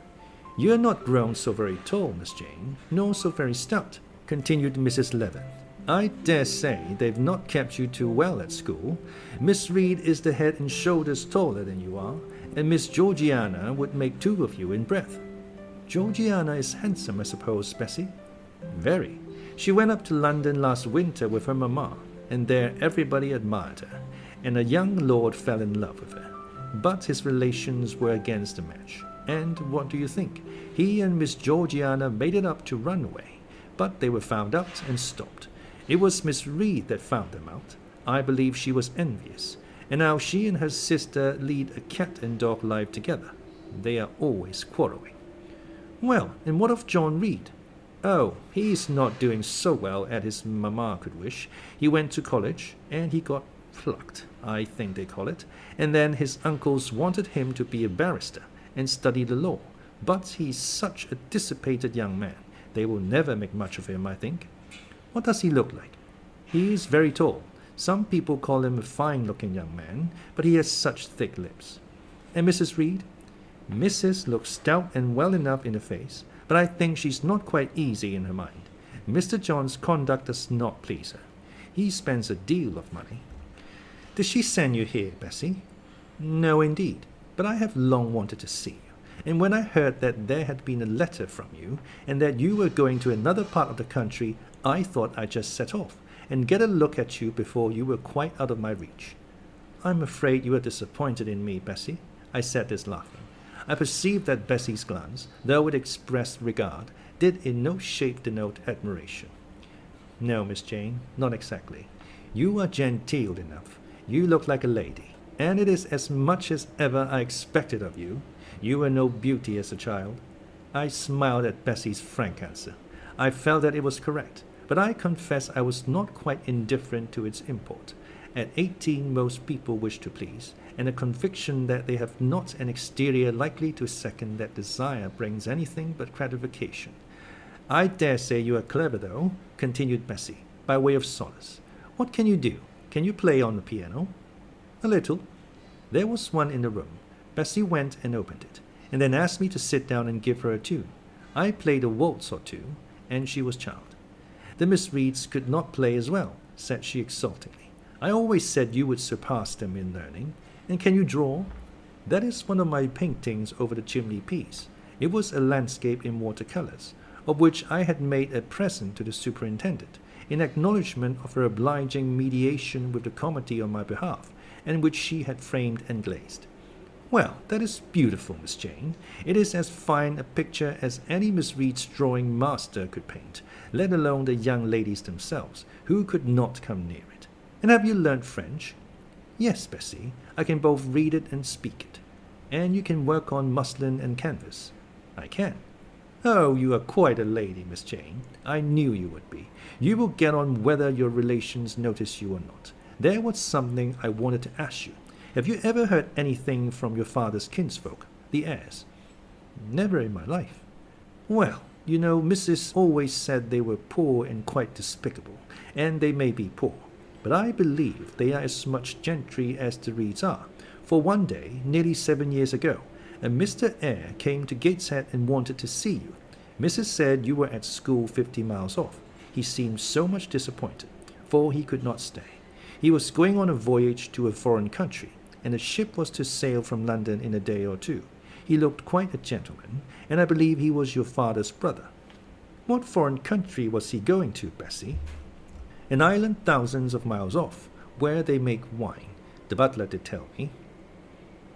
"You're not grown so very tall, Miss Jane, nor so very stout," continued Mrs. Levin. "I dare say they've not kept you too well at school. Miss Reed is the head and shoulders taller than you are, and Miss Georgiana would make 2 of you in breadth." Georgiana is handsome, I suppose, Bessie? Very. She went up to London last winter with her mamma, and there everybody admired her, and a young lord fell in love with her. But his relations were against the match, and what do you think? He and Miss Georgiana made it up to run away, but they were found out and stopped. It was Miss Reed that found them out. I believe she was envious, and now she and her sister lead a cat and dog life together. They are always quarreling. Well, and what of John Reed? Oh, he is not doing so well as his mamma could wish. He went to college, and he got plucked, I think they call it, and then his uncles wanted him to be a barrister and study the law. But he's such a dissipated young man. They will never make much of him, I think. What does he look like? He is very tall. Some people call him a fine-looking young man, but he has such thick lips. And Mrs. Reed? Mrs. looks stout and well enough in the face, but I think she's not quite easy in her mind. Mr. John's conduct does not please her. He spends a deal of money. Did she send you here, Bessie? No, indeed, but I have long wanted to see you, and when I heard that there had been a letter from you, and that you were going to another part of the country, I thought I'd just set off, and get a look at you before you were quite out of my reach. I'm afraid you are disappointed in me, Bessie. I said this laughing. I perceived that Bessie's glance, though it expressed regard, did in no shape denote admiration. No, Miss Jane, not exactly. You are genteel enough. You look like a lady, and it is as much as ever I expected of you. You were no beauty as a child. I smiled at Bessie's frank answer. I felt that it was correct, but I confess I was not quite indifferent to its import. At 18 most people wish to please, and a conviction that they have not an exterior likely to second that desire brings anything but gratification. I dare say you are clever, though, continued Bessie, by way of solace. What can you do? Can you play on the piano? A little. There was one in the room. Bessie went and opened it, and then asked me to sit down and give her a tune. I played a waltz or two, and she was charmed. The Miss Reeds could not play as well, said she exultingly. I always said you would surpass them in learning. And can you draw? That is one of my paintings over the chimney piece. It was a landscape in watercolors, of which I had made a present to the superintendent, in acknowledgment of her obliging mediation with the committee on my behalf, and which she had framed and glazed. Well, that is beautiful, Miss Jane. It is as fine a picture as any Miss Reed's drawing master could paint, let alone the young ladies themselves, who could not come near it. And have you learnt French? Yes, Bessie, I can both read it and speak it. And you can work on muslin and canvas. I can. Oh, you are quite a lady, Miss Jane. I knew you would be. You will get on whether your relations notice you or not. There was something I wanted to ask you. Have you ever heard anything from your father's kinsfolk, the Eyres? Never in my life. Well, you know, Mrs. always said they were poor and quite despicable, and they may be poor. But I believe they are as much gentry as the Reeds are, for one day, nearly 7 years ago, a Mr. Eyre came to Gateshead and wanted to see you. Mrs. said you were at school 50 miles off. He seemed so much disappointed, for he could not stay. He was going on a voyage to a foreign country, and the ship was to sail from London in a day or two. He looked quite a gentleman, and I believe he was your father's brother. What foreign country was he going to, Bessie? An island thousands of miles off, where they make wine, the butler did tell me.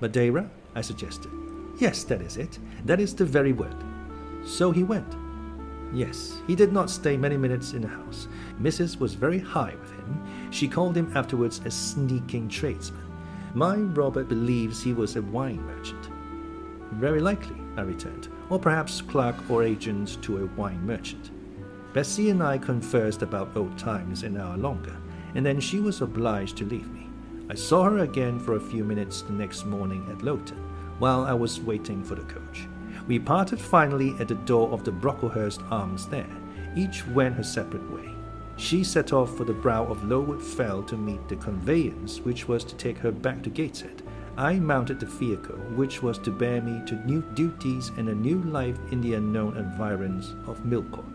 Madeira? I suggested. Yes, that is it. That is the very word. So he went. Yes, he did not stay many minutes in the house. Mrs. was very high with him. She called him afterwards a sneaking tradesman. My Robert believes he was a wine merchant. Very likely, I returned, or perhaps clerk or agent to a wine merchant. Bessie and I conversed about old times an hour longer, and then she was obliged to leave me. I saw her again for a few minutes the next morning at Lowton, while I was waiting for the coach. We parted finally at the door of the Brocklehurst Arms there. Each went her separate way. She set off for the brow of Lowood Fell to meet the conveyance which was to take her back to Gateshead. I mounted the vehicle which was to bear me to new duties and a new life in the unknown environs of Millcourt.